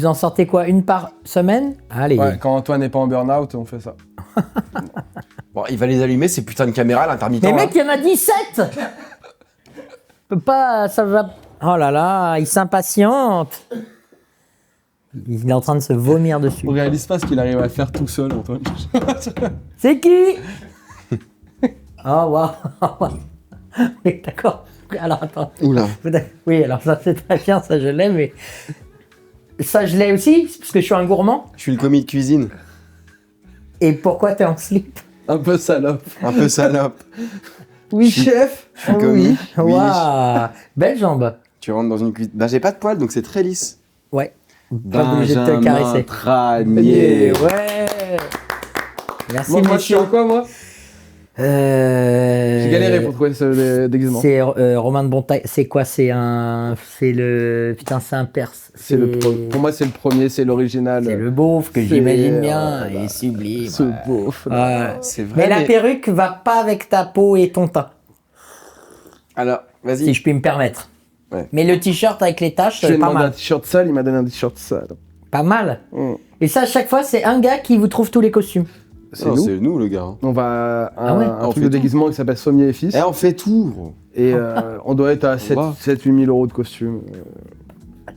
Vous en sortez quoi, une par semaine? Allez. Ouais, quand Antoine n'est pas en burn-out, on fait ça. Bon, il va les allumer, ces putains de caméras, l'intermittent. Mais là. mec, il y en a 17. Peut pas, ça va. Oh là là, il s'impatiente. Il est en train de se vomir dessus. On réalise pas ce qu'il arrive à faire tout seul, Antoine. C'est qui? Oh waouh. Oui, d'accord. Alors attends. Oula. Oui, alors ça c'est très bien, ça je l'ai, mais ça je l'ai aussi parce que je suis un gourmand. Je suis le commis de cuisine. Et pourquoi t'es en slip? Un peu salope. Un peu salope. Oui, chef. Je suis commis. Oui. Waouh, belle jambe. Tu rentres dans une cuisine. Bah, j'ai pas de poils, donc c'est très lisse. Ouais. Pas obligé de te caresser. Tranier. Ouais. Merci Moi, je suis monsieur. en quoi, moi J'ai galéré pour trouver ce déguisement. C'est Romain de Bontaille. C'est quoi? C'est le. Putain, c'est un perse. Pour moi, c'est le premier, c'est l'original. C'est le beauf que C'est- j'imagine bien. Il est sublime. Ce Ouais. beauf. Ouais. C'est vrai. Mais la perruque va pas avec ta peau et ton teint, Alors, vas-y. si je puis me permettre. Ouais. Mais le t-shirt avec les taches, Je lui ai c'est pas demandé un mal. t-shirt sale, il m'a donné un t-shirt sale. Pas mal. Mm. Et ça, à chaque fois, c'est un gars qui vous trouve tous les costumes. C'est Oh, nous. c'est nous, le gars. On va à Ah ouais. un On truc fait de tout. déguisement qui s'appelle Sommier et Fils. Eh, on fait tout, gros. Et on doit être à va. 7-8 000 euros de costume.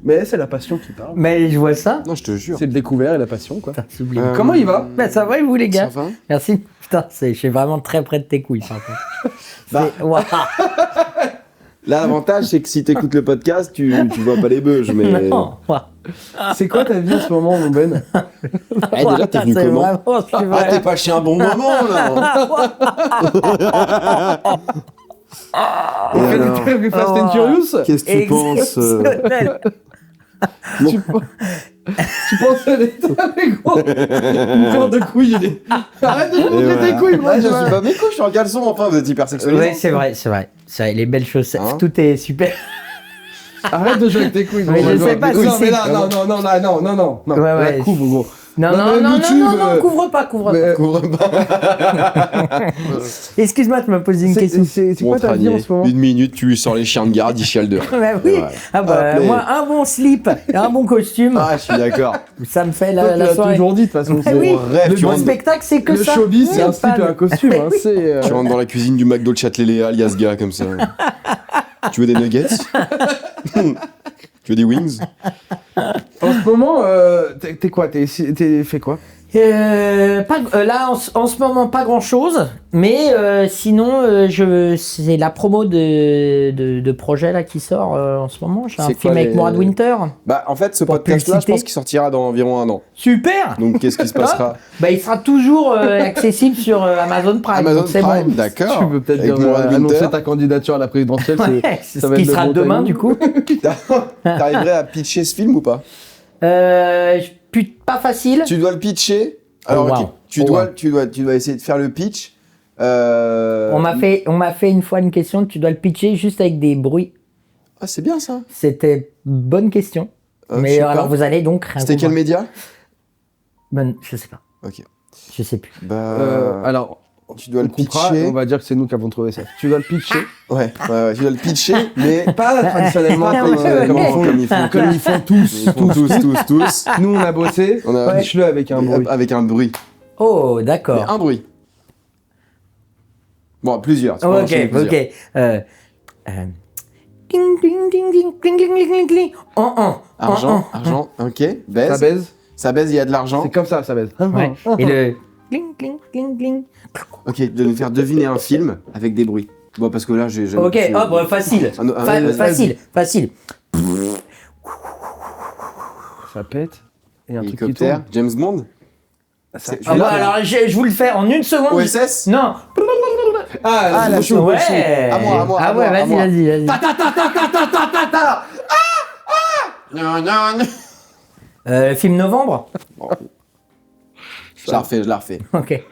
Mais c'est la passion qui parle. Mais je vois ça. Non, je te jure. C'est le découvert et la passion, quoi. Putain, sublime. Comment il va Ben, ça va et vous, les gars? Ça va. Merci. Putain, je suis vraiment très près de tes couilles, par contre. Bah. C'est- Waouh. Là, l'avantage, c'est que si t'écoutes le podcast, tu vois pas les beuges, mais. Non. Waouh. C'est quoi ta vie en ce moment, mon Ben Eh, déjà, t'es venu C'est comment vraiment, c'est Ah, vrai. t'es pas chez un bon moment, là. Et alors, Fast and Oh. Curious qu'est-ce que tu penses Exceptionnel. Tu penses à l'état, mais gros Une corde de couilles, il est... Arrête de montrer Et tes voilà. couilles, moi Ouais, je suis pas mes couilles, je suis en caleçon, enfin, vous êtes hyper sexualisé. Oui, c'est vrai, c'est vrai. C'est vrai, les belles choses, Hein tout est super. Arrête de jouer avec tes couilles, Mais gros, je gros. sais pas Non, si mais c'est- là, non, Ouais, ouais. La couvre, gros. Non, Non, non, mais non, non, YouTube, non, non, couvre pas, couvre pas. Mais- Couvre pas. Excuse-moi, tu m'as posé une question. C'est quoi ta vie en ce moment Une minute, tu lui sors les chiens de garde, il chiale dehors. Bah oui. Ouais. Ah bah, Hop, moi, un bon slip et un bon costume, Ah, je suis d'accord. ça me fait Toi, la, tu la l'as soirée. toujours dit, de toute façon. Ah oui, rêve, le tu bon rentres- spectacle, c'est que Le ça. showbiz, c'est Y a un slip pas et de- un costume, hein, Oui. c'est... Tu rentres dans la cuisine du McDo de Châtelet-Léal, il y a ce gars comme ça. Tu veux des nuggets? Tu veux des wings? En ce moment, t'es quoi T'es fait quoi Là, en ce moment, pas grand chose, mais sinon, c'est la promo de projet là qui sort en ce moment. J'ai un C'est film quoi, avec les- Mourad Winter. Bah, en fait, ce Pour podcast-là, je publicité. pense qu'il sortira dans environ un an. Super! Donc, qu'est-ce qui se passera? Bah, il sera toujours accessible sur Amazon Prime. Amazon donc c'est Prime, bon. d'accord. Tu peux peut-être Avec dire, Mourad annoncer Winter. ta candidature à la présidentielle. Ouais, c'est- c'est ça ce va qui être le sera bon demain timing. du coup. T'arriverais à pitcher ce film ou pas? Pas facile. Tu dois le pitcher. Alors, Oh, ok. wow. Tu Oh, dois wow. essayer de faire le pitch. On m'a fait une fois une question, tu dois le pitcher juste avec des bruits. Ah, c'est bien ça. C'était bonne question. Je Mais sais pas. alors vous allez donc rien C'était quel comprendre. média? Je sais pas. Ok. Je sais plus. Bah, Alors, tu dois le on coupera, pitcher. on va dire que c'est nous qui avons trouvé ça. Tu dois le pitcher. Ouais, tu dois le pitcher, mais Pas traditionnellement Ouais, comme, ouais, comme ouais. ils font. Comme ils font tous. Ils font tous. Nous, on a bossé. On a- Pitch-le avec un bruit. Avec un bruit. Oh, Mais d'accord. un bruit. Bon, plusieurs. tu peux Ok, enchaîner plusieurs. ok. Ding, ding, ding, ding, ding, ding, ding, ding, ding. Argent, ok. Ça Baise. baise. Ça baise, il y a de l'argent. C'est comme ça baise. Ouais. Et le cling, cling, cling, cling. Ok, de nous faire deviner un film avec des bruits. Bon, parce que là, j'ai. Ok, hop, ouais, facile. vas-y. Facile. Ça pète. Et un truc qui Hélicoptère, tourne. James Bond. Ça- Ah bah, alors, je vous le fais en une seconde. OSS. Non. Ah, la chou. Ouais. À moi, à moi, Ah à ouais, moi, à moi. vas-y. Non, non. Film novembre. Je la refais. Ok.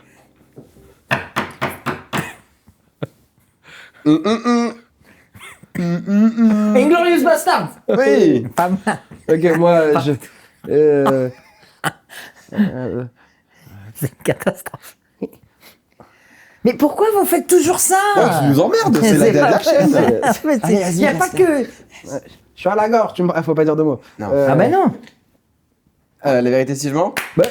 Inglorious Bastard. Oui. Pas mal. Ok, moi, je. C'est une catastrophe. Mais pourquoi vous faites toujours ça? Tu nous emmerdes, c'est la pas- chaîne. Mais Allez, vas-y, il n'y a pas laisse-la. que... Je suis à la gorge, faut pas dire de mots. Non. Ah bah non. La vérité si je mens. Ouais.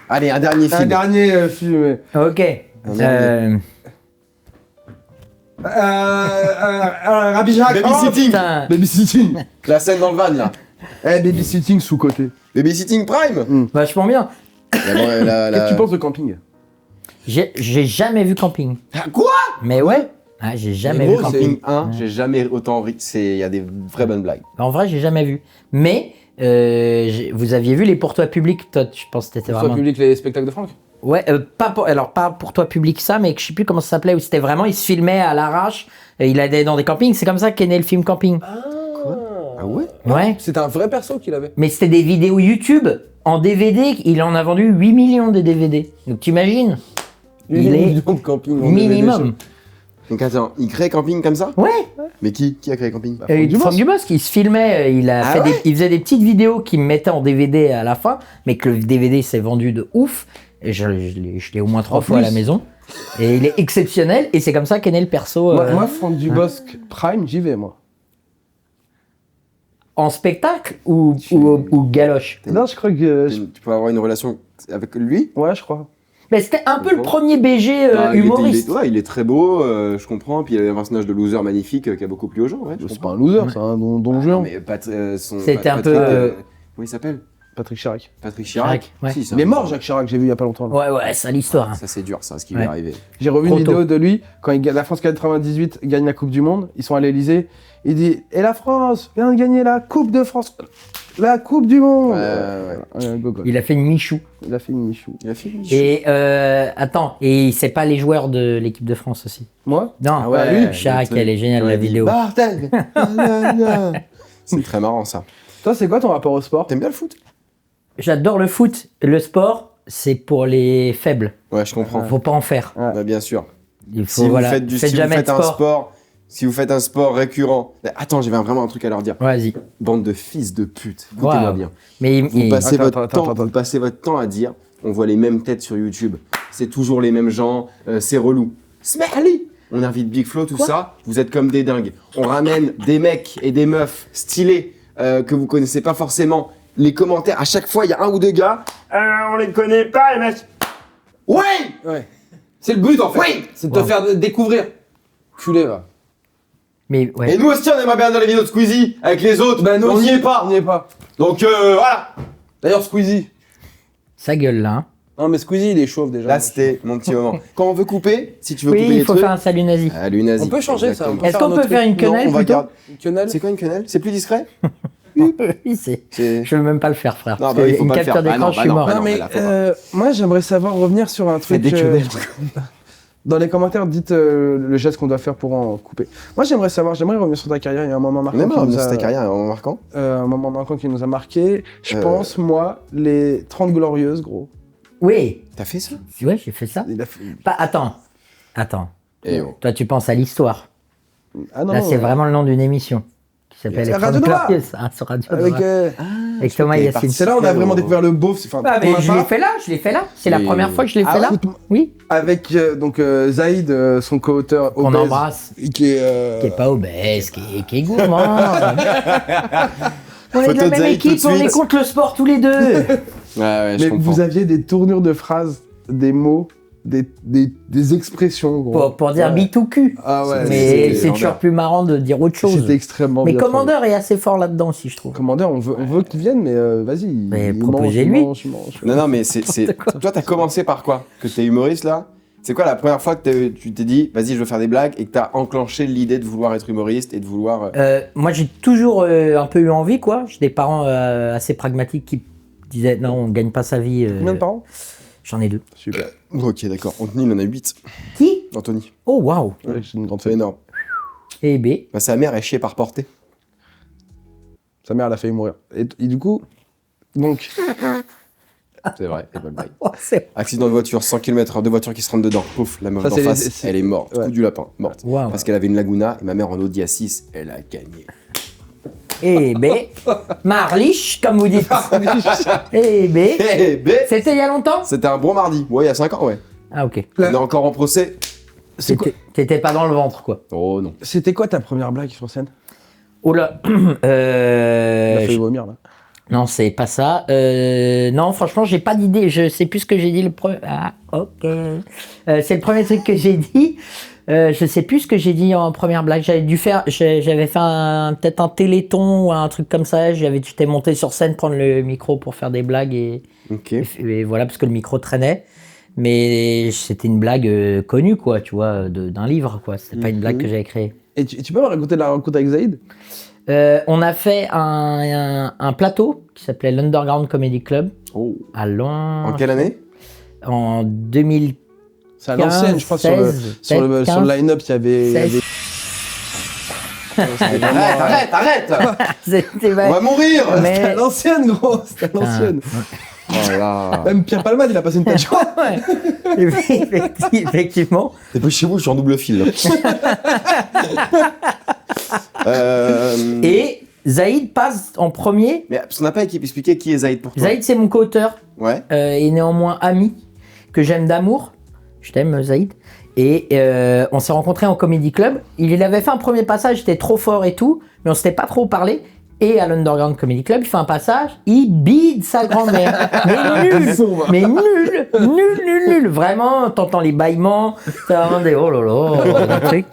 Allez, un dernier film. Un dernier film. Ok. Rabbi Jacques. Babysitting. Putain. Babysitting. La scène dans le van là. Babysitting sous-côté. Babysitting Prime. Vachement bien. Qu'est-ce que tu penses de camping? J'ai jamais vu Camping. Ah, quoi? Mais ouais. Ah, j'ai jamais vu gros, Camping. Camping 1, j'ai jamais autant ri. Il y a des vraies bonnes blagues. En vrai, j'ai jamais vu. Mais vous aviez vu les Pour toi public, toi, je pense que c'était Soit vraiment. public les spectacles de Franck. Ouais, pas pour toi public ça, mais je sais plus comment ça s'appelait, où c'était vraiment, il se filmait à l'arrache, et il allait dans des campings, c'est comme ça qu'est né le film Camping. Ah ouais? Ouais. C'était un vrai perso qu'il avait. Mais c'était des vidéos YouTube en DVD, il en a vendu 8 millions de DVD. Donc t'imagines? Il est de camping. en minimum. Donc attends, il crée Camping comme ça? Ouais. Mais qui a créé Camping? Franck Dubosc, il se filmait, il faisait des petites vidéos qu'il mettait en DVD à la fin, mais que le DVD s'est vendu de ouf. Et je l'ai au moins 3 fois à la maison. Et il est exceptionnel, et c'est comme ça qu'est né le perso. Moi, Franck Dubosc Prime, j'y vais, moi. En spectacle ou galoche? Non, je crois que. Tu peux avoir une relation avec lui? Ouais, je crois. Mais c'était un peu le premier BG Bah, humoriste. il est très beau, je comprends. Puis il avait un personnage de loser magnifique qui a beaucoup plu aux gens. Ouais, je C'est comprends. pas un loser, c'est un don géant. Mais C'était un peu, comment il s'appelle? Patrick Chirac. Patrick Chirac. Chirac, ouais. Si, c'est Il est un- mort, Jacques Chirac, j'ai vu il y a pas longtemps. là. Ouais, c'est l'histoire. hein. Ça c'est dur, ça, ce qui Ouais. lui est arrivé. J'ai revu Trop une tôt. vidéo de lui quand la France 98 gagne la Coupe du Monde. Ils sont à l'Elysée. Il dit et la France vient de gagner la Coupe de France, la Coupe du Monde. Gogol. Il a fait une Michou. Il a fait une Michou. Il a fait une Et attends, et c'est pas les joueurs de l'équipe de France aussi? Moi Non, Ah ouais, Chirac, lui, elle est géniale la vidéo. Bordel. C'est très marrant ça. Toi, c'est quoi ton rapport au sport? T'aimes bien le foot? J'adore le foot. Le sport, c'est pour les faibles. Ouais, je comprends. Faut pas en faire. Bah, bien sûr. Il faut, Si vous voilà, faites faites jamais de un sport. sport, si vous faites un sport récurrent. Attends, j'avais vraiment un truc à leur dire. Vas-y. Bande de fils de pute. Écoutez-moi Wow. bien. Mais Vous passez Attends, votre attends, temps, attends. vous passez votre temps à dire, on voit les mêmes têtes sur YouTube. C'est toujours les mêmes gens, c'est relou. Smelly. On invite Big Flo, tout ça. Vous êtes comme des dingues. On ramène des mecs et des meufs stylés que vous connaissez pas forcément. Les commentaires, à chaque fois, il y a un ou deux gars. On les connaît pas, les mecs. Ouais. Ouais. C'est le but en fait. Oui. C'est de te faire découvrir. Culé va. mais ouais. Et nous aussi, on aimerait bien dans les vidéos de Squeezie avec les autres. Bah, nous on aussi, n'y est pas. On n'y est pas. Donc voilà. D'ailleurs, Squeezie. Sa gueule là. hein. Non, mais Squeezie, il est chauve déjà. Là, c'était mon petit moment. Quand on veut couper, si tu veux couper Oui, les il faut trucs. faire un salut nazi. Ah, lui, nazi. On peut changer ça. Exactement. Est-ce qu'on peut faire une Non, quenelle on va plutôt? garder- Une quenelle. C'est quoi une quenelle? C'est plus discret? Oui, c'est. C'est- Je veux même pas le faire, frère. Non, parce bah que oui, faut une pas le capture faire. d'écran, Ah non, je bah suis non, mort. bah Non, mais là, faut pas. moi, j'aimerais savoir revenir sur un truc. des quenelles. Dans les commentaires, dites le geste qu'on doit faire pour en couper. Moi, j'aimerais revenir sur ta carrière. Il y a un moment marquant. On est qui mort, nous a- c'est ta carrière en marquant. un moment marquant qui nous a marqué. Je pense, moi, les 30 Glorieuses, gros. Oui, T'as fait ça? ouais, j'ai fait ça. Il a fait- Pas, attends. Eh oh. Toi, tu penses à l'histoire. Ah non, Là, c'est vraiment le nom d'une émission qui s'appelle C'est Les Radio 30 Nova. Glorieuses, hein, sur Radio Avec, Nova. Avec Thomas t'avais Yassine. c'est là où on a vraiment découvert le beauf. Enfin, Ah, pour mais ma je part, l'ai fait là. C'est la Et- première fois que je l'ai Ah fait ouais, là. Oui, avec donc Zaïd, son co-auteur on obèse, embrasse. qui est, Qui est pas obèse, qui est gourmand. On est de Photo la de même Zaïd tout de équipe, on est suite. contre le sport tous les deux. Ouais, je mais comprends. vous aviez des tournures de phrases, des mots, des expressions, gros. pour dire Ouais. bite ou cul. Ah ouais, Mais c'était c'est toujours légendaire. plus marrant de dire autre chose. c'était extrêmement Mais bien. Commander est assez fort là-dedans aussi, je trouve. Commander, on veut qu'il vienne, mais vas-y. Mais il proposez-lui. mange, il mange. Non, mais c'est. Toi, t'as commencé par quoi? Que t'es humoriste là? C'est quoi la première fois que tu t'es dit, vas-y, je veux faire des blagues et que t'as enclenché l'idée de vouloir être humoriste et de vouloir. Moi, j'ai toujours un peu eu envie, quoi. J'ai des parents assez pragmatiques qui disaient non, on gagne pas sa vie. Combien de parents? J'en ai 2. Super. Ok, d'accord. Anthony, il en a 8. Qui? Anthony. Oh, waouh. Ouais, j'ai une grande C'est fête. énorme. Et B. Bah, sa mère est chiée par portée. Sa mère, elle a failli mourir. Et du coup, donc, C'est vrai, c'est pas le bail. Oh, c'est... Accident de voiture, 100 km/h, deux voitures qui se rentrent dedans. Pouf, la meuf Ça, d'en c'est les- face, c'est- elle est morte. ouais. Coup du lapin, morte. Waouh. Parce qu'elle avait une Laguna et ma mère en Audi A6, elle a gagné. Et B. Marliche, comme vous dites. Et B. Eh, B, C'était il y a longtemps? c'était un bon mardi. Ouais, il y a 5 ans, ouais. Ah, ok. On est encore en procès. c'est quoi- T'étais pas dans le ventre, quoi. Oh non. c'était quoi ta première blague sur scène? Oh là. Il a failli vomir, là. Non, c'est pas ça. Non, franchement, j'ai pas d'idée. Je sais plus ce que j'ai dit le premier. Ah, ok. C'est le premier truc que j'ai dit. Je sais plus ce que j'ai dit en première blague. J'avais fait peut-être un téléthon ou un truc comme ça. J'étais monté sur scène prendre le micro pour faire des blagues et voilà, parce que le micro traînait. Mais c'était une blague connue, quoi, tu vois, d'un livre, quoi. C'était pas une blague que j'avais créée. Et tu peux me raconter la rencontre avec Zaïd? On a fait un plateau qui s'appelait l'Underground Comedy Club. Oh. En quelle année? En 2015. C'est à l'ancienne, je crois, sur le line-up, il y avait... Arrête C'était On va mourir. Mais- C'était à l'ancienne, gros, c'était à l'ancienne. Oh là. Même Pierre Palmade, il a passé une tête chaude. Effectivement. T'es pas chez vous, je suis en double fil. Là. Et Zaïd passe en premier. Mais on n'a pas expliqué qui est Zaïd pour toi. Zaïd, c'est mon co-auteur. Ouais. Et néanmoins ami, que j'aime d'amour. Je t'aime, Zaïd. Et on s'est rencontrés en Comedy Club. Il avait fait un premier passage, j'étais trop fort et tout, mais on s'était pas trop parlé. Et à l'Underground Comedy Club, il fait un passage, il bide sa grand-mère. Mais nul. Vraiment, t'entends les bâillements, t'entends des oh là là, des trucs.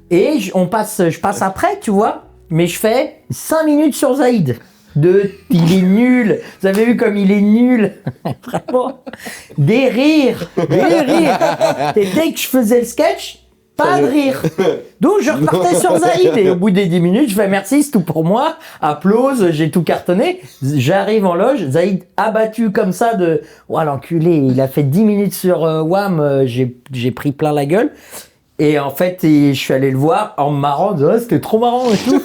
Et je passe après, tu vois, mais je fais 5 minutes sur Zaïd. Il est nul. Vous avez vu comme il est nul. Vraiment. Des rires. Et dès que je faisais le sketch, pas de rire. Donc je repartais sur Zaïd. Et au bout des 10 minutes, je fais merci, c'est tout pour moi. Applause, j'ai tout cartonné. J'arrive en loge, Zaïd abattu comme ça de... Oh l'enculé, il a fait 10 minutes sur Wham, j'ai pris plein la gueule. Et en fait, je suis allé le voir en me marrant, c'était trop marrant et tout.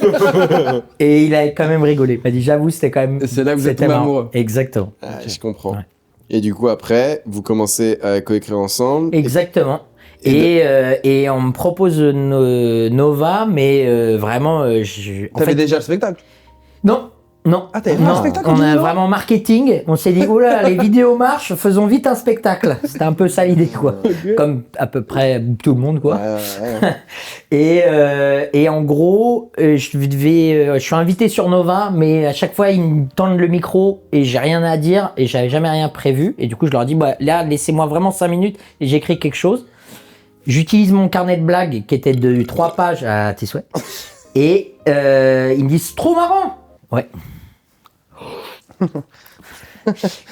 Et il a quand même rigolé. Il m'a dit, j'avoue, c'était quand même... Et c'est là que vous êtes tombés amoureux. Exactement. Ah, je comprends. Ouais. Et du coup, après, vous commencez à coécrire ensemble. Exactement. Et on me propose Nova, mais vraiment... T'avais déjà le spectacle? Non. Ah, t'avais fait un spectacle on en a Nova vraiment marketing. On s'est dit, oh là, les vidéos marchent, faisons vite un spectacle. C'était un peu ça l'idée, quoi. Okay. Comme à peu près tout le monde, quoi. Ouais. Et en gros, je suis invité sur Nova, mais à chaque fois, ils me tendent le micro et j'ai rien à dire et j'avais jamais rien prévu. Et du coup, je leur dis, bah, là, laissez-moi vraiment 5 minutes et j'écris quelque chose. J'utilise mon carnet de blagues qui était de 3 pages à tes souhaits. Et ils me disent, trop marrant! Ouais.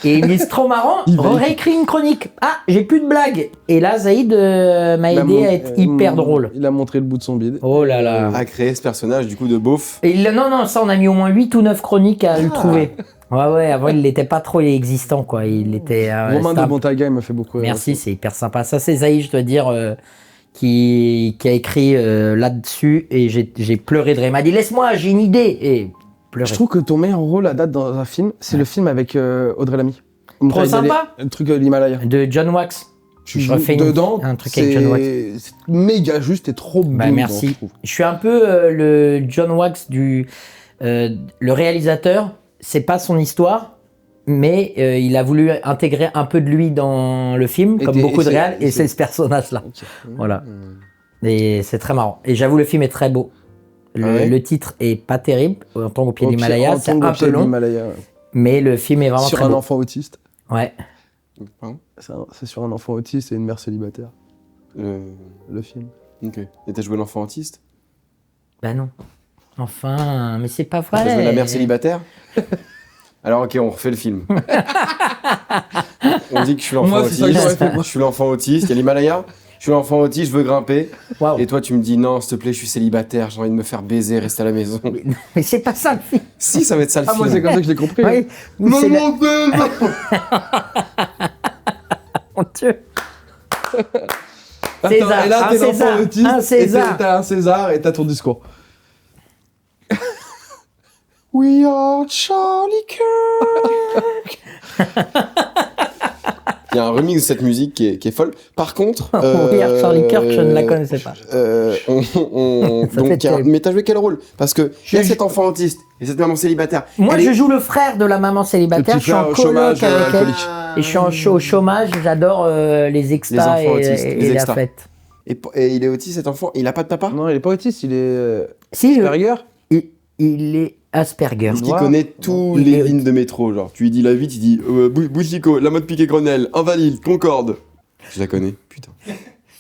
Et ils me disent trop marrant, réécris une chronique. Ah, j'ai plus de blagues. Et là, Zaïd m'a aidé à être hyper drôle. Il a montré le bout de son bide. Oh là là. A créé ce personnage du coup de beauf. Et non, ça on a mis au moins 8 ou 9 chroniques à le trouver. Ouais, avant il n'était pas trop existant quoi. Il était. Romain de Montaga, il m'a fait beaucoup. Merci, c'est hyper sympa. Ça, c'est Zaïd, je dois dire, qui a écrit là-dessus et j'ai pleuré de rire. Il m'a dit laisse-moi, j'ai une idée. Et pleurer. Je trouve que ton meilleur rôle à date dans un film, c'est le film avec Audrey Lamy. Trop sympa. Le truc de l'Himalaya. De John Wax. Je refais dedans, un truc avec John Wax. C'est méga juste et trop beau. Merci. Dedans, je suis un peu le John Wax du... le réalisateur, c'est pas son histoire, mais il a voulu intégrer un peu de lui dans le film, comme beaucoup de réals, et c'est ce personnage-là. Okay. Voilà. Et c'est très marrant. Et j'avoue, le film est très beau. Le titre est pas terrible, En Tango au pied de l'Himalaya, c'est un peu long, mais le film est vraiment très beau. Sur un enfant autiste. Ouais. C'est sur un enfant autiste et une mère célibataire. Le film. Ok. Et t'as joué l'enfant autiste? Bah non. Enfin, mais c'est pas vrai. T'as joué la mère célibataire? Alors ok, on refait le film. On dit que je suis l'enfant autiste. Je suis l'enfant autiste, il y a l'Himalaya. Je suis l'enfant autiste, je veux grimper. Wow. Et toi, tu me dis non, s'il te plaît, je suis célibataire, j'ai envie de me faire baiser, rester à la maison. Mais c'est pas ça le film. Si, ça va être ça le film. Ah, moi, c'est comme ça que je l'ai compris. Oui. Non, mon Mon Dieu. César, et là, t'es l'enfant autiste. Un César. T'as un César et t'as ton discours. We are Charlie Kirk. Il y a un remix de cette musique qui est folle. Par contre... We are Charlie Kirk, je ne la connaissais pas. Mais t'as joué quel rôle? Parce que il y a cet enfant autiste et cette maman célibataire. Moi, je joue le frère de la maman célibataire. Je suis en coloc avec elle. Et je suis au chômage. J'adore les extas et la fête. Et il est autiste, cet enfant? Il a pas de papa? Non, il est pas autiste, il est... Si, Asperger. il est... Asperger. Parce qu'il connaît tous Il les est- lignes de métro. Genre, tu lui dis la 8, il dit Bouchico, la mode piquet Grenelle, Invalides, Concorde. Je la connais, putain.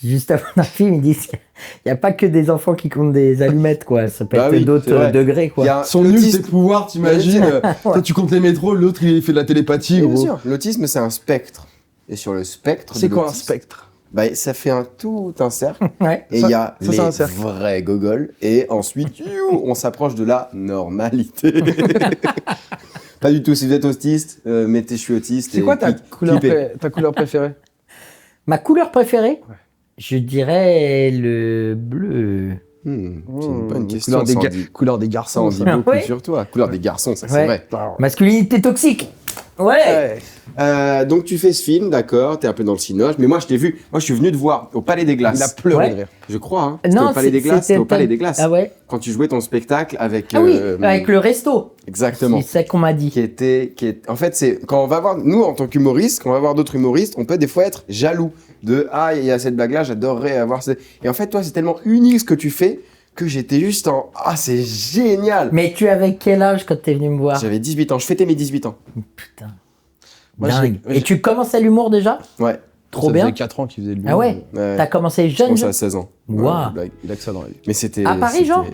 Juste avant un film, ils disent qu'il n'y a pas que des enfants qui comptent des allumettes, quoi. Ça peut Bah être oui, c'est d'autres vrai. degrés, Il y quoi. a Son nul, l'autiste- tes pouvoirs, t'imagines. Toi, tu comptes les métros, l'autre, il fait de la télépathie, Bien gros. sûr, l'autisme, c'est un spectre. Et sur le spectre. C'est de quoi un l'autisme, spectre? bah, ça fait tout un cercle. Ouais. Et Ça- il y a ça, les c'est un cercle. vrais gogoles. Et ensuite, on s'approche de la normalité. Pas du tout. Si vous êtes autiste, mettez je suis autiste. C'est et quoi ta couleur, clippez. ta couleur préférée? Ma couleur préférée, Ouais. je dirais le bleu. C'est une bonne question. Couleur des, Ça en ga- dit- couleur des ça garçons. en dit ça. beaucoup Ouais. sur toi. Couleur des garçons, ça c'est Ouais. vrai. Masculinité toxique. Ouais. Ouais. Donc tu fais ce film, d'accord, t'es un peu dans le cinoche, mais moi je t'ai vu, moi je suis venu te voir au Palais des Glaces. Il a pleuré Ouais. de rire. Je crois, hein. C'était Non, au Palais des Glaces, c'était au Palais des Glaces. Ah ouais. Quand tu jouais ton spectacle avec... Ah oui, avec le resto. Exactement. C'est ça qu'on m'a dit. En fait, c'est quand on va voir, nous en tant qu'humoristes, quand on va voir d'autres humoristes, on peut des fois être jaloux de ah il y a cette blague là, j'adorerais avoir cette... Et en fait toi c'est tellement unique ce que tu fais que j'étais juste en ah c'est génial. Mais tu avais quel âge quand t'es venu me voir? J'avais 18 ans, je fêtais mes 18 ans. Putain. Moi, Dingue. j'ai- Et tu commençais l'humour déjà? Ouais. Trop Ça bien. faisait 4 ans qu'il faisait de Ah ouais. Ouais. T'as commencé Je jeune, commençais à jeune? 16 ans. Waouh. Ouais, blague. Il a que ça dans la vie. Mais c'était À Paris, c'était- genre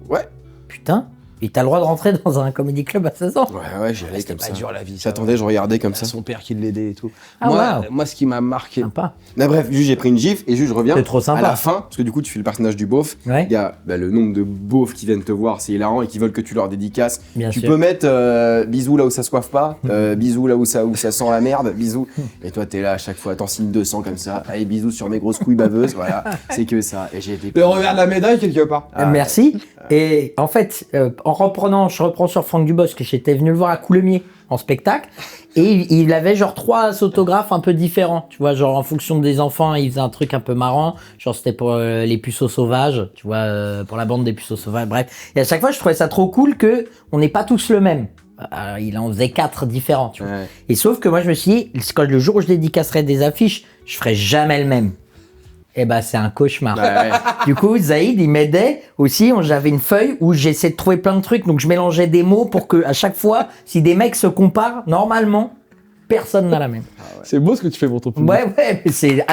Ouais. Putain. Et t'as le droit de rentrer dans un comédie club à 16 ans? Ouais, j'y allais comme Pas ça. dur la vie. ça. J'attendais, je regardais comme C'est ça. son père qui l'aidait et tout. Ah, moi, waouh. moi, ce qui m'a marqué, Sympa. Mais bref, juste j'ai pris une gifle et juste je reviens. C'est trop sympa. À la fin, parce que du coup tu fais le personnage du beauf, Ouais. il y a le nombre de beaufs qui viennent te voir, c'est hilarant et qui veulent que tu leur dédicaces. Bien Tu sûr. peux mettre bisous là où ça soive pas, bisous là où ça sent la merde, bisous. Et toi t'es là à chaque fois, t'en signes 200 comme ça, allez bisous sur mes grosses couilles baveuses, voilà, c'est que ça. Et j'ai été. le revers de la médaille quelque part. Merci. Et en fait, en reprenant, je reprends sur Franck Dubosc, que j'étais venu le voir à Coulommiers en spectacle, et il avait genre 3 autographes un peu différents, tu vois, genre en fonction des enfants, il faisait un truc un peu marrant, genre c'était pour les puceaux sauvages, tu vois, pour la bande des puceaux sauvages, bref. Et à chaque fois, je trouvais ça trop cool que on n'est pas tous le même. Il en faisait 4 différents, tu vois. Ouais. Et sauf que moi, je me suis dit, quand le jour où je dédicacerai des affiches, je ferai jamais le même. Et ben, c'est un cauchemar. Ouais. Du coup, Zaïd, il m'aidait aussi. J'avais une feuille où j'essayais de trouver plein de trucs. Donc, je mélangeais des mots pour que, à chaque fois, si des mecs se comparent, normalement, personne n'a la même. C'est beau ce que tu fais pour ton public. Ouais, mais c'est,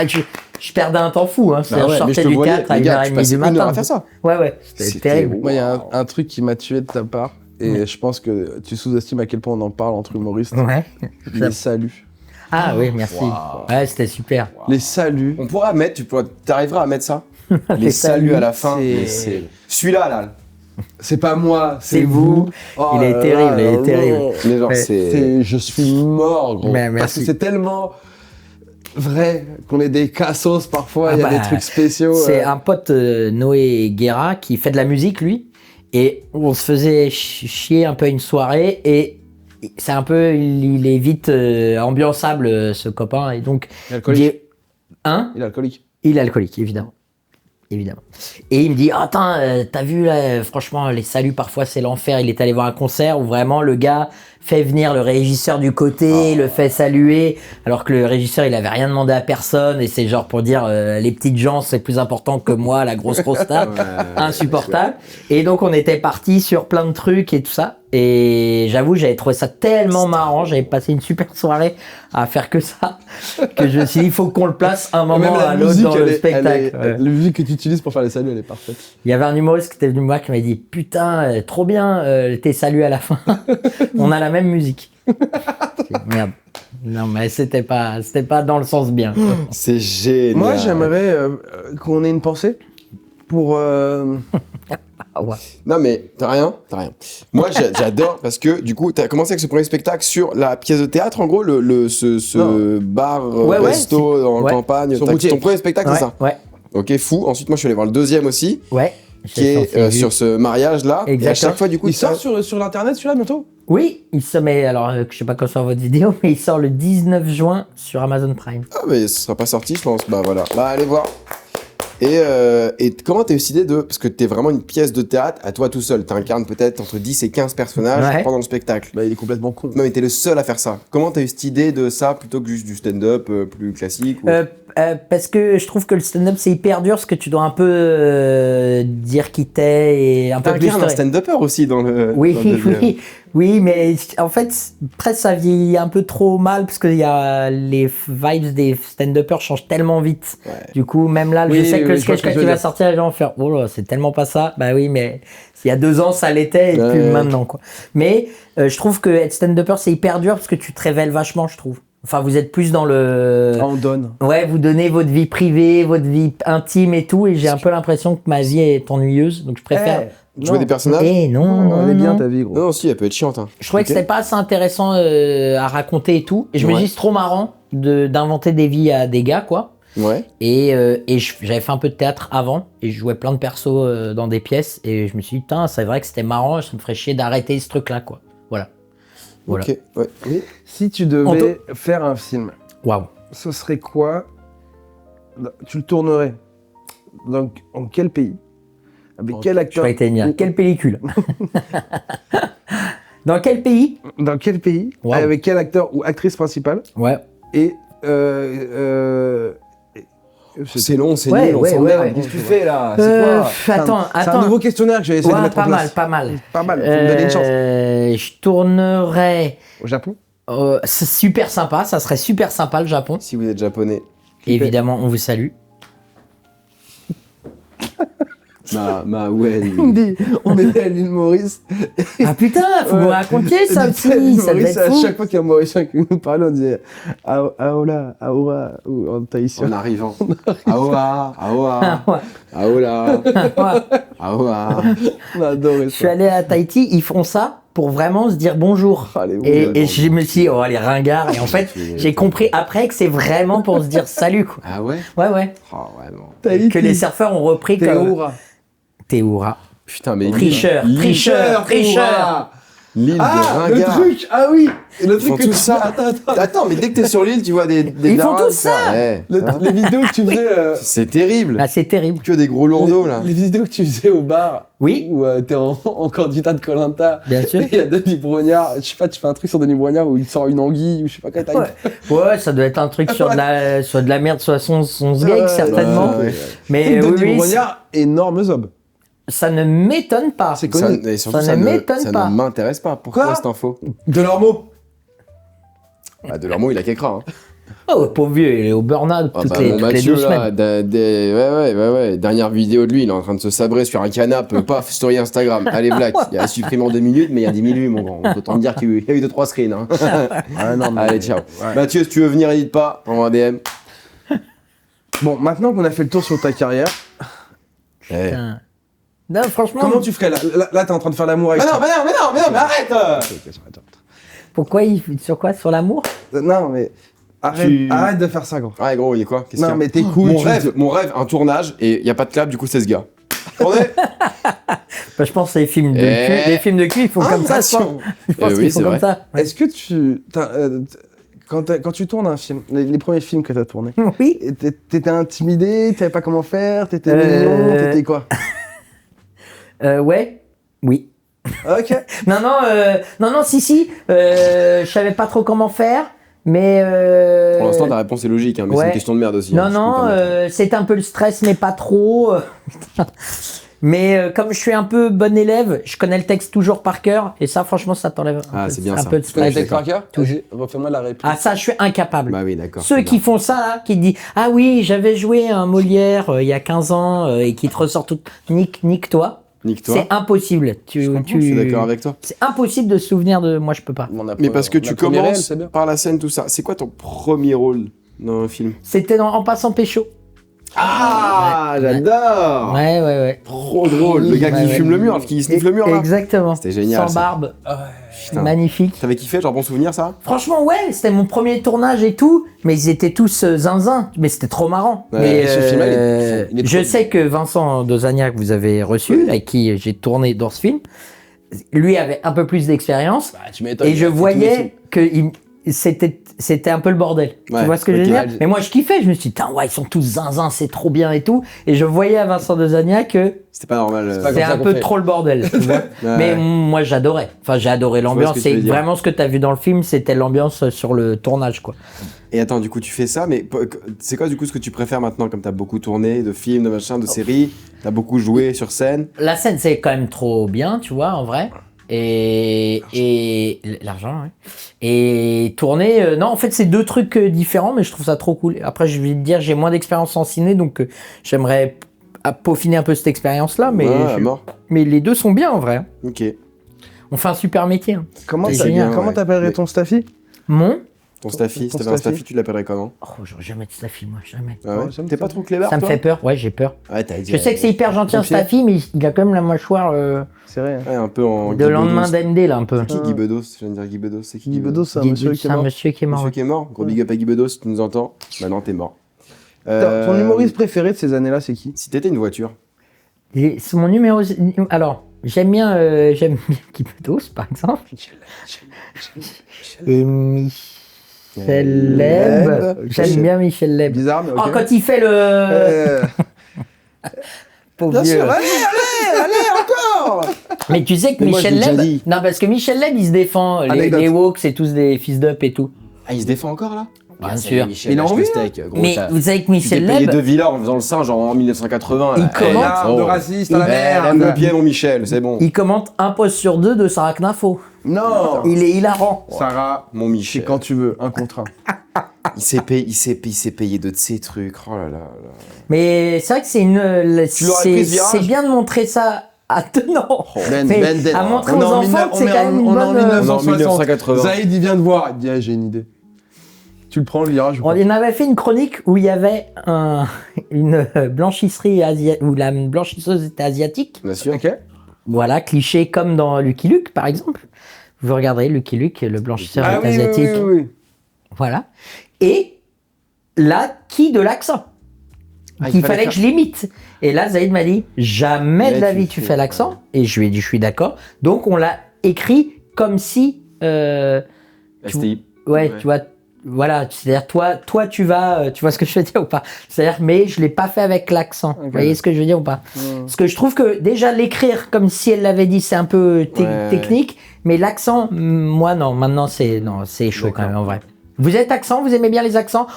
je perdais un temps fou, hein. Bah ouais, Je mais sortais je te du voyais, théâtre à les gars, 1h30 tu passais du 1 heure matin. à faire ça. Ouais, c'était C'était terrible. Moi, il y a un truc qui m'a tué de ta part, et je pense que tu sous-estimes à quel point on en parle entre humoristes. Ouais. Les saluts. Ah oui, merci. Waouh. Ouais, c'était super. Les saluts. On pourra mettre, t'arriveras à mettre ça Les saluts à la fin. mais c'est- Celui-là là. C'est pas moi, C'est vous. Oh Il est là terrible, là il est là terrible. là. Mais genre Ouais. c'est. Je suis mort, gros. Mais Parce merci. que c'est tellement vrai qu'on est des cassos parfois, il y a bah, des trucs spéciaux. C'est un pote, Noé Guerra, qui fait de la musique, lui. Et on se faisait chier un peu une soirée. Et c'est un peu... Il est vite ambiançable, ce copain. Et donc... Il est alcoolique. Hein? Il est alcoolique. Il est alcoolique, évidemment. Évidemment. Et il me dit, attends, t'as vu là, franchement, les saluts parfois c'est l'enfer. Il est allé voir un concert où vraiment le gars fait venir le régisseur du côté, le fait saluer, alors que le régisseur il avait rien demandé à personne et c'est genre pour dire les petites gens c'est plus important que moi, la grosse prostate, insupportable. Et donc on était parti sur plein de trucs et tout ça. Et j'avoue, j'avais trouvé ça tellement marrant, j'avais passé une super soirée à faire que ça, que je me suis dit, il faut qu'on le place un moment Même la à l'autre musique, dans le spectacle. Ouais. la musique que tu utilises pour faire les saluts, elle est parfaite. Il y avait un humoriste qui était venu me voir qui m'a dit putain, trop bien tes saluts à la fin. On a la même musique. J'ai dit, merde. Non mais c'était pas dans le sens bien. C'est génial. Moi, j'aimerais qu'on ait une pensée pour. Ah ouais. Non mais t'as rien. Moi j'adore parce que du coup t'as commencé avec ce premier spectacle sur la pièce de théâtre en gros ce bar Ouais, ouais, resto en ouais. campagne. Sur T'as- Moutier. Ton premier spectacle Ouais, c'est ça. ouais, Ok fou. Ensuite moi je suis allé voir le deuxième aussi ouais. qui est sur ce mariage là. Et à Exactement. chaque fois du coup Il ça- sort sur l'internet celui-là bientôt. Oui, il se met, alors je sais pas quand sort votre vidéo, mais il sort le 19 juin sur Amazon Prime. Ah mais ce sera pas sorti je pense. Bah voilà. Bah allez voir. Et comment t'as eu cette idée de... Parce que t'es vraiment une pièce de théâtre à toi tout seul. T'incarnes peut-être entre 10 et 15 personnages pendant le spectacle. Bah, il est complètement con. Non, mais t'es le seul à faire ça. Comment t'as eu cette idée de ça plutôt que juste du stand-up plus classique ou... Parce que je trouve que le stand-up c'est hyper dur parce que tu dois un peu dire qui t'es et un peu plus. T'incarnes un stand-upper aussi dans le. Oui, dans le oui, mais en fait presque ça vieillit un peu trop mal parce que y a les vibes des stand-uppers changent tellement vite. Ouais. Du coup, même là, je sais que le sketch quand il va sortir, les gens vont faire oh là, c'est tellement pas ça. Bah oui, mais il y a 2 ans ça l'était et plus maintenant quoi. Mais je trouve que être stand-upper c'est hyper dur parce que tu te révèles vachement, je trouve. Enfin, vous êtes plus dans le... On donne. Ouais, vous donnez votre vie privée, votre vie intime et tout, et j'ai un peu l'impression que ma vie est ennuyeuse, donc je préfère... Jouer des personnages non, elle est bien ta vie, gros. Non, si, elle peut être chiante. Hein. Je trouvais que c'était pas assez intéressant à raconter et tout, et je me dis c'est trop marrant d'inventer des vies à des gars, quoi. Ouais. Et j'avais fait un peu de théâtre avant, et je jouais plein de persos dans des pièces, et je me suis dit, putain, c'est vrai que c'était marrant, ça me ferait chier d'arrêter ce truc-là, quoi. Voilà. Ok, ouais. Et si tu devais faire un film, ce serait quoi? Tu le tournerais en quel pays? Avec quel acteur? Je crois que t'allais dire, quelle pellicule? Dans quel pays? Dans quel pays? Avec quel acteur ou actrice principale? Ouais. Et c'est long, c'est nul, on s'emmerde. Qu'est-ce que tu fais là? C'est quoi? C'est un nouveau questionnaire que j'ai essayé de mettre en place. Pas mal. Pas mal, faut me donner une chance. Je tournerais... Au Japon? C'est super sympa, ça serait super sympa le Japon. Si vous êtes japonais. Évidemment, on vous salue. Ouais. On était à l'île Maurice. Ah putain, faut vous raconter ça aussi. Ça devait être fou. À chaque fois qu'il y a un Mauricien qui nous parlait, on disait Aola, Aoura, ou en tahitien. En arrivant. Aoa, Aola, Aoa. On a adoré ça. Je suis allé à Tahiti, ils font ça pour vraiment se dire bonjour. Et je me suis dit, oh les ringards. Et en fait, j'ai compris après que c'est vraiment pour se dire salut, quoi. Ah ouais? Ouais. Oh, vraiment. Que les surfeurs ont repris comme... Théoura. Putain, mais... Tricheur. L'île de ringards. Le truc, ah oui. Le truc tout ça. Attends, mais dès que t'es sur l'île, tu vois des ils font tout ça. Les vidéos que tu faisais... C'est terrible. Ah, c'est terrible. Que des gros lourdeaux, là. Les vidéos que tu faisais au bar. Oui. Où t'es en candidat de Koh-Lanta. Bien sûr. Et il y a Denis Brognard. Je sais pas, tu fais un truc sur Denis Brognard où il sort une anguille ou je sais pas quoi. Ouais, ça doit être un truc sur de la merde, soit son gag, certainement. Mais Denis Brognard, énorme zob. Ça ne m'étonne pas. C'est connu. Ça ne m'étonne pas. Ça ne m'intéresse pas. Pourquoi cette info? Delormeau. Delormeau, il a qu'écra. Hein. Oh, pauvre vieux, il est au burn-out toutes les 2 semaines. Ouais. Dernière vidéo de lui, il est en train de se sabrer sur un canapé, paf, story Instagram. Allez, black. Il a supprimé en 2 minutes, mais il y a 10 000 vues, mon grand. On peut t'en dire qu'il y a eu 2-3 screens. Hein. Allez, ciao. Ouais. Mathieu, si tu veux venir, n'hésite pas, envoie un DM. Bon, maintenant qu'on a fait le tour sur ta carrière... Putain. Non, franchement... Comment tu ferais là, t'es en train de faire l'amour avec... Mais arrête. Pourquoi sur quoi? Sur l'amour? Non, mais... Arrête de faire ça, gros. Ouais, gros, il y a quoi? Non, mais t'es cool. Mon rêve, un tournage, et il n'y a pas de clap, du coup, c'est ce gars. Tournez. Je pense que les films de cul, les films de cul, ils font comme ça, je pense qu'ils font comme ça. Est-ce que quand tu tournes un film, les premiers films que t'as tournés, oui. T'étais intimidé, tu savais pas comment faire, t'étais mignon, t'étais quoi? Ouais, oui. Ok. Non, si. Je savais pas trop comment faire, mais. Pour l'instant, ta réponse est logique, hein, mais c'est une question de merde aussi. Non, c'était un peu le stress, mais pas trop. Mais comme je suis un peu bon élève, je connais le texte toujours par cœur, et ça, franchement, ça t'enlève un peu de stress. Tu connais le texte par cœur? Refais-moi la réplique. Ah, ça, je suis incapable. Bah oui, d'accord. Ceux qui font ça, là, qui disent « Ah oui, j'avais joué un Molière il y a 15 ans, et qui te ressortent tout... Nique-toi. » C'est impossible. Je suis d'accord avec toi. C'est impossible de se souvenir de... Moi, je peux pas. Mais parce que tu commences par la scène, tout ça. C'est quoi ton premier rôle dans un film? C'était En passant pécho. Ah, j'adore. Ouais. Trop drôle. Le gars qui fume le mur, qui sniffe le mur, là. Exactement. C'était génial. Sans barbe. Putain. Magnifique. T'avais kiffé, genre bon souvenir, ça? Franchement, ouais, c'était mon premier tournage et tout, mais ils étaient tous zinzins, mais c'était trop marrant. Ouais, ce film-là, il est je sais que Vincent Dozania, que vous avez reçu, avec qui j'ai tourné dans ce film, lui avait un peu plus d'expérience, et je voyais qu'il c'était un peu le bordel. Ouais, Tu vois ce que je veux ok. dire? Mais moi, je kiffais. Je me suis dit, putain, ouais, ils sont tous zinzin, c'est trop bien et tout. Et je voyais à Vincent Dezania que C'était pas normal. C'est pas c'était comme ça un qu'on peu fait. trop le bordel. Tu vois. Ouais. Mais moi, j'adorais. Enfin, j'ai adoré vois l'ambiance. ce que tu C'est veux dire. vraiment ce que tu as vu dans le film, c'était l'ambiance sur le tournage, quoi. Et attends, du coup, tu fais ça, mais c'est quoi du coup ce que tu préfères maintenant, comme t'as beaucoup tourné, de films, de machin, de séries, t'as beaucoup joué sur scène? La scène, c'est quand même trop bien, tu vois, en vrai. Et l'argent, ouais. Et tourner, non, en fait, c'est deux trucs différents, mais je trouve ça trop cool. Après, je vais te dire, j'ai moins d'expérience en ciné, donc j'aimerais peaufiner un peu cette expérience-là, mais, Ouais, à mort. mais les deux sont bien, en vrai. Ok. On fait un super métier. Hein. Comment C'est t'a- génial, comment ouais. t'appellerais Mais- ton staffy? Mon Ton staffy, si ton t'avais un staffy. staffy, tu l'appellerais comment? Oh, j'aurais jamais de staffy, moi, jamais. Ah ouais Ouais, ça me T'es pas fait- trop clébard, Ça me toi fait peur, ouais, j'ai peur. Ouais, t'as dit. Je sais que c'est hyper gentil un Pompier. staffy, mais il a quand même la mâchoire C'est vrai. Ouais, un peu en. de lendemain Guy Bedos. d'MD, là, un peu. C'est qui Guy Bedos? Je viens de dire Guy Bedos, c'est qui Guy Bedos, c'est un Guy- monsieur qui c'est est un mort. monsieur qui est mort. Monsieur ouais. qui est mort? Gros big up à Guy Bedos, si tu nous entends. Maintenant, t'es mort. Ton humoriste préféré de ces années-là, c'est qui? Si t'étais une voiture. C'est mon numéro. Alors, j'aime bien Guy Bedos, par exemple. Et Michel Leb. Leb, ok. J'aime bien Michel Leb. Bizarre, mais ok. Oh, quand il fait le. Pauvre Bien vieux. sûr, allez, encore. Mais tu sais que Mais moi, Michel je l'ai Leb. déjà dit. Non, parce que Michel Leb, il se défend. Anecdote. Les woke, c'est tous des fils d'up et tout. Ah, il se défend encore là? Bien Ah, sûr. Michel, Il a lâche envie, le steak, gros, Mais t'as- vous savez que Tu t'es Michel payé Leb. deux villas en faisant le singe en 1980. Il là. commente- Connard de Oh. raciste à la Lève le merde. pied, mon Michel, c'est bon. Il commente un post sur deux de Sarah Knafo. Non. Il est hilarant. Sarah, Mon c'est Michel. quand tu veux, un contre un. Il s'est payé de ces trucs. Oh là là. Mais c'est vrai que c'est une. Tu l'aurais pris ce virage C'est bien de montrer ça à tenant. Ben, Mais Ben, Ben. à montrer On aux est en enfants que c'est 19- quand même une on est en bonne. On est en 1960. 1980. Zaïd, il vient de voir. Il dit, ah, j'ai une idée. Tu le prends, le virage ou On pas? avait fait une chronique où il y avait une blanchisserie où la blanchisseuse était asiatique. Bien sûr. Ok. Voilà, cliché comme dans Lucky Luke par exemple. Vous regarderez Lucky Luke, le blanchisseur Ah est oui, oui, asiatique. oui, oui. Voilà. Et là, qui de l'accent Ah, qu'il fallait que je l'imite. Et là, Zaïd m'a dit, jamais Mais de la tu vie tu fais- fais l'accent. Et je lui ai dit, je suis d'accord. Donc, on l'a écrit comme si, STI. ouais, tu vois, voilà, c'est-à-dire toi, tu vois ce que je veux dire ou pas? C'est-à-dire, mais je l'ai pas fait avec l'accent. Vous voyez ce que je veux dire ou pas? Parce que je trouve que déjà l'écrire comme si elle l'avait dit, c'est un peu Ouais. technique, mais l'accent, moi non, maintenant c'est chaud quand même en vrai. Vous êtes accent, vous aimez bien les accents?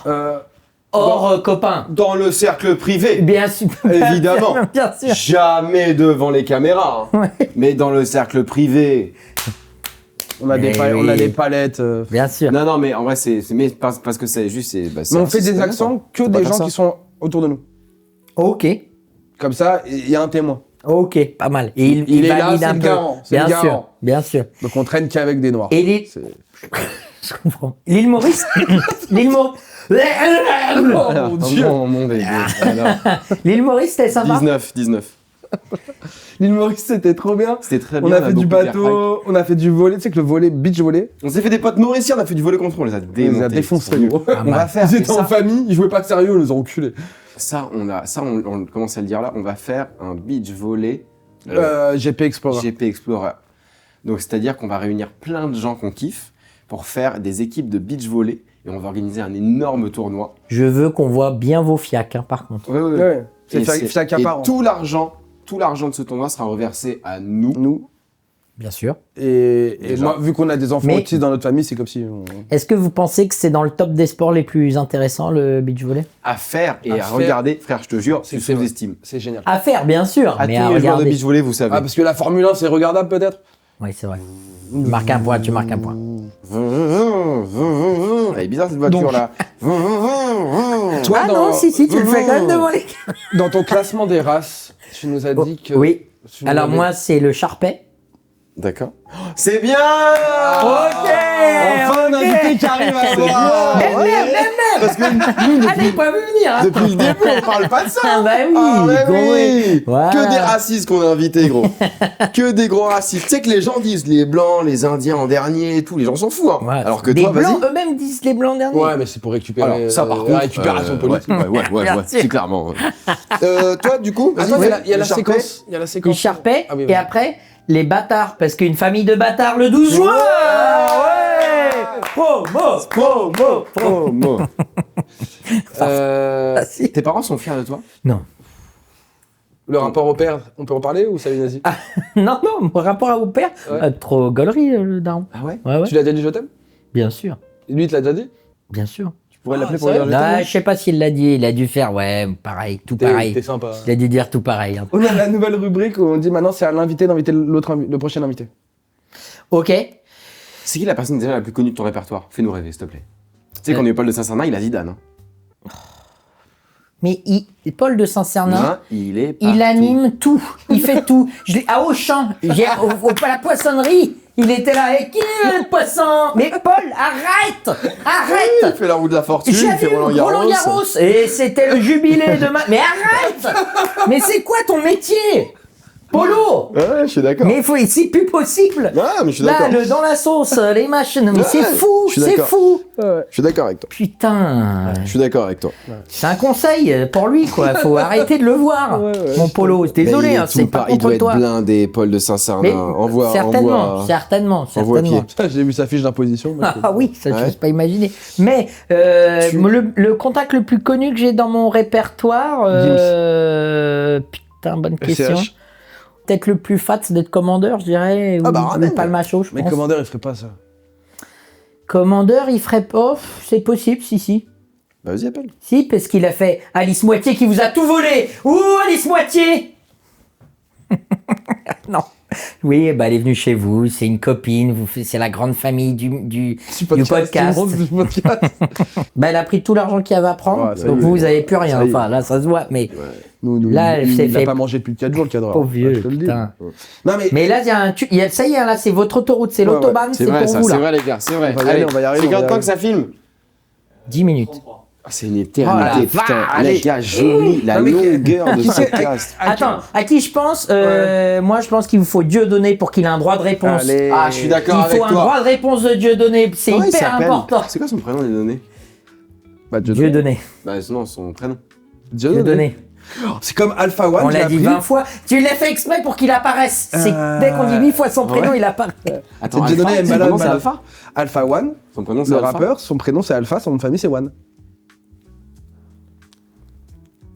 Hors copain. Dans le cercle privé. Bien sûr. Évidemment. Bien sûr. Jamais devant les caméras. hein. Mais dans le cercle privé. On a des Mais palettes. oui. On a des palettes. Bien sûr. Non, non, mais en vrai, mais parce que c'est juste. Bah, Mais on fait des accents que Faut pas des faire gens ça. qui sont autour de nous. Ok. Comme ça, il y a un témoin. Ok, pas mal. Et Il est là, valide c'est un le peu. garant, c'est Bien le sûr, garant. bien sûr. Donc on traîne qu'avec des noirs. Et l'île... C'est- Je comprends. L'île Maurice... L'île Maurice... Oh mon Dieu. Mon bébé. Alors, L'île Maurice, c'était sympa. 19. L'île Maurice, c'était trop bien. C'était très On bien. a fait du beaucoup d'air bateau, on a fait du volley, tu sais que le volley, beach volley, On s'est fait des potes mauriciens, on a fait du volley contre eux, on les a démontés. les a défoncés, Ils sont gros. nuls. On va faire Ils étaient en ça. famille, ils jouaient pas sérieux, ils les ont enculés. On commence à le dire là, on va faire un beach volley GP Explorer. GP Explorer. Donc c'est-à-dire qu'on va réunir plein de gens qu'on kiffe pour faire des équipes de beach volley et on va organiser un énorme tournoi. Je veux qu'on voit bien vos fiacs, hein, par contre. Ouais, ouais, ouais. Ouais, c'est Et chaque et par an. tout l'argent de ce tournoi sera reversé à nous. Nous. Bien sûr. Et Déjà. moi, vu qu'on a des enfants Mais- autistes dans notre famille, c'est comme si. Est-ce que vous pensez que c'est dans le top des sports les plus intéressants, le beach volley? À faire et À à, faire. regarder, frère, je te jure, C'est tu vrai. sous-estimes. C'est génial. À faire, bien sûr. À mais tous à les joueurs de regarder. beach volley, vous savez. Ah, parce que la Formule 1, c'est regardable peut-être. Oui, c'est vrai. Tu marques un point, tu marques un point. Elle est bizarre cette voiture Donc- là. Toi, Ah non, si, tu le fais quand même devant les... dans ton classement des races, tu nous as dit que. Oui. tu nous Alors avais- moi, c'est le Charpet. D'accord. C'est bien. Ok. Enfin, un invité qui arrive à voir. Eh, merde, Parce que nous, Ah, t'avais pas vu venir, hein. depuis le début, on parle pas de ça. Ah bah oui, Ah ouais, gros, oui. Voilà. Que des racistes qu'on a invités, gros. Que des gros racistes. Tu sais que les gens disent les blancs, les indiens en dernier et tout. Les gens s'en foutent. Hein. Ouais. Alors que des toi, blancs, vas-y. eux-mêmes disent les blancs derniers. Ouais, mais c'est pour récupérer. Alors, ça, par contre. la récupération politique. Ouais, Bien sûr. c'est clairement. Toi, du coup, vas-y, Attends, fais il y a la le Sharpay. séquence. Il y a la Les séquence. Charpets, Ah oui, et oui. après, les bâtards. Parce qu'une famille de bâtards le 12 juin. Ouais. Promo. Si. Tes parents sont fiers de toi? Non. Le rapport au père, on peut en parler ou ça est nazi? Non, mon rapport à mon père, Ouais. trop gaulerie, le daron. Ah ouais? Ouais. Tu l'as déjà dit je t'aime? Bien sûr. Et lui, il te l'a déjà dit? Bien sûr. Tu pourrais l'appeler c'est pour lui dire je Non, t'aime? je sais pas s'il l'a dit. Il a dû faire, pareil, tout pareil. T'es sympa. Il a dû dire tout pareil. Hein. On a la nouvelle rubrique où on dit maintenant c'est à l'invité d'inviter le prochain invité. Ok. C'est qui la personne déjà la plus connue de ton répertoire? Fais-nous rêver, s'il te plaît. Tu sais, quand on est Paul de Saint-Cernin, il a Zidane. Hein. Mais Paul de Saint-Cernin, Non, il est il partout. anime tout. Il fait tout. À Auchan, à la poissonnerie, il était là. Et qui est le poisson? Mais Paul, arrête. Il fait la roue de la fortune, J'ai il fait vu Roland Roland Garros. Garros et c'était le jubilé de Mais arrête. Mais c'est quoi ton métier? Polo. Ouais, je suis d'accord. Mais c'est plus possible. Ouais, mais je suis Là, d'accord. dans la sauce, les machines, mais Ouais, c'est fou, je suis c'est d'accord. fou. Ouais. Je suis d'accord avec toi. Putain, Je suis d'accord avec toi. c'est un conseil pour lui, quoi. Faut arrêter de le voir, mon Polo. Désolé, Mais il est hein, c'est tout pas il doit contre être toi. blindé, Paul de Saint-Cernin. Mais Envoie. certainement. Envoie pied. J'ai vu sa fiche d'imposition. moi, je- Ah oui, ça Ouais. j'ose pas imaginer. Mais le contact le plus connu que j'ai dans mon répertoire, putain, bonne question. SCH. Peut-être le plus fat, c'est d'être commandeur, je dirais, Ah bah, ou ramène. Palmacho, je Mais pense. commandeur, il ferait pas ça. Commandeur, il ferait pas, c'est possible, si. Bah, vas-y, appelle. Si, parce qu'il a fait Alice Moitié qui vous a tout volé. Ouh, Alice Moitié. Non. Oui, bah elle est venue chez vous, c'est une copine, c'est la grande famille du podcast. Du podcast. Bah elle a pris tout l'argent qu'il y avait à prendre, Ouais, ça y donc est. vous avez plus rien. Ça y est. Enfin là, ça se voit, mais Nous, Là, elle il s'est n'a fait- pas mangé depuis 4 jours, le cadreur. pauvre vieux, je te le dis. putain. Non, mais. Mais là, ça y est, là, c'est votre autoroute, c'est Ouais, l'autobahn, C'est c'est vrai, pour ça, vous c'est là. vrai, les gars, c'est vrai. On va y aller, on va y arriver, C'est on va y combien de temps arriver. que ça filme? 10 minutes. Ah, c'est une Oh éternité, la putain. vache. Les gars, joli, la Non, mais longueur de qui ce c'est- podcast. Attends, à qui je pense Moi, je pense qu'il vous faut Dieudonné pour qu'il ait un droit de réponse. Allez. Ah, je suis d'accord Il avec faut un toi. droit de réponse de Dieudonné, c'est Comment il hyper s'appelle important. C'est quoi son prénom, les données? Bah, Dieudonné. Bah, non, son prénom. Dieudonné. C'est comme Alpha One. On j'ai l'a dit appris. 20 fois. Tu l'as fait exprès pour qu'il apparaisse. C'est dès qu'on dit 8 fois son prénom, ouais. il apparaît. Attends, C'est Dieudonné, Alpha, son malade, prénom, c'est malade. Alpha? Alpha One, Son prénom, c'est le Alpha? rappeur, son prénom c'est Alpha, son nom de famille c'est One.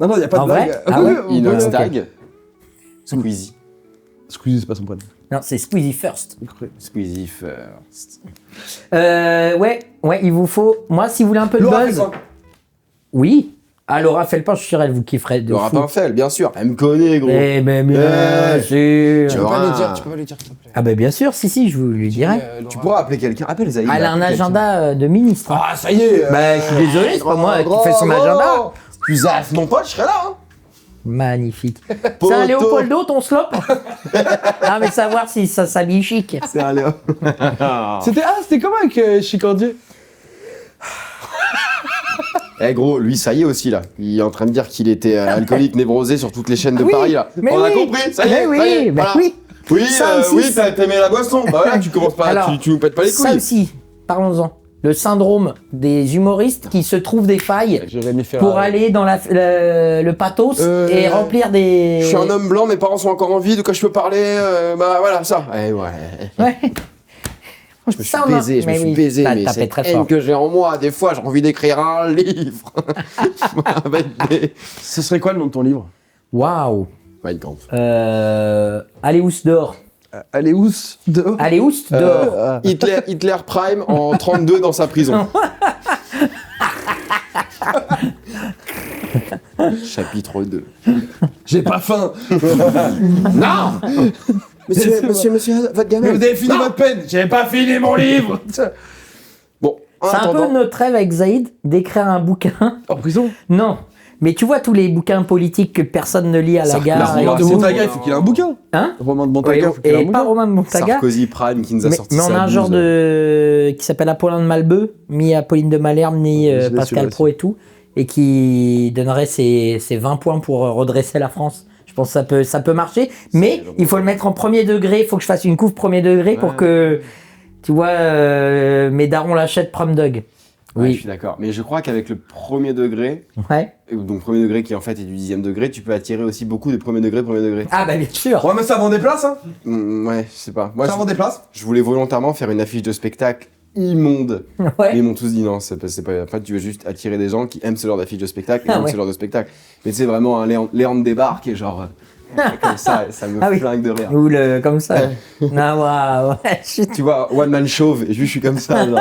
Non, il n'y a pas En de blague. vrai Ah ouais on Il peut- a un ok. stag. Squeezie. Squeezie, c'est pas son prénom. Non, c'est Squeezie First. Squeezie first. Ouais, il vous faut. Moi, si vous voulez un peu de Laura buzz. Felpin. Oui. Ah, Laura Felpin, je suis sûr, elle vous kifferait de Laura fou. Pinfel, bien sûr. Elle me connaît, gros. Eh ben, bien Eh, sûr. tu Tu peux vois. pas lui dire, tu peux pas lui dire, s'il te plaît. Ah, ben, bien sûr, si, je vous lui dirai. Tu pourras appeler quelqu'un. Appelle Zaïd. Elle a un appelle agenda de ministre. hein. Ah, ça y est. Bah, je suis désolé, c'est pas moi qui fais son gros. agenda. Tu zaffes mon pote, je serai là. Hein. Magnifique. Poto. C'est un Léopoldo, ton slop. Ah, mais savoir si ça s'habille chic. C'est un Léo. C'était comment avec Chicandier? Eh gros, lui, ça y est aussi, là. Il est en train de dire qu'il était alcoolique, névrosé sur toutes les chaînes de Oui, Paris, là. mais On a oui. compris, ça y Mais est, oui, ça y est. bah voilà. oui. Oui, Ça aussi, oui, ça- t'aimais la boisson. Bah voilà, tu commences pas, Alors, tu nous pètes pas les Ça couilles. aussi, parlons-en. Le syndrome des humoristes qui se trouvent des failles Jérémy Ferrari. pour aller dans le pathos et remplir des... Je suis un homme blanc, mes parents sont encore en vie, de quoi je peux parler bah voilà, ça. Eh ouais. Ouais. Je me suis Ça, on a- baisé, je me mais suis oui, baisé, t'as mais tapé cette très haine fort. que j'ai en moi, des fois, j'ai envie d'écrire un livre. Avec des... Ce serait quoi le nom de ton livre? Waouh. Mein Kampf. Aléus d'or. Allez, où dehors? Aléus d'or. Hitler Prime en 32 dans sa prison. Chapitre 2. J'ai pas faim. Non Monsieur, votre gamin. Mais vous avez fini Non. votre peine. J'ai pas fini mon livre. Bon, en C'est un peu attendant... notre rêve avec Zaïd d'écrire un bouquin. En prison. Non. Mais tu vois tous les bouquins politiques que personne ne lit à la Ça, gare. la et Romain de tout. Montaga, il faut qu'il ait un bouquin. Hein Romain de Montaga, il faut qu'il ait un Et pas bouquin. Romain de Montaga. Sarkozy Prime qui nous a Mais, sorti mais on sa a un genre bouse. de qui s'appelle Apollin de Malbeux, mis Apolline de Malherbe, ni Je l'ai Pascal celui-là Pro et tout, et qui donnerait ses 20 points pour redresser la France. Je pense que ça peut marcher, mais il faut le mettre en premier degré. Il faut que je fasse une couve premier degré pour que, tu vois, mes darons l'achètent prom dog. Ouais, Oui. je suis d'accord. Mais je crois qu'avec le premier degré, Ouais. donc premier degré qui en fait est du 10e degré, tu peux attirer aussi beaucoup de premier degré. Ah bah bien sûr. Ouais, mais ça vend des places, hein. Ouais, je sais pas. Moi, Ça vend des places. je voulais volontairement faire une affiche de spectacle immondes. Mais Ouais. ils m'ont tous dit non, c'est pas. En fait, tu veux juste attirer des gens qui aiment ce genre d'affiche de spectacle et aiment ce genre de spectacle. Mais c'est vraiment un Léandre débarque et genre. Comme ça me Ah oui. flingue de rire. Ou comme ça. Non, waouh, ouais. Tu vois, One Man Chauve, et je suis comme ça. Genre.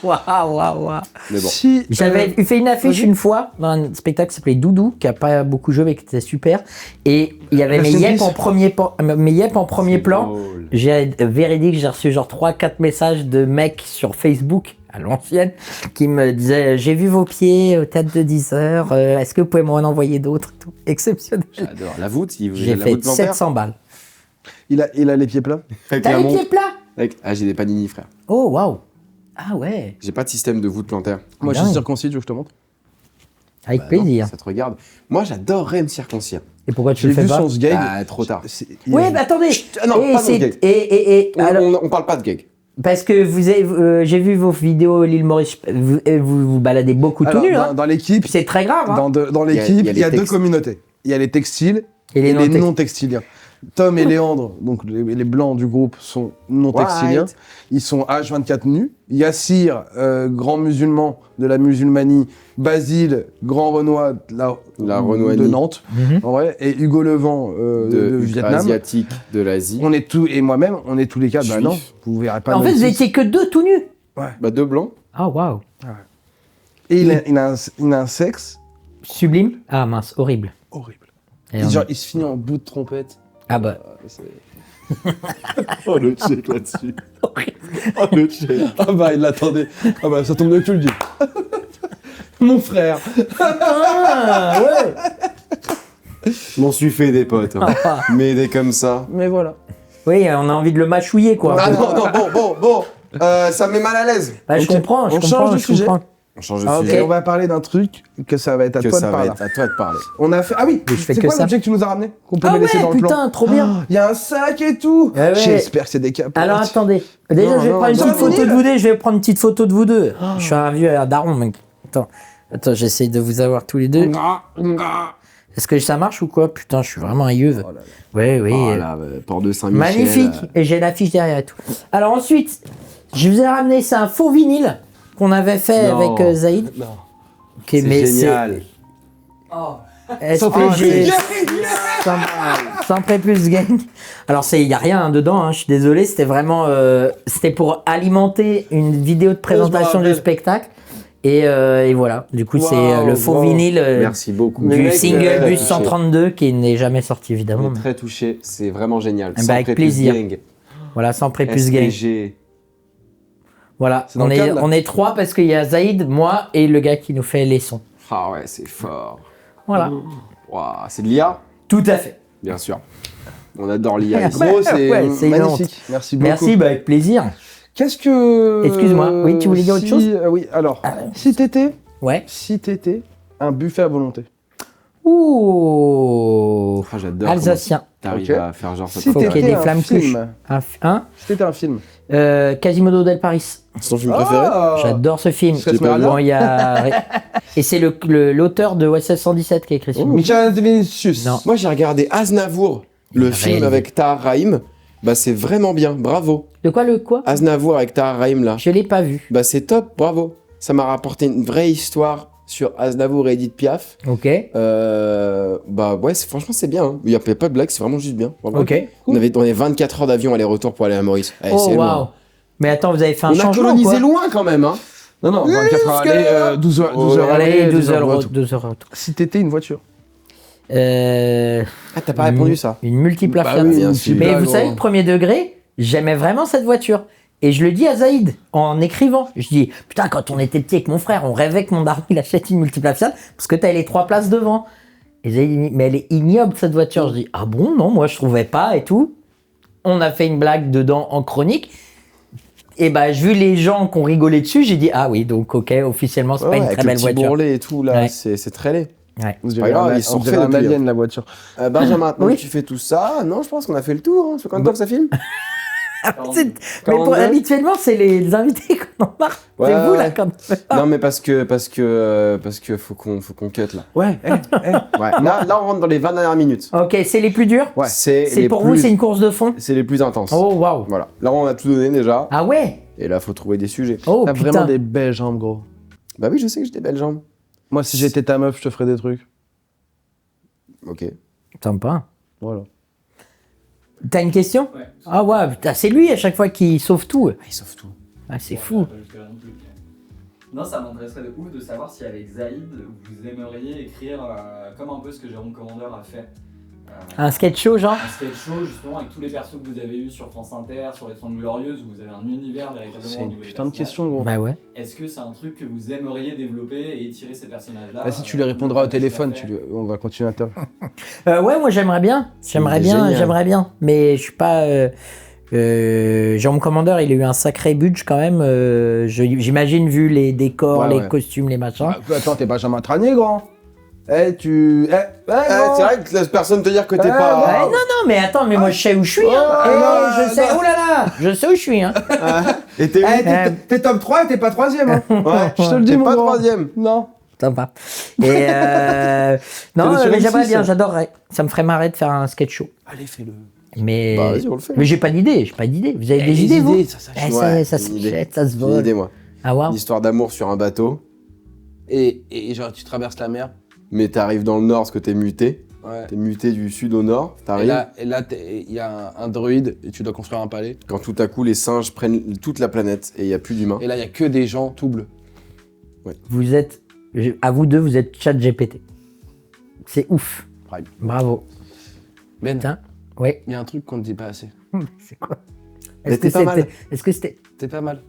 Waouh. Mais bon. Si, J'avais fait une affiche vas-y. une fois dans un spectacle qui s'appelait Doudou, qui a pas beaucoup joué mais qui était super. Et il y avait mes Rest in yep peace. en premier plan. Drôle. J'ai véridique, j'ai reçu genre 3-4 messages de mecs sur Facebook à l'ancienne qui me disaient j'ai vu vos pieds au théâtre de 10h, est-ce que vous pouvez m'en envoyer d'autres et tout. Exceptionnel. J'adore. La voûte, J'ai la fait voûte plantaire 700 balles. il a les pieds plats. avec T'as la les montre. pieds plats? Ah, j'ai des panini, frère. Oh waouh. Ah ouais. J'ai pas de système de voûte plantaire. Moi, je Dingue. suis circoncis, tu veux que je te montre? Avec Bah plaisir. non, ça te regarde. Moi, j'adorerais me circoncire. Et pourquoi tu J'ai le fais vu pas? son sgeg. Ah, trop tard. Ouais, bah attendez. Ah non, Et pas dans le gag. alors, On parle pas de gag. parce que vous avez, j'ai vu vos vidéos l'île Maurice, vous baladez beaucoup tout Alors, nu, dans, hein. dans l'équipe, C'est très grave, hein. dans Il y a l'équipe, les il y a deux textes. communautés. Il y a les textiles Et les et les non-textiles. non-textiliens. Tom et Léandre, donc les blancs du groupe, sont non-textiliens. White. Ils sont H24 nus. Yassir, grand musulman de la musulmanie. Basile, grand renois de La Renoianie. de Nantes. Mhm. En vrai. Et Hugo Levent de Vietnam. asiatique de l'Asie. On est tous, et moi-même, on est tous les quatre. Bah Juif. non, vous verrez pas. En fait, nos vous six. étiez que deux tout nus. Bah, deux blancs. Ah waouh. Et il a un sexe Sublime. Ah mince, horrible. horrible. Et Et on- genre, il se finit en bout de trompette. Ah bah. Oh, le check là-dessus. Oh, le check. Ah bah, il l'attendait. Ah bah, ça tombe bien que tu le dis. Mon frère. Ah ouais. Je m'en suis fait des potes. hein. Ah. Mais des comme ça. Mais voilà. Oui, on a envie de le mâchouiller quoi. Ah non, non, bon. Ça me met mal à l'aise. Bah, je Ok. comprends, On change de sujet. On change de Ah, ok, sujet. on va parler d'un truc que ça va être à Que toi de ça va parler. être à toi de parler. On a fait. Ah oui, Mais je fais c'est que quoi ça. l'objet que tu nous as ramené qu'on peut Ah me laisser ouais, dans le plan? putain, trop bien. Oh, il y a un sac et tout. Ouais, ouais. J'espère que c'est des capotes. Alors attendez, déjà Non, je vais non, prendre une non, petite non, photo non. de vous deux, je vais prendre une petite photo de vous deux. Je suis un vieux daron mec. Attends, j'essaye de vous avoir tous les deux. Est-ce que ça marche ou quoi? Putain, je suis vraiment un yeuve. Oh là là. Ouais, oui. Oh là, port de Saint-Michel. Magnifique. Et j'ai l'affiche derrière et tout. Alors ensuite, je vous ai ramené, c'est un faux vinyle qu'on avait fait Non. avec Zaïd. Non. Ok, C'est mais génial. SPG, sans prépuce gang. Alors il y a rien hein, dedans, hein, je suis désolé, c'était vraiment, c'était pour alimenter une vidéo de présentation du spectacle. Et voilà, du coup c'est le faux wow. vinyle Merci beaucoup. Mais du mec, single Bus touché. 132 qui n'est jamais sorti On évidemment. est très touché, c'est vraiment génial. bah, Sans avec prépuce plaisir. gang, Voilà, sans prépuce gang. SPG. Voilà, C'est dans on le est, cadre, là on est trois parce qu'il y a Zaïd, moi et le gars qui nous fait les sons. Ah ouais, c'est fort. Voilà, Ouah, c'est de l'IA, tout à fait. bien sûr. On adore l'IA. Ouais. ici. Gros, c'est Ouais, c'est une magnifique. Merci beaucoup. Merci, bah, avec plaisir. Qu'est-ce que. Excuse-moi, oui, tu voulais dire autre si- chose Oui, alors, Ah. si t'étais Ouais. un buffet à volonté. Ouh, Ah, j'adore. alsacien. comment T'arrives Ok. à faire genre ça. Si Faut qu'il y ait t'étais des un flammes film. Hein Si t'étais un film. Quasimodo del Paris. C'est ton film préféré Ah J'adore ce film. Parce que Esmeralda Bon, il y a... Et c'est l'auteur de OSS 117 qui a écrit ce film. Michael Vinicius. Non. Moi, j'ai regardé Aznavour, le a film réalisé. avec Tahar Rahim. Bah, c'est vraiment bien, bravo. De quoi le quoi Aznavour avec Tahar Rahim, là. Je l'ai pas vu. Bah, c'est top, bravo. Ça m'a rapporté une vraie histoire sur Aznavour et Edith Piaf. Ok. Bah, ouais, franchement, c'est bien. hein. Il n'y a pas de blague, c'est vraiment juste bien. Bravo. Ok. On avait 24 heures d'avion aller-retour pour aller à Maurice. Eh, Oh c'est loin. waouh. Mais attends, vous avez fait un On a changement colonisé quoi loin quand même, hein. Non, non, 24 heures aller, 12 heures, 12 heures Allez, aller, 12 heures, retour. 12 heures retour. Si t'étais une voiture. Ah, t'as pas répondu ça. Une multiple Bah Fiat. oui, bien une sûr. petite Mais blague, vous savez, gros. premier degré, j'aimais vraiment cette voiture. Et je le dis à Zaïd en écrivant. Je dis, putain, quand on était petit avec mon frère, on rêvait que mon daron il achète une multiple Fiat parce que t'as les 3 places devant. Et Zaïd, il dit, mais elle est ignoble cette voiture. Je dis, ah bon, non, moi je trouvais pas et tout. On a fait une blague dedans en chronique. Et bah, vu les gens qui ont rigolé dessus, j'ai dit, ah oui, donc ok, officiellement, c'est pas Ouais, une avec très le belle petit voiture. bourrelet et tout, là, Ouais. c'est très laid. Ouais. On pas dirait grave, un- ils sont on dirait faits un depuis, alien, la voiture. Benjamin, maintenant Oui. que tu fais tout ça, non, je pense qu'on a fait le tour. Hein. Ça fait combien de temps que ça filme Mais 42. habituellement, c'est les invités qu'on en marre. Ouais, C'est vous ouais. là quand on fait pas. Non, mais parce que faut qu'on cut là. Ouais, Ouais. Là, on rentre dans les 20 dernières minutes. Ok, c'est les plus durs. Ouais. C'est les pour plus- vous, c'est une course de fond. C'est les plus intenses. Oh waouh. Voilà. Là, on a tout donné déjà. Ah ouais. Et là, faut trouver des sujets. Oh T'as putain. vraiment des belles jambes, gros. Bah oui, je sais que j'ai des belles jambes. Moi, si j'étais ta meuf, je te ferais des trucs. Ok. Sympa. Voilà. T'as une question? Ouais. Ah ouais, putain, c'est lui à chaque fois qui sauve tout. Ah, ils sauvent tout. Ah, c'est fou. Pas jusque-là non plus. Non, ça m'intéresserait de ouf de savoir si avec Zaïd, vous aimeriez écrire comme un peu ce que Jérôme Commandeur a fait. Un sketch show, genre? Un sketch show justement avec tous les persos que vous avez eu sur France Inter, sur les 30 Glorieuses, où vous avez un univers véritablement. C'est au une niveau des putain de personnages. question, gros. Bah ouais. Est-ce que c'est un truc que vous aimeriez développer et étirer ces personnages-là Bah, si tu lui répondras au tout à téléphone, fait. on va continuer à table. Ouais, moi j'aimerais bien. C'est génial. Mais je suis pas. Jérôme Commandeur, il a eu un sacré budget quand même. J'imagine, vu les décors, Ouais, les ouais. costumes, les machins. Attends, t'es Benjamin Tranier, grand. tu. c'est vrai que laisse personne te dire que t'es Ah, pas. Non, mais attends, mais moi je sais où je suis. Hein. Oh, Je sais. non. Oh là là, je sais où je suis. Hein. Et t'es où T'es top 3 et t'es pas 3ème. Hein. Ouais, Je te le dis, t'es mon pas grand. 3ème. Non. Sympa. Et non, T'es le mais j'aimerais sur bien, M6. j'adorerais. Ça me ferait marrer de faire un sketch show. Allez, fais-le. Mais, Bah, vas-y, on le fait. mais j'ai pas d'idée, Vous avez des idées, vous? ça Eh, Ouais, ça une idée. s'achète, ça se J'ai une vole. idée, moi. Ah waouh. Une histoire d'amour sur un bateau, Et genre, tu traverses la mer. mais t'arrives dans le nord parce que t'es muté. Ouais. T'es muté du sud au nord. Et T'arrives. là, il y a un druide et tu dois construire un palais. Quand tout à coup, les singes prennent toute la planète et il y a plus d'humains. Et là, il y a que des gens tout bleus. Vous êtes, à vous deux, vous êtes ChatGPT. C'est ouf. Prime. Bravo. Ben, Putain. Ouais. il y a un truc qu'on ne dit pas assez. C'est quoi? Mais Est-ce que t'es pas mal. Est-ce que c'était T'es pas mal.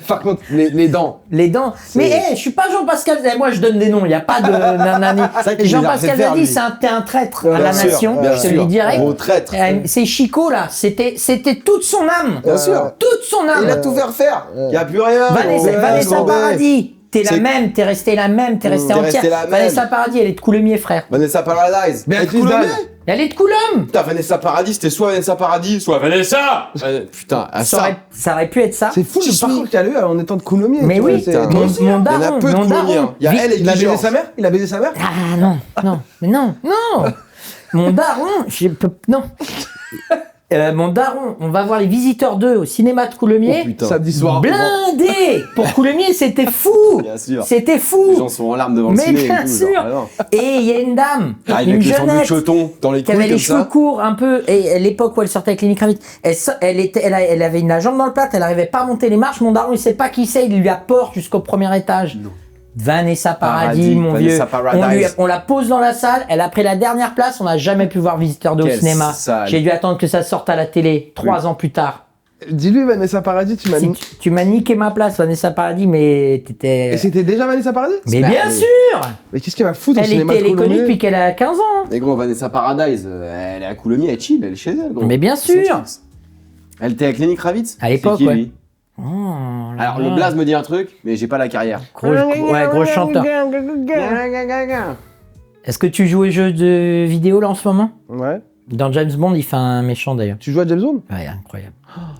Par contre, les dents. les dents? Mais je suis pas Jean-Pascal Zadi. Moi, je donne des noms. Il y a pas de nanani. ça qu'il les a Jean-Pascal fait faire, Zadi, lui. t'es un traître à la Bien sûr, nation. bien Je te le sûr. dis direct. Gros traître. C'est Chico là. C'était toute son âme. Bien sûr. Toute son âme. Il a tout fait refaire. Il y a plus rien. Vanessa, gros. Vanessa Gros. Paradis, t'es la C'est- même, t'es restée la même, t'es restée T'es entière. restée la même. Vanessa Paradis, elle est de Coulommiers, frère. Vanessa Paradise. Béatrice Elle est Dalle. Coulommiers. Elle est de Coulombe. Putain, Vanessa Paradis, c'était soit Vanessa Paradis, soit Vanessa. Putain, à Ça aurait pu être ça. C'est fou le parcours qu'il y a eu en étant de Coulommiers. Mais tu vois, oui, c'est- putain. mon Il y en a daron, peu de mon Coulommiers. daron. hein. Il y a elle et Il a Guy baisé Georges. sa mère Il a baisé sa mère Ah non, mais non. Mon daron, non. Mon daron, on va voir Les Visiteurs 2 au cinéma de Coulommiers. Oh, putain. Samedi soir. Blindé. Pour Coulommiers, c'était fou. Bien sûr. C'était Les fou. gens sont en larmes devant le Mais ciné. et bien tout, sûr. genre, ah non. Et il y a une dame, Ah, une avec le sandwich jeunette, au thon dans les qui avait couilles les comme cheveux ça. courts un peu, et à l'époque où elle sortait avec Lenny Kravitz, elle avait une jambe dans le plat, elle arrivait pas à monter les marches, mon daron il sait pas qui c'est, il lui apporte jusqu'au premier étage. Non. Vanessa Paradis, Paradis, mon Vanessa vieux. Paradise. On la pose dans la salle, elle a pris la dernière place, on n'a jamais pu voir Visiteur 2 au Quelle cinéma. salle. J'ai dû attendre que ça sorte à la télé, 3 ans plus tard. Dis-lui, Vanessa Paradis, tu m'as Si dit. tu m'as niqué ma place, Vanessa Paradis, mais t'étais... Et c'était déjà Vanessa Paradis Mais bien sûr. Mais qu'est-ce qu'elle va foutre au Elle cinéma de est connue Coulommiers depuis qu'elle a 15 ans. hein. Mais gros, Vanessa Paradise, elle est à Coulommiers, elle est chill, elle est chez elle. Gros. Mais bien C'est son sûr. truc. Elle était avec Lenny Kravitz. À l'époque, C'est qui, ouais. lui Oh, là Alors, là. le blaze me dit un truc, mais j'ai pas la carrière. Gros chanteur. Est-ce que tu joues aux jeux de vidéo là en ce moment? Ouais. Dans James Bond, il fait un méchant d'ailleurs. Tu joues à James Bond Ouais, incroyable.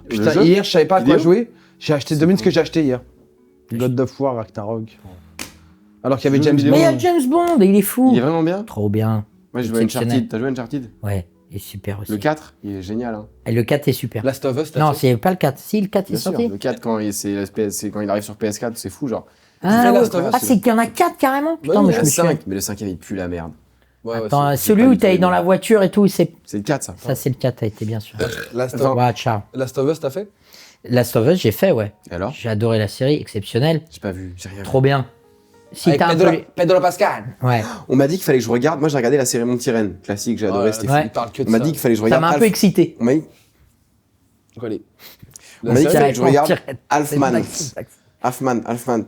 Le Putain, jeu hier, je savais pas à quoi vidéo jouer. J'ai acheté, devine ce que j'ai acheté hier. God of War, Ragnarok. Alors qu'il y avait Jeu James vidéo. Mais il y Bond. a James Bond, et il est fou. Il est vraiment bien. Trop bien. Moi, je jouais à Exceptionnel. Uncharted. T'as joué à Uncharted Ouais, il est super aussi. Le 4, il est génial. Hein. Et le 4 est super. Last of Us, t'as Non, fait c'est pas le 4. Si, le 4 est Bien sûr. sorti. Le 4, quand c'est quand il arrive sur PS4, c'est fou, genre. Ah, fais ouais. Last of Us, Ah, c'est qu'il y en a 4 carrément. Putain, Ouais, mais il y je en me Le suis... 5, mais le 5, il pue la merde. Ouais, ouais, Attends, c'est- celui pas où du t'es tout dans bon. la voiture et tout, c'est... C'est le 4, ça. Ça, c'est le 4, a été bien sûr. Last Attends. of... Ouais, ciao. Last of Us, t'as fait Last of Us, j'ai fait, ouais. Et alors J'ai adoré la série, exceptionnelle. J'ai pas vu, j'ai rien vu. Trop bien. Si Avec t'as un Pedro, peu... Pedro Pascal. Ouais. On m'a dit qu'il fallait que je regarde. Moi, j'ai regardé la série Monty-Reine, classique, j'ai adoré, Ouais, c'était ouais. fou. Il parle que de On m'a ça. dit qu'il fallait que je Ça regarde. m'a un peu excité. On m'a dit Quoi, les... On m'a dit qu'il fallait que je regarde C'est Halfman. une blague. Halfman. Hafan.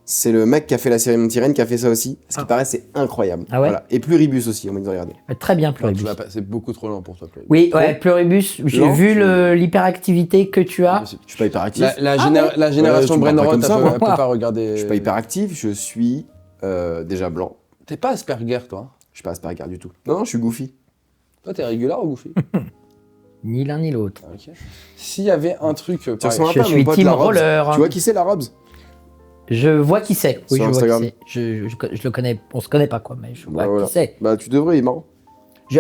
C'est le mec qui a fait la série Monty-Reine qui a fait ça aussi. Ce qui paraît, c'est incroyable. Ah ouais Voilà. Et Pluribus aussi, on m'a dit de regarder. Très bien, Non, tu Pluribus. vas pas- C'est beaucoup trop lent pour toi, Pluribus. Oui, ouais, Pluribus, j'ai Non, vu tu- l'hyperactivité que tu as. Je suis pas hyperactif. La ouais. génération Ouais, tu me parles pas Brainrot, comme elle ça, peut, moi. elle peut pas regarder... Je suis pas hyperactif, je suis déjà blanc. T'es pas Asperger, toi. Je suis pas Asperger du tout. Non, je suis goofy. Toi, t'es régulier ou goofy? Ni l'un ni l'autre. Ok. S'il y avait un truc... Tu pareil, ressembles Je un peu à mon suis pote, team la Robs. roller. Tu vois qui c'est, la Robs? Je vois qui c'est. Oui, Sur je vois Instagram. qui c'est. Je le connais. On se connaît pas, quoi, mais je vois Bah, voilà. qui c'est. Bah, tu devrais, il est marrant. Je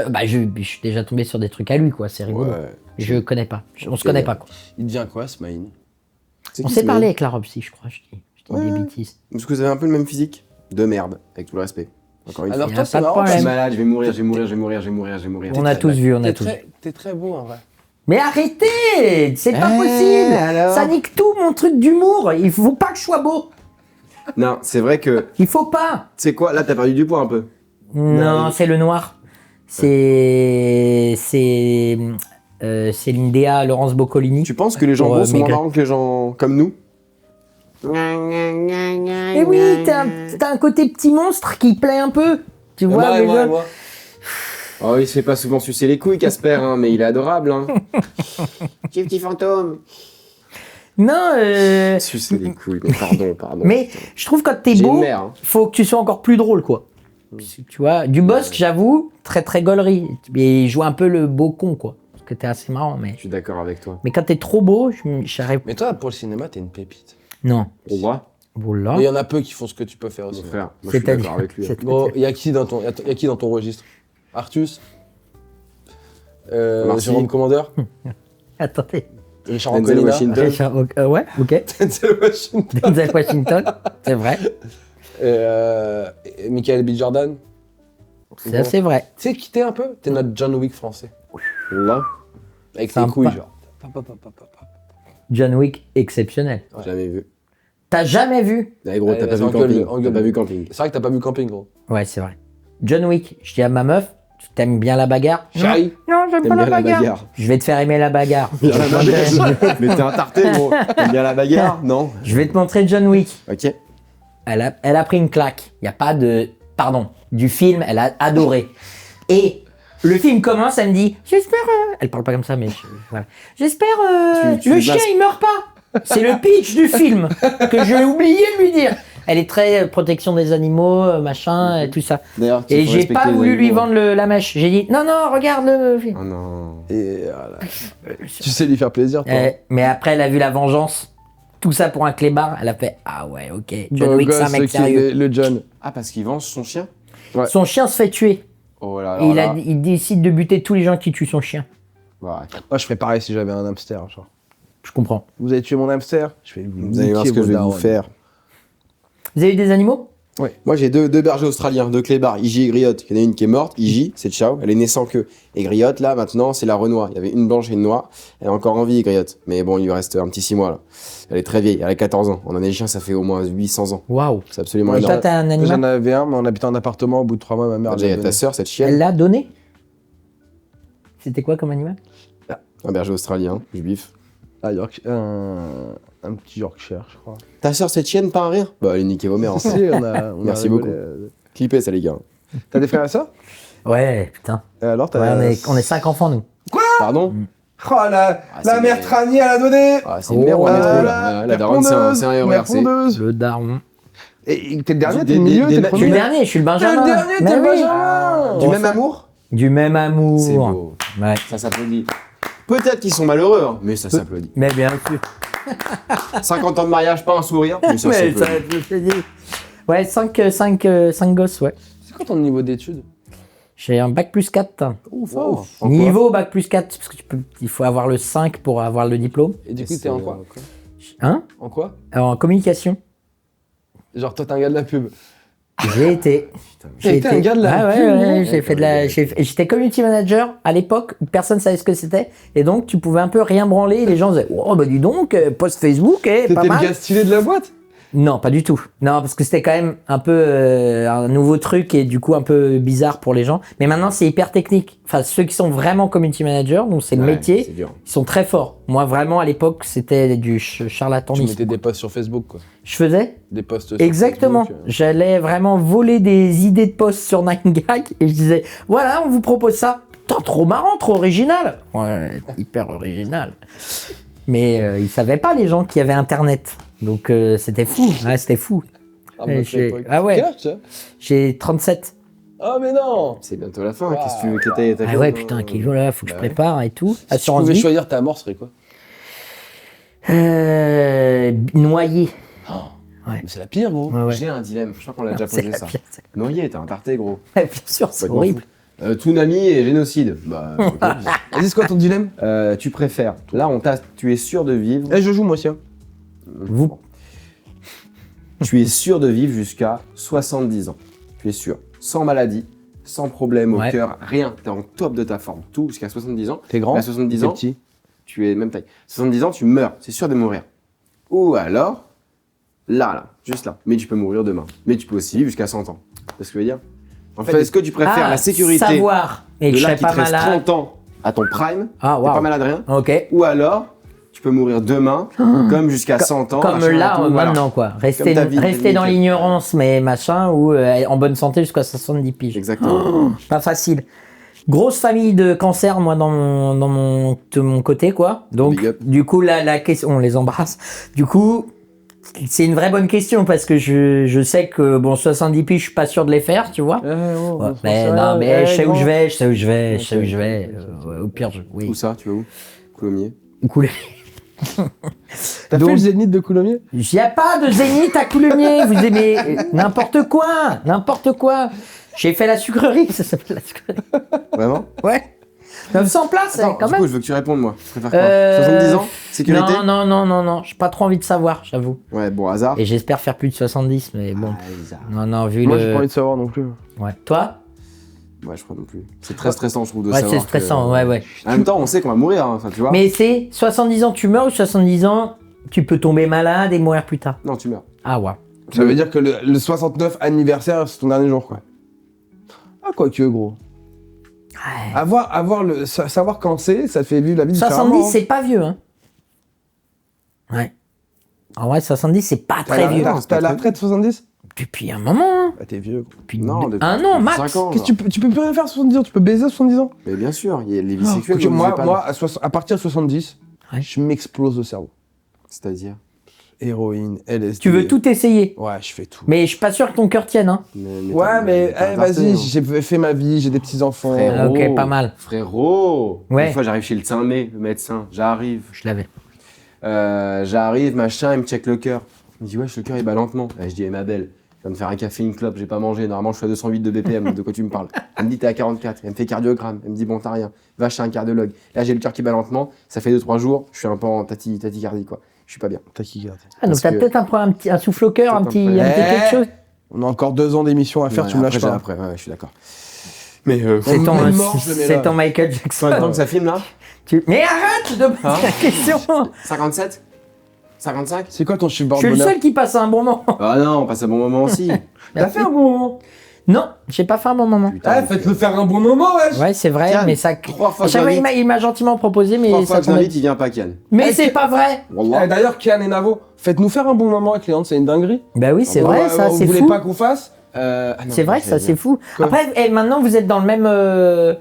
suis déjà tombé sur des trucs à lui, quoi. C'est rigolo. Ouais. Je connais pas. On se connaît pas, quoi. Il devient quoi, Smaïn? On s'est parlé avec la robe si, je crois. Je dis des bêtises. Parce que vous avez un peu le même physique. De merde, avec tout le respect. Encore une fois. Alors toi, pas c'est de marrant. problème. Je suis malade, je vais mourir, je vais mourir, je vais mourir, je vais mourir, je vais mourir. On a tous vu, on a tous vu. T'es très beau en vrai. Mais arrêtez! C'est pas possible! alors Ça nique tout mon truc d'humour! Il faut pas que je sois beau! Non, c'est vrai que. Il faut pas! Tu sais quoi, là t'as perdu du poids un peu. Non, c'est le noir. C'est Céline Déa, Laurence Boccolini. Tu penses que les gens Pour, beaux sont moins maigrir. marrants que les gens comme nous? Eh oui, t'as un côté petit monstre qui plaît un peu. Tu vois, déjà. Oh, il se fait pas souvent sucer les couilles, Casper, hein, mais il est adorable, hein. Petit fantôme. Non, Sucer les couilles, mais pardon. mais je trouve que quand t'es J'ai beau, une mère, hein. faut que tu sois encore plus drôle, quoi. Tu vois, du Bosque, j'avoue, très gaulerie. Mais il joue un peu le beau con, quoi. Parce que t'es assez marrant, mais. Je suis d'accord avec toi. Mais quand t'es trop beau, j'arrive. Mais toi, pour le cinéma, t'es une pépite. Non. Au droit, Voilà. Mais il y en a peu qui font ce que tu peux faire mon aussi. frère. Moi, je suis C'est-à-dire. d'accord avec lui. Bon, il y a qui dans ton registre? Artus, Marcy. Jérôme Commandeur, Attendez. Richard Denzel Anconina, Washington. Richard, ouais, ok. Denzel Washington, Denzel Washington, c'est vrai. et Michael B. Jordan. C'est assez vrai. Tu sais qui t'es un peu? T'es notre John Wick français. Là, Avec Sympa. tes couilles, genre. John Wick, exceptionnel. jamais vu. T'as jamais vu? Allez, gros, t'as Allez, pas vu vas-y, Camping. engueule-le. T'as pas vu Camping. C'est vrai que t'as pas vu Camping, gros. Ouais, c'est vrai. John Wick, je dis à ma meuf, tu t'aimes bien la bagarre? Chérie, Non, j'aime T'aimes bien la bagarre. Je vais te faire aimer la bagarre. Bien la bagarre. Mais t'es un tarté, gros. T'aimes bien la bagarre? Non. Je vais te montrer John Wick. Ok. Elle a pris une claque. Il n'y a pas de... Pardon. Du film, elle a adoré. Et le film commence, elle me dit, j'espère... Elle parle pas comme ça, mais... Voilà. J'espère... Tu le chien, masques. il meurt pas. C'est le pitch du film que j'ai oublié de lui dire. Elle est très protection des animaux, machin, et tout ça. D'ailleurs, Et faut j'ai respecter pas les voulu lui animaux. vendre la mèche. J'ai dit, non, regarde le film. Oh non. et voilà. Tu sais lui faire plaisir, toi. Mais après, elle a vu La Vengeance. Tout ça pour un clébard. Elle a fait, ah ouais, ok. John Beau Wick, c'est un gosse, mec ok, sérieux. le John. Ah, parce qu'il venge son chien? Ouais. Son chien se fait tuer. Oh là Et là. il décide de buter tous les gens qui tuent son chien. Ouais. Moi, je ferais pareil si j'avais un hamster, genre. Je comprends. Vous avez tué mon hamster? Je vais Vous allez voir ce que je vais vous faire. Vous avez eu des animaux? Ouais. Moi j'ai deux bergers australiens, deux clébards, Iji et Griotte. Il y en a une qui est morte, Iji, c'est ciao, elle est née sans queue. Et Griotte là maintenant c'est la Renoir. Il y avait une blanche et une noire. Elle est encore en vie Griotte. Mais bon il lui reste un petit 6 mois là. Elle est très vieille, elle a 14 ans. On en a des chiens ça fait au moins 800 ans. Waouh. C'est absolument Et énorme. toi, t'as un J'en animal? avais un, mais on habitait en appartement. Au bout de 3 mois, ma mère. Déjà il y a l'a ta donné. sœur, cette Elle chienne. l'a donné? C'était quoi comme animal? Un berger australien, juif. Ah, un petit Yorkshire, je crois. Ta sœur cette chienne, pas un rire? Bah allez niquer vos mères en Si, fait. on a Merci rigolé. beaucoup. Clippez ça les gars. T'as des frères et sœurs? Ouais, putain. Et alors, t'as. Ouais, on est 5 enfants, nous. Pardon? Oh, la c'est mère des- Trani, elle a donné! Ah, c'est une mère ou un métro là. La daronne c'est un mère RERC. pondeuse. Le daron. Et t'es le dernier, Des- t'es le milieu, des- t'es le des- Je suis premier. le dernier, je suis le T'es Benjamin. le dernier, Mais t'es le oui. Benjamin! Du même amour? Du même amour. C'est beau. Ouais. Ça s'applaudit. Peut-être qu'ils sont malheureux, hein, mais ça s'applaudit. Mais bien sûr. 50 ans de mariage, pas un sourire, mais ça Mais s'applaudit. je te dis. Ouais, 5 gosses, ouais. C'est quoi ton niveau d'études? J'ai un bac plus 4. Fort. En quoi? Niveau bac plus 4, parce que il faut avoir le 5 pour avoir le diplôme. Et du coup, t'es en quoi? Hein? En quoi? Alors, en communication. Genre, toi, t'es un gars de la pub. J'ai été. T'as été un gars de la Ah pub, ouais, non? j'ai fait de la. J'étais community manager à l'époque, personne savait ce que c'était. Et donc, tu pouvais un peu rien branler. Et les gens disaient, oh, bah dis donc, post Facebook, pas T'étais le mal. gars stylé de la boîte? Non, pas du tout. Non, parce que c'était quand même un peu un nouveau truc et du coup un peu bizarre pour les gens. Mais maintenant, c'est hyper technique. Enfin, ceux qui sont vraiment community managers, donc c'est le Ouais, métier, c'est dur. ils sont très forts. Moi, vraiment, à l'époque, c'était du Tu charlatanisme. mettais des posts sur Facebook, quoi. Je faisais Des posts sur exactement. Facebook, J'allais vraiment voler des idées de posts sur 9gag et je disais, voilà, on vous propose ça. Putain, trop marrant, trop original. Ouais, hyper original. Mais ils savaient pas, les gens, qu'il y avait Internet. Donc c'était fou. Ouais, c'était fou. Ah, bah, j'ai- c'est pas- ah ouais. Quel âge, tu as? J'ai 37. Ah, mais non! C'est bientôt la fin, Wow. qu'est-ce que tu veux que t'aies Ah ouais, putain, quel jour là, faut que je Bah ouais. prépare et tout. Si tu Assurance pouvais vie. choisir ta mort, ce serait quoi? Noyé. Mais c'est la pire, gros. Ouais, ouais. J'ai un dilemme, je crois qu'on l'a déjà C'est posé la ça. pire, c'est- Noyé, t'es un tarté gros. Ouais, bien sûr, c'est Complètement horrible. fou. Tsunami et génocide. Bah, ok. Vas-y, c'est quoi ton dilemme? Tu préfères. Là, tu es sûr de vivre. Eh, je joue, moi aussi. Hein. Vous, Tu es sûr de vivre jusqu'à 70 ans. Tu es sûr. Sans maladie, sans problème au Ouais. cœur, rien. Tu es en top de ta forme. Tout jusqu'à 70 ans. T'es grand, À 70 t'es ans, petit. tu es même taille. 70 ans, tu meurs. C'est sûr de mourir. Ou alors, là, juste là. Mais tu peux mourir demain. Mais tu peux aussi vivre jusqu'à 100 ans. C'est ce que je veux dire. En fait, est-ce que tu préfères la sécurité savoir et de que je là serais qui pas te reste malade. 30 ans à ton prime, Ah, t'es pas waouh. malade rien, Ok. ou alors tu peux mourir demain, comme jusqu'à 100 ans. Comme machin, là, tout, voilà. maintenant, quoi. Rester, Comme ta vie, rester dans nickel. l'ignorance, mais machin, ou en bonne santé jusqu'à 70 piges. Exactement. Pas facile. Grosse famille de cancer, moi, de mon côté, quoi. Donc, Big up. du coup, la question, on les embrasse. Du coup, c'est une vraie bonne question parce que je sais que, bon, 70 piges, je suis pas sûr de les faire, tu vois. Ouais, mais non, mais je sais où je vais, je sais où je vais, je sais où je vais. Ouais, au pire, oui. Où ça, tu vas où Coulommiers. Cool. T'as Donc- fait le zénith de Coulommiers? Il n'y a pas de zénith à Coulommiers, vous aimez n'importe quoi, n'importe quoi. J'ai fait la sucrerie, ça s'appelle la sucrerie. Vraiment Ouais. 900 places, Attends, quand du même. coup, je veux que tu répondes, moi. Tu préfères quoi Euh, 70 ans Sécurité Non, j'ai pas trop envie de savoir, j'avoue. Ouais, bon, hasard. Et j'espère faire plus de 70, mais bon. Hasard. Non, vu Moi, le... j'ai pas envie de savoir non plus. Ouais. Toi? Ouais, je crois non plus. C'est très stressant, je trouve, de Ouais, savoir. c'est stressant, que- ouais. En même temps, on sait qu'on va mourir, hein, enfin, tu vois. Mais c'est 70 ans, tu meurs, ou 70 ans, tu peux tomber malade et mourir plus tard. Non, tu meurs. Ah ouais. Ça veut dire que le 69 anniversaire, c'est ton dernier jour, quoi. Ah, quoique, gros. Ouais. Savoir quand c'est, ça te fait vivre la vie 70, différemment. c'est pas vieux, hein. Ouais. En vrai, 70, c'est pas T'as très la- vieux. t'as- T'as la retraite 70? Depuis un moment, hein. Bah, t'es vieux, gros. Depuis Non, depuis un an, max. 5 ans. Qu'est-ce que tu peux plus rien faire à 70 ans? Tu peux baiser à 70 ans? Mais bien sûr, il y a les vies sexuelles. Ok, dont moi, vous avez moi pas- à partir de 70, Ouais. je m'explose le cerveau. C'est-à-dire Héroïne, LSD. Tu veux tout essayer. Ouais, je fais tout. Mais je suis pas sûr que ton cœur tienne, hein. Ouais, mais t'as eh, un vas-y, hein. j'ai fait ma vie, j'ai des petits-enfants. Frérot. Ok, pas mal. Frérot Ouais. Une fois, j'arrive chez le Saint-Mé, le médecin. J'arrive. Je l'avais. J'arrive, machin, il me check le cœur. Il me dit, wesh, le cœur, il bat lentement. Je dis, eh, ma belle, je viens de faire un café, une clope, j'ai pas mangé. Normalement, je suis à 208 de BPM. De quoi tu me parles? Elle me dit, t'es à 44. Elle me fait cardiogramme. Elle me dit, bon, t'as rien. Va chez un cardiologue. Là, j'ai le cœur qui bat lentement. Ça fait 2-3 jours. Je suis un peu en tachycardie, quoi. Je suis pas bien. T'as qui garde? Ah, donc Parce t'as que- peut-être un souffle au cœur, un Peut-être petit, un un peu. petit quelque chose. On a encore 2 ans d'émission à faire, Ouais, tu me après, lâches pas. Après, ouais, je suis d'accord. Mais, C'est ton, même mort, je le mets c'est là. ton Michael combien de temps Jackson. que ça filme, là Mais arrête de poser Hein la question. 57 55 C'est quoi ton chiffre Je suis le bonheur? seul qui passe un bon moment. Ah non, on passe un bon moment aussi. T'as fait un bon moment? Non, j'ai pas fait un bon moment. Putain, Faites-le faire un bon moment, wesh! Ouais, c'est vrai, Kian, mais ça. 3 fois À que chaque fois, j'invite, il m'a gentiment proposé, mais 3 fois ça que je tombait. l'invite, il vient pas, Kian. Mais c'est pas vrai. Wallah. D'ailleurs, Kian et Navo, faites-nous faire un bon moment avec Léandre, c'est une dinguerie. Bah oui, c'est vrai, ça, Vous c'est voulez fou. pas qu'on fasse? Ah non, C'est vrai que ça, j'allais c'est dire. fou. Quoi Après, maintenant, vous êtes dans le même.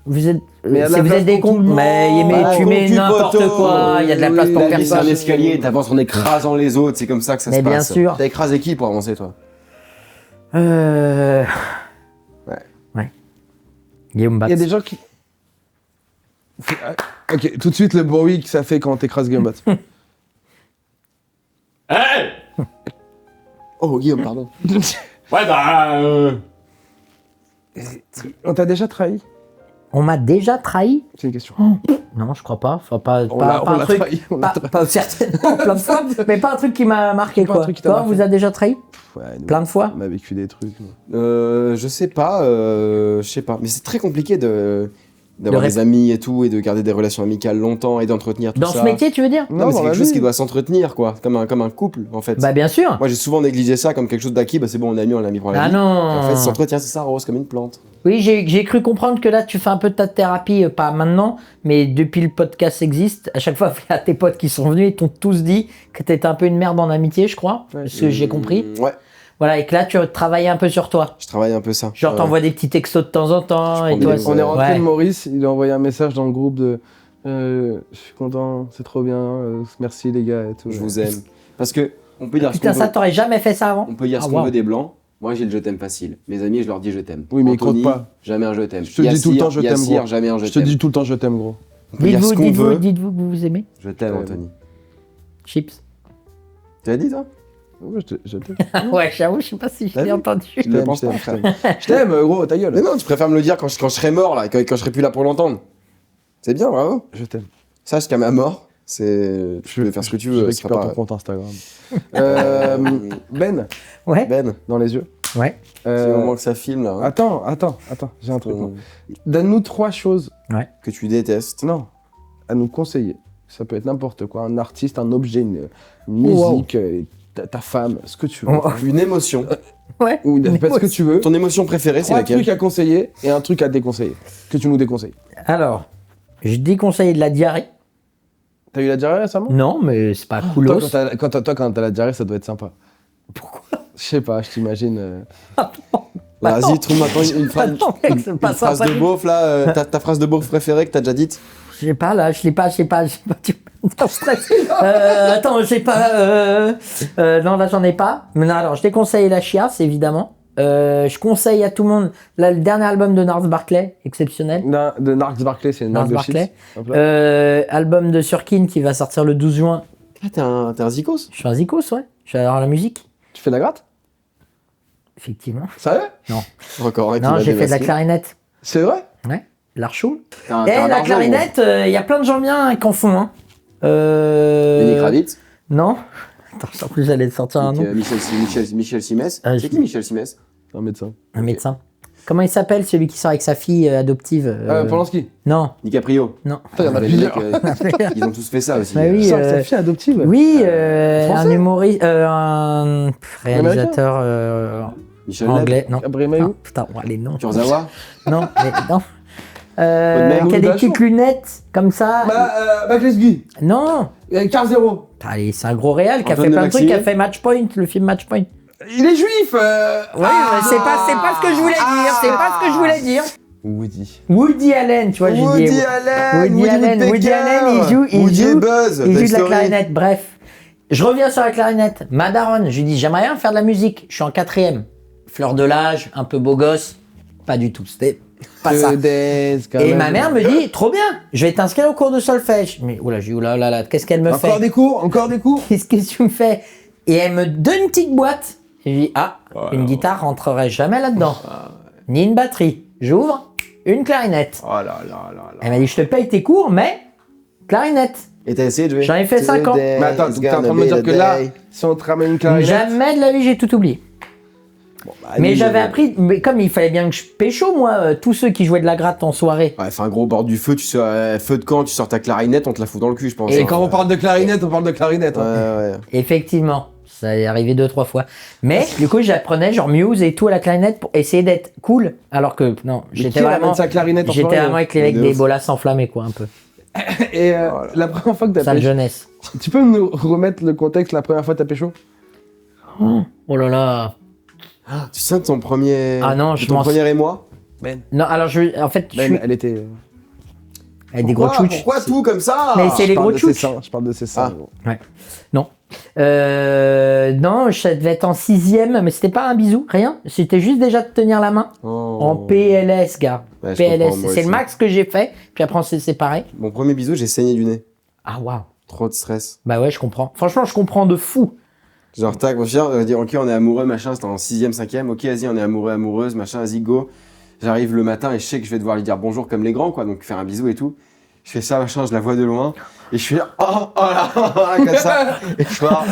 Vous êtes. Mais il y a de la vous place êtes des pour tout cons. le monde. Mais Ah, tu mets cul n'importe poteau. quoi. Il y a de la Oui, place pour la La vie, c'est un personne. escalier, t'avances en écrasant les autres, c'est comme ça que ça Mais se bien passe. sûr. T'as écrasé qui pour avancer, toi Ouais. Ouais. Guillaume Il y a Batz. des gens qui. Ok, tout de suite le bruit que ça fait quand t'écrases Guillaume Batz. Oh, Guillaume, pardon. Ouais, bah. On t'a déjà trahi? On m'a déjà trahi? C'est une question. Non, je crois pas. Enfin, pas On pas l'a un truc. trahi. on l'a Pas, trahi. pas certainement plein de fois, mais pas un truc qui m'a marqué Pas un quoi. truc qui t'a Toi, marqué. vous a déjà trahi? Ouais, nous, Plein de fois? on a vécu des trucs. Je sais pas, je sais pas. Mais c'est très compliqué d'avoir De des amis et tout, et de garder des relations amicales longtemps et d'entretenir tout Dans ça. ce métier, tu veux dire? Non, mais c'est dans la quelque chose vie. qui doit s'entretenir, quoi. Comme un couple, en fait. Bah bien sûr. Moi, j'ai souvent négligé ça comme quelque chose d'acquis. Bah, c'est bon, on l'a mis pour la Ah vie. Et non. en fait, ça s'entretient, c'est ça, rose, comme une plante. Oui, j'ai cru comprendre que là, tu fais un peu de ta thérapie, pas maintenant, mais depuis le podcast existe, à chaque fois, il y a tes potes qui sont venus et t'ont tous dit que t'étais un peu une merde en amitié, je crois, ce que j'ai compris. Ouais, Voilà, et que là, tu travailles un peu sur toi. je travaille un peu ça. Genre, t'envoies des petits textos de temps en temps, Je et prends toi, des- On est rentré ouais. de Maurice, il a envoyé un message dans le groupe de je suis content, c'est trop bien, merci les gars et tout. Je vous aime. Parce que, on peut dire Putain, ce qu'on ça, veut. t'aurais jamais fait ça avant? On peut dire Ah, ce qu'on waouh. veut des blancs. Moi, j'ai le je t'aime facile. Mes amis, je leur dis je t'aime. Oui, mais ils Anthony, comptent pas. jamais un je t'aime. Je te dis tout le temps je t'aime, Yassir, gros. jamais un je Je te t'aime. dis tout le temps je t'aime, gros. On peut dire ce qu'on veut. Dites-vous que vous vous aimez. Je t'aime, Ouais. Anthony. Chips. Tu l'as dit, toi Ouais, je t'aime. Ouais, j'avoue, je sais pas si je T'as l'ai vu entendu. Je te le pense pas, je frère. Je t'aime, gros, ta Mais gueule. non, tu préfères me le dire quand je serai mort, là, quand je serai plus là pour l'entendre. C'est bien, bravo. Je t'aime. Sache qu'à ma mort, Tu peux faire ce que tu Je veux. récupère ton compte Instagram. Ben, Ouais. Ben, dans les yeux. Ouais. c'est le moment que ça filme là. Hein, Attends, j'ai un truc. moi. Donne-nous 3 choses, que tu détestes. non, à nous conseiller. Ça peut être n'importe quoi, un artiste, un objet, une Wow. musique, ta femme, ce que tu veux. Oh. Une émotion. Ouais. Ou fais ce que tu veux. Ton émotion préférée, c'est 3 laquelle? trucs à conseiller et un truc à déconseiller. Que tu nous déconseilles. Alors, je déconseille de la diarrhée. T'as eu la diarrhée récemment? Non, mais c'est pas cool. Toi, quand t'as la diarrhée, ça doit être sympa. Pourquoi? Je sais pas, je t'imagine. Bah non. Vas-y, trouve maintenant une phrase, Bah non, mec, c'est pas phrase sympa de du beauf là. Ta phrase de beauf préférée que t'as déjà dite? Je sais pas, là, je sais pas. Non, stress. Attends, je sais pas. Non, là, j'en ai pas. Mais non, alors, je déconseille la chiasse, évidemment. Je conseille à tout le monde là, le dernier album de Nars Barkley, exceptionnel. De Narcs Barkley, c'est une Nars marque de Barkley. shit. Hop là. Album de Surkin qui va sortir le 12 juin. Ah, t'es un zikos? Je suis un zikos, ouais. J'adore la musique, Tu fais de la gratte? effectivement. Sérieux? Encore un qui Non, va j'ai fait de la démasquer. clarinette. C'est vrai? Ouais, l'archou. T'as un Et la argent, clarinette, il y a plein de gens bien qui en font. Hein. gros. Lenny Kravitz. Non. Attends, en plus, j'allais sortir un nom. Michel Simès. Ah, C'est qui Michel Simès? Un médecin. Un médecin. Comment il s'appelle, celui qui sort avec sa fille adoptive Polanski. Non, DiCaprio. non. Putain, il y en a Les plusieurs. mecs, ils ont tous fait ça aussi. Ouais, oui, Ça, sa fille adoptive. oui, Français un humoriste, un réalisateur Michel anglais. Non. Gabriel Ah, Maillot. putain, ouais, les noms. Kurzawa. Non, mais non. mer. Qui a des Louis petites lunettes comme ça. Maclesguy. Non. Car Zero. Allez, c'est un gros réal qui a Antoine fait de plein de trucs, qui a Maxime. fait Matchpoint, le film Matchpoint. Il est juif. Ouais, mais c'est pas ce que je voulais dire, c'est pas ce que je voulais dire. Woody. Woody Allen, tu vois, j'ai dit. Woody Allen. Woody Allen, il Woody et joue Buzz. il Toy joue de la Story. clarinette, bref. Je reviens sur la clarinette. Ma daronne, je lui dis, j'aimerais bien faire de la musique. Je suis en 4e. Fleur de l'âge, un peu beau gosse. Pas du tout, c'était pas ça. Et ma mère me dit, trop bien, je vais t'inscrire au cours de solfège. Mais oula, j'ai dit, oula, qu'est-ce qu'elle me fait? Encore des cours. Qu'est-ce que tu me fais? Et elle me donne une petite boîte. Et je dis, une guitare rentrerait jamais là-dedans. Ni une batterie. J'ouvre, une clarinette. Oh là là là là. Elle m'a dit, je te paye tes cours, mais clarinette. Et t'as essayé de jouer? J'en ai fait 5 ans. Mais attends, t'es en train de me dire que là, si on te ramène une clarinette. Jamais de la vie, j'ai tout oublié. Mais j'avais appris, mais comme il fallait bien que je pécho, moi, tous ceux qui jouaient de la gratte en soirée. Ouais, fais un gros bord du feu, tu sors, feu de camp, tu sors ta clarinette, on te la fout dans le cul, je pense. Et hein. quand on parle de clarinette, on parle de clarinette. Ouais, hein. ouais. Effectivement, ça est arrivé 2-3 fois. Mais du coup, j'apprenais genre Muse et tout à la clarinette pour essayer d'être cool. Alors que non, j'étais qui ramène vraiment, sa clarinette en j'étais soirée, vraiment avec les de mecs ouf. des bolas enflammés quoi, un peu. Et la première fois que t'as Sale pécho, jeunesse. tu peux nous remettre le contexte la première fois que t'as pécho? Oh là là. Tu sais de ton premier. Ah non, de je ton m'en- premier émoi? Non, alors en fait, je suis Elle était. avec des gros tchouches. Pourquoi tout comme ça? Mais c'est les Je parle gros de ses tchouches. seins, je parle de ses seins. Ah. gros. Non. Non, ça devait être en 6e, mais c'était pas un bisou, rien. C'était juste déjà de tenir la main. Oh. En PLS, gars. Ouais, je PLS, comprends, moi c'est le aussi. max que j'ai fait. Puis après, on s'est séparés. Mon premier bisou, j'ai saigné du nez. Ah, waouh. Trop de stress. Bah ouais, je comprends. Franchement, je comprends de fou. Genre, tac, mon chien, on va dire, ok, on est amoureux, machin, c'était en 6e, 5e, ok, vas-y, on est amoureux, amoureuse, machin, vas-y, go. J'arrive le matin et je sais que je vais devoir lui dire bonjour comme les grands, quoi, donc faire un bisou et tout. Je fais ça, machin, je la vois de loin, et je fais oh là, comme ça, et je pars.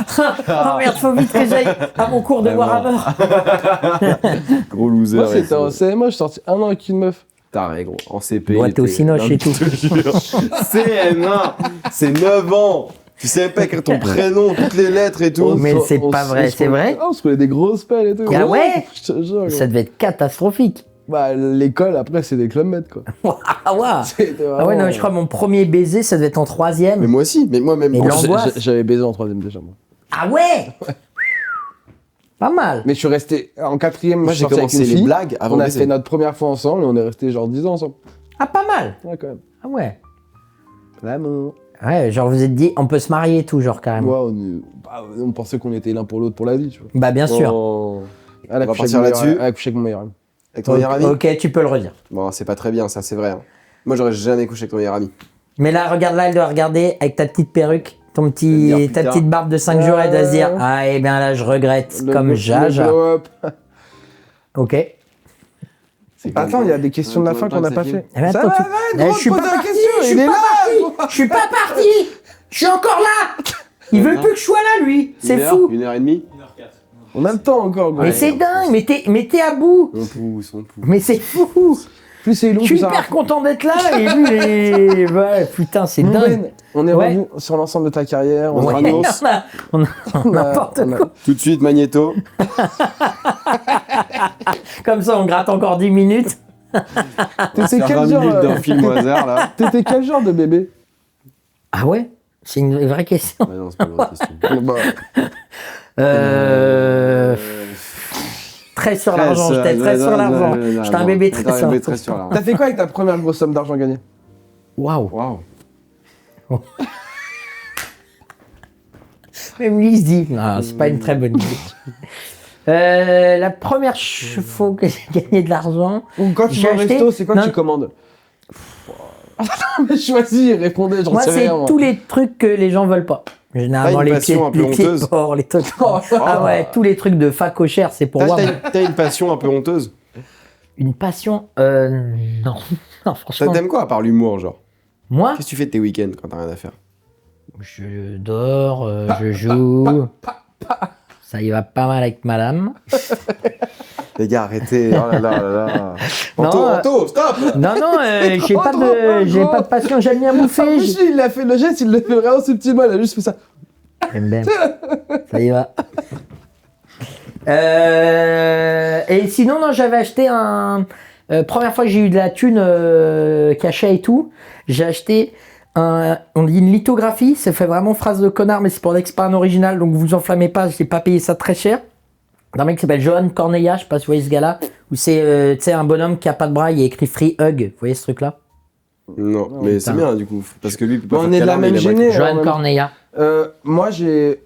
Oh merde, faut vite que j'aille à mon cours de Vraiment. Warhammer. Gros loser. Moi, et c'était tout. en CM1, je suis sorti 1 an avec une meuf. Taré, gros, en CP. Ouais, il t'es au était- cinoche Non, et tout. je te jure. CM1, c'est 9 ans. Tu sais pas écrire ton prénom, toutes les lettres et tout. Mais c'est pas vrai, c'est vrai On se roulait des grosses pelles et tout. Ah ouais? Je te jure. Ça gros. devait être catastrophique. Bah, l'école, après, c'est des clubs med, quoi. Ah ouais. C'était Ah ouais, vraiment- non, je crois que mon premier baiser, ça devait être en 3e. Mais moi aussi, mais moi-même. Mais Bon, l'angoisse. J'avais baisé en 3ème déjà, moi. Ah ouais. Pas mal. Mais je suis resté en 4ème, moi je suis j'ai sorti avec commencé une les fille. blagues avant On de a baiser. fait notre première fois ensemble et on est resté genre 10 ans ensemble. Ah, pas mal. Ouais, quand même. Ah ouais. L'amour. Ouais, genre vous êtes dit, on peut se marier et tout, genre carrément. Ouais, on pensait qu'on était l'un pour l'autre pour la vie, tu vois. Bah, bien sûr. Bon. Elle a On va couché partir avec mon meilleur- là-dessus. Elle a couché avec mon meilleur ami. Avec ton meilleur ami? Ok, tu peux le redire. Bon, c'est pas très bien, ça, c'est vrai. hein. Moi, j'aurais jamais couché avec ton meilleur ami. Mais là, regarde là, elle doit regarder avec ta petite perruque, Elle va dire plus ta tard. petite barbe de 5 jours, elle doit se dire, ah, eh bien là, je regrette, comme Le Jaja. blow-up. Ok. Attends, il y a des questions de la fin qu'on n'a pas fait. Eh ben, Ça attends, va, tu- va, Eh, gros, je suis pose pas la parti, question, je il suis est pas là, parti, gros. je suis pas parti. Je suis encore là. Il veut plus que je sois là, lui. C'est fou. 1h30. 1h04. On a le temps encore, gros. Mais c'est dingue, mais t'es à bout. On pousse. Mais c'est fou. Plus c'est long, Je suis plus ça hyper rapporte. content d'être là et lui, ouais, putain, c'est Bon, dingue. Ben, on est Ouais. revenu sur l'ensemble de ta carrière. On Ouais, a- Granos. on a n'importe on a- quoi. Tout de suite, Magneto. Comme ça, on gratte encore 10 minutes. T'étais Faire quel 20 genre, minutes d'un film au hasard, là. T'étais quel genre de bébé? Ah ouais? C'est une vraie question. Ouais, non, c'est pas une vraie question. Bah, Très sur l'argent, j'étais très sur l'argent. J'étais un bébé très sur l'argent. très sur l'argent. T'as fait quoi avec ta première grosse somme d'argent gagnée? Waouh. Waouh. Même lui, il se dit, non, c'est pas une très bonne idée. La première fois que j'ai gagné de l'argent, Ou quand tu J'ai vas au acheté- resto, c'est quoi que Non. tu commandes? Mais choisis, répondez, j'en moi, sais c'est rien. moi. tous les trucs que les gens veulent pas. Généralement, T'as une les pieds, passion un peu les pieds de honteuse. porc, les trucs. Oh, Ah ouais, tous les trucs de facochère, c'est pour moi. T'as une passion un peu honteuse. Une passion, non. Non, franchement. T'aimes quoi à part l'humour, genre? Moi, Qu'est-ce que tu fais de tes week-ends quand t'as rien à faire? je dors, je joue. Ça y va pas mal avec madame. Les gars, arrêtez. Oh là là là là. Non, Anto, stop! Non, j'ai pas de passion, j'aime bien Ah, bouffer. mais si, il a fait le geste, il l'a fait vraiment subtilement, il a juste fait ça. J'aime bien. Ça y va. Et sinon, non, j'avais acheté première fois que j'ai eu de la thune cachet et tout, j'ai acheté on dit une lithographie, ça fait vraiment phrase de connard, mais c'est pour l'expert original, donc vous enflammez pas, j'ai pas payé ça très cher. D'un mec qui s'appelle Johan Corneilla, je sais pas si vous voyez ce gars-là, où c'est tu sais, un bonhomme qui a pas de bras, il y a écrit Free Hug, vous voyez ce truc-là? Non, mais c'est putain. bien du coup. Parce que lui, il peut pas On faire est de la câlin, mais même il aimerait géné. que- Johan même- Corneilla. Moi, j'ai.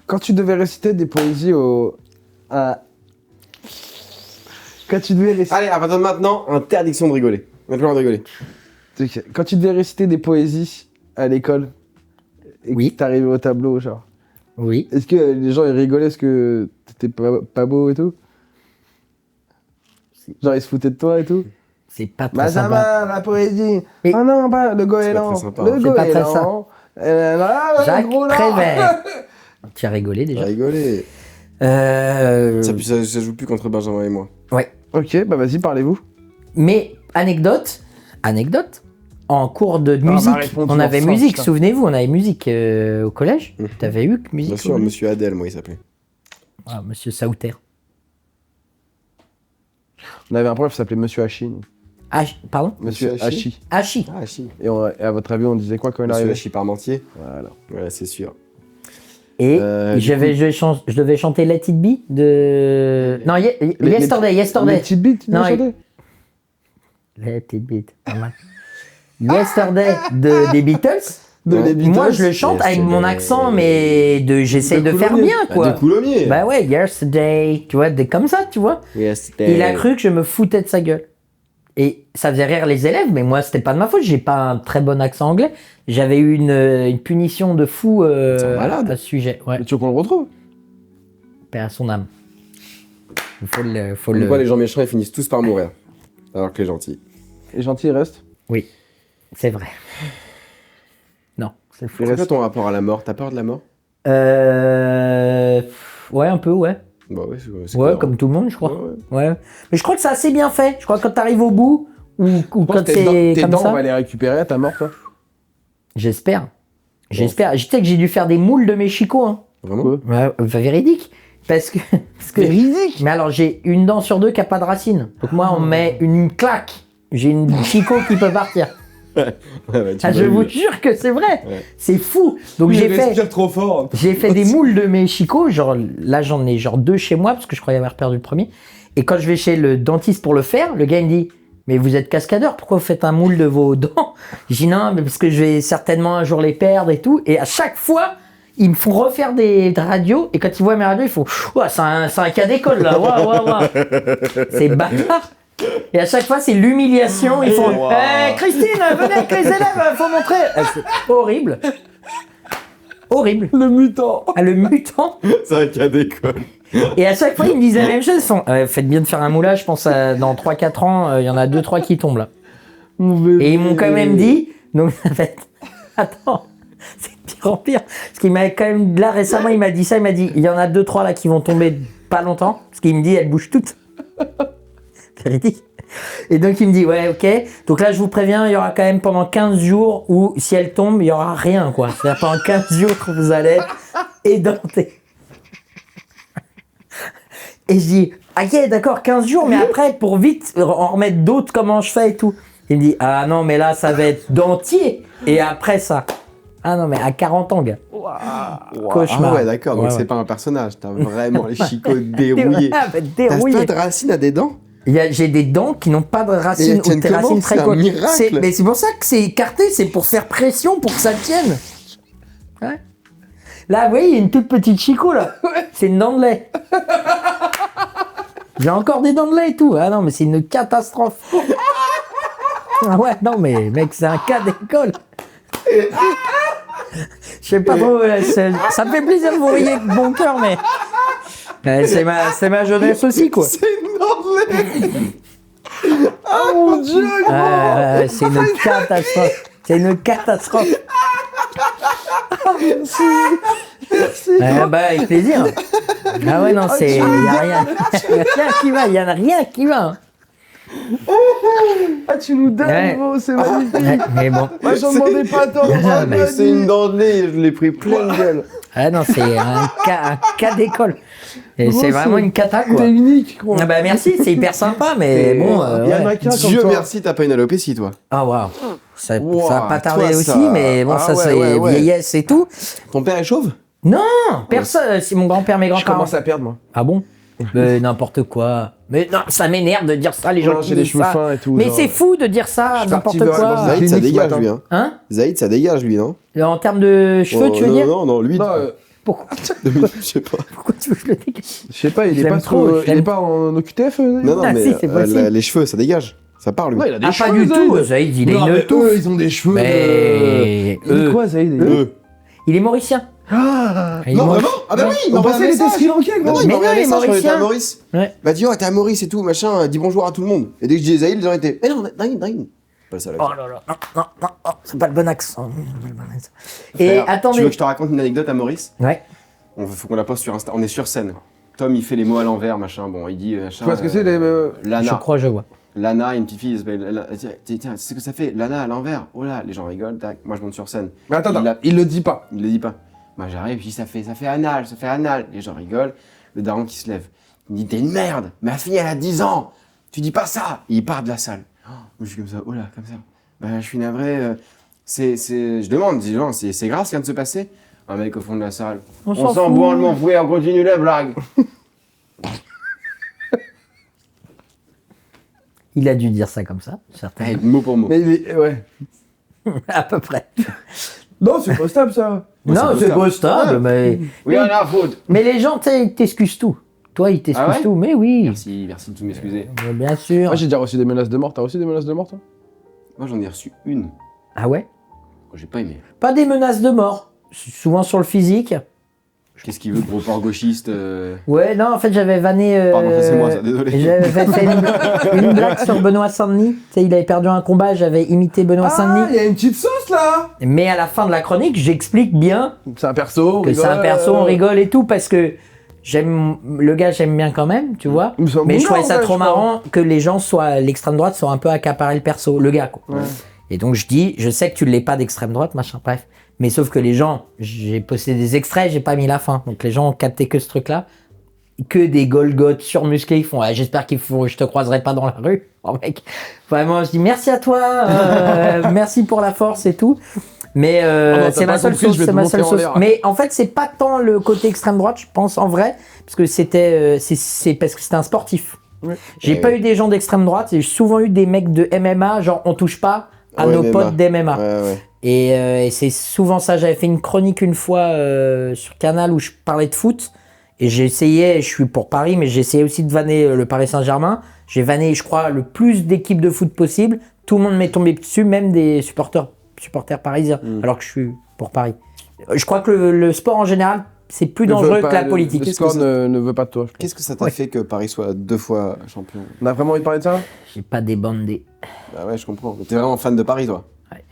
Quand tu devais réciter des poésies Quand tu devais réciter. Allez, à partir de maintenant, interdiction de rigoler. On a plus le droit de rigoler. Quand tu devais réciter des poésies à l'école, et Oui. que t'arrivais au tableau, genre, Oui. est-ce que les gens ils rigolaient parce que t'étais pas beau et tout? Genre ils se foutaient de toi et tout? C'est pas très sympa. Benjamin, la poésie! Mais- Ah non, pas le C'est pas goéland! très sympa. Le C'est pas très goéland! Jacques le gros là. Prévert. Tu as rigolé déjà. Rigoler. Euh, Ça joue plus contre Benjamin et moi. Ouais. Ok, bah vas-y, parlez-vous. Mais anecdote, en cours de bah, musique, réponds on avait toujours sans, musique, putain. souvenez-vous, on avait musique au collège. Mhm. T'avais eu musique Bien au sûr, collège monsieur Adèle, moi, il s'appelait. Ah, Monsieur Sauter. On avait un prof qui s'appelait Monsieur Hachi. nous. Ah, pardon Monsieur Monsieur Hachi. Hachi. Hachi. Ah, si. Et à votre avis, on disait quoi quand il Monsieur arrivait? Hachi Parmentier. Voilà. Ouais, c'est sûr. Et Du je devais chanter Let It Be de... Non, Yesterday. Les petites bites, tu Non, nous chantais? Let It Be, pas mal. Yesterday des Beatles. De Ouais. les Beatles. Moi, je le chante avec mon accent, mais j'essaie De de faire Coulommiers. bien, quoi. De Coulommiers. Bah ouais, Yesterday, tu vois, comme ça, tu vois. Yesterday. Il a cru que je me foutais de sa gueule. Et ça faisait rire les élèves, mais moi, c'était pas de ma faute. J'ai pas un très bon accent anglais. J'avais eu une punition de fou Ils sont malades. à ce sujet. Ouais, Mais tu veux qu'on le retrouve? paix à son âme. Il faut le. Comme quoi, les gens méchants, ils finissent tous par mourir. Alors que les gentils. Les gentils restent. Oui, c'est vrai. Non, c'est fou. C'est quoi ton rapport à la mort? T'as peur de la mort? Ouais, un peu, ouais. Bah ouais, c'est Ouais, cohérent. comme tout le monde, je crois. Ouais, Ouais. Mais je crois que c'est assez bien fait. Je crois que quand t'arrives au bout, ou Je pense quand que c'est tes comme dents, on ça. va les récupérer à ta mort, toi. J'espère. J'espère. Je sais que j'ai dû faire des moules de mes chicots. Hein. Vraiment? Ouais. Ouais, véridique. Parce que. Véridique. Mais alors, j'ai une dent sur deux qui a pas de racine. Donc moi, on met une claque. J'ai une chicot qui peut partir. Ouais, bah, tu Ah, je m'as vous eu. jure que c'est vrai. Ouais. C'est fou. Donc j'ai fait. trop fort. J'ai fait des moules de mes chicots, genre là j'en ai genre 2 chez moi parce que je croyais avoir perdu le premier. Et quand je vais chez le dentiste pour le faire, le gars il me dit mais vous êtes cascadeur, pourquoi vous faites un moule de vos dents? Je dis non mais parce que je vais certainement un jour les perdre et tout. Et à chaque fois ils me font refaire des radios et quand ils voient mes radios ils font ouah c'est un cas d'école là, ouah. C'est bâtard. Et à chaque fois c'est l'humiliation, ils font Wow. Christine venez avec les élèves, faut montrer. C'est horrible. Horrible. Le mutant. Ah, le mutant. C'est un cas d'école. Et à chaque fois, ils me disaient la même chose. Ils font, faites bien de faire un moulage, je pense dans 3-4 ans, il y en a 2-3 qui tombent là. Mon bébé. Et ils m'ont quand même dit, donc ça va être... Attends, C'est de pire en pire. Parce qu'il m'a quand même, là récemment, il m'a dit ça, il m'a dit, il y en a 2-3 là qui vont tomber pas longtemps. Parce qu'il me dit, elles bougent toutes. Véridique. Et donc il me dit, ouais, ok. Donc là, je vous préviens, il y aura quand même pendant 15 jours où si elles tombent, il y aura rien, quoi. C'est-à-dire pendant 15 jours, vous allez être édentés. Et je dis, ok, d'accord, 15 jours, mais après, pour vite en remettre d'autres, comment je fais et tout. Il me dit, ah non, mais là, ça va être dentier. Et après ça. Ah non, mais à 40 ans, gars. Cauchemar. Ah ouais, d'accord, donc Ouais, c'est ouais. pas un personnage, t'as vraiment les chicots dérouillés. T'as Dérouillé. pas de racines à des dents? J'ai des dents qui n'ont pas de Et racines elles tiennent ou des comment? racines C'est très un courtes. miracle. Mais c'est pour ça que c'est écarté, c'est pour faire pression pour que ça tienne. Ouais. Là, vous voyez, il y a une toute petite chicot là. C'est une dent de lait. J'ai encore des dents de lait et tout. Ah non, mais c'est une catastrophe. Ah ouais, non, mais mec, c'est un cas d'école. Je sais pas trop, ça me fait plaisir de vous riez avec bon cœur, mais c'est ma jeunesse aussi, quoi. C'est une dent de lait. Oh mon dieu! C'est une catastrophe. C'est une catastrophe. Merci. Bah, avec plaisir. Ah ouais, non, c'est. Il n'y a rien. Rien qui va, il n'y en a rien qui va. Ah, tu nous donnes, Ouais. gros, c'est magnifique. Ouais, mais bon. Moi, j'en demandais pas tant. Ah, mais C'est une dent de lait, je l'ai pris plein de gueule. Ah non, c'est un cas d'école. Et Gros, c'est vraiment une cata, quoi. T'es unique, gros. Ah bah merci, c'est hyper sympa, mais bon. Il y en a Ouais. qu'un comme Dieu toi. merci, t'as pas une alopécie, toi. Ah waouh. Ça Wow, va pas tarder toi, aussi, ça- mais bon, Ah ça ouais, c'est ouais, ouais. vieillesse et tout. Ton père est chauve? Non, personne. C'est mon grand-père, mes Je grands-parents. commence à perdre, moi. Ah bon? Mais n'importe quoi. Mais non, ça m'énerve de dire ça, les gens Non, qui j'ai les disent cheveux ça. fins et tout. Mais genre. c'est fou de dire ça, Je suis parti n'importe vers- dans quoi. un- Zaïd, ça clinique ce dégage, matin. lui, hein. Hein? Zaïd, ça dégage, lui, non? En termes de cheveux, Oh, tu veux non, dire? Non, lui, Non, Pourquoi, je sais pas. pourquoi tu veux que je le dégage? je sais pas, il est J'aime pas trop, trop. Il j'aime. est pas en OQTF? Non, non, Ah, mais si, c'est possible. les cheveux, ça dégage. Ça parle, lui. Ouais, il a des Ah, cheveux. pas du Zaïd. tout, Zaïd, il a Non, une mais touffe. eux, ils ont des cheveux. Mais Il est quoi, Zaïd? il est mauricien. Ah! Il est Non, mauricien. vraiment? Ah bah oui, il On m'envoie un pensait qu'il était message. Sri Lankais, Non, gros. non, il Mais m'envoie non, un il est message quand il était à mauricien. Maurice. Ouais. Bah dis, oh, t'es à Maurice et tout, machin, dis bonjour à tout le monde. Et dès que je disais Zaïd, les gens étaient, mais non, Naïm. Pas ça, là. Oh là là, non, oh, c'est pas le bon accent. Et Frère, Tu attendez. veux que je te raconte une anecdote à Maurice? Ouais. Faut qu'on la poste sur Insta. On est sur scène. Tom, il fait les mots à l'envers, machin. Bon, il dit, machin. Tu vois ce que c'est, les. Lana. Je crois, je vois. Lana, une petite fille, elle s'appelle. Tiens, tu sais ce que ça fait? Lana à l'envers. Oh là, les gens rigolent, tac. Moi, je monte sur scène. Mais attends, Il a- il le dit pas. Il le dit pas. Moi, j'arrive, je dis, ça fait anal, ça fait anal. Les gens rigolent. Le daron qui se lève. Il me dit, t'es une merde. Ma fille, elle a 10 ans. Tu dis pas ça. Et il part de la salle. Oh, moi, je suis comme ça. Oh là, comme ça. Bah, je suis navré. Je demande, dis, genre, c'est grave ce qui vient de se passer? Un mec au fond de la salle. On On s'en s'en fout. boit, on m'en fouet, on continue la blague. Il a dû dire ça comme ça, certainement. Eh, mot pour mot. Mais il est. Ouais. À peu près. Non, c'est pas stable, ça. Non, c'est pas stable, mais. Oui, on a la faute. Mais les gens, tu sais, ils t'excusent tout. Toi, ils t'excusent Ah ouais tout, mais oui. Merci de tout m'excuser. Bien sûr. Moi, j'ai déjà reçu des menaces de mort. T'as reçu des menaces de mort, toi? Moi, j'en ai reçu une. Ah ouais? J'ai pas aimé. Pas des menaces de mort. Souvent sur le physique. Qu'est-ce qu'il veut, gros porc gauchiste Ouais, non, en fait, j'avais vanné. Pardon, ça, c'est moi, ça, désolé. J'avais fait une blague sur Benoît Saint-Denis. Tu sais, il avait perdu un combat, j'avais imité Benoît Ah, Saint-Denis. il y a une petite sauce, là. Mais à la fin de la chronique, j'explique bien C'est un perso. on que c'est un rigole. perso, on rigole et tout, parce que j'aime le gars, j'aime bien quand même, tu vois. Mais c'est un Mais bon je trouvais gars, ça en fait, trop je crois. marrant que les gens soient, l'extrême droite, soit un peu accaparé le perso, le gars, quoi. Ouais. Et donc je dis, je sais que tu l'es pas d'extrême droite, machin, bref. Mais sauf que les gens, j'ai posté des extraits, j'ai pas mis la fin. Donc les gens ont capté que ce truc-là. Que des Golgoth surmusclés, ils font, ah, j'espère je te croiserai pas dans la rue. Oh mec, vraiment, je dis merci à toi, merci pour la force et tout. Mais non, t'as c'est pas ma seule compris, sauce, je vais c'est te ma monter seule en sauce. l'air. Mais en fait, c'est pas tant le côté extrême droite, je pense en vrai, parce que c'est parce que c'était un sportif. Ouais. J'ai pas eu des gens d'extrême droite, j'ai souvent eu des mecs de MMA, genre on touche pas à Ouais, nos MMA. potes d'MMA. Ouais. Et c'est souvent ça. J'avais fait une chronique une fois sur Canal où je parlais de foot. Et j'ai essayé, je suis pour Paris, mais j'ai essayé aussi de vanner le Paris Saint-Germain. J'ai vanné, je crois, le plus d'équipes de foot possible. Tout le monde m'est tombé dessus, même des supporters parisiens, alors que je suis pour Paris. Je crois que le sport en général, c'est plus Ne veut dangereux pas- que la politique. Le Qu'est-ce sport que ça- ne veut pas de toi. je pense. Qu'est-ce que ça t'a Ouais. fait que Paris soit 2 fois champion? On a vraiment envie de parler de ça? J'ai pas débandé. Bah ouais, je comprends. T'es vraiment fan de Paris, toi? Ouais.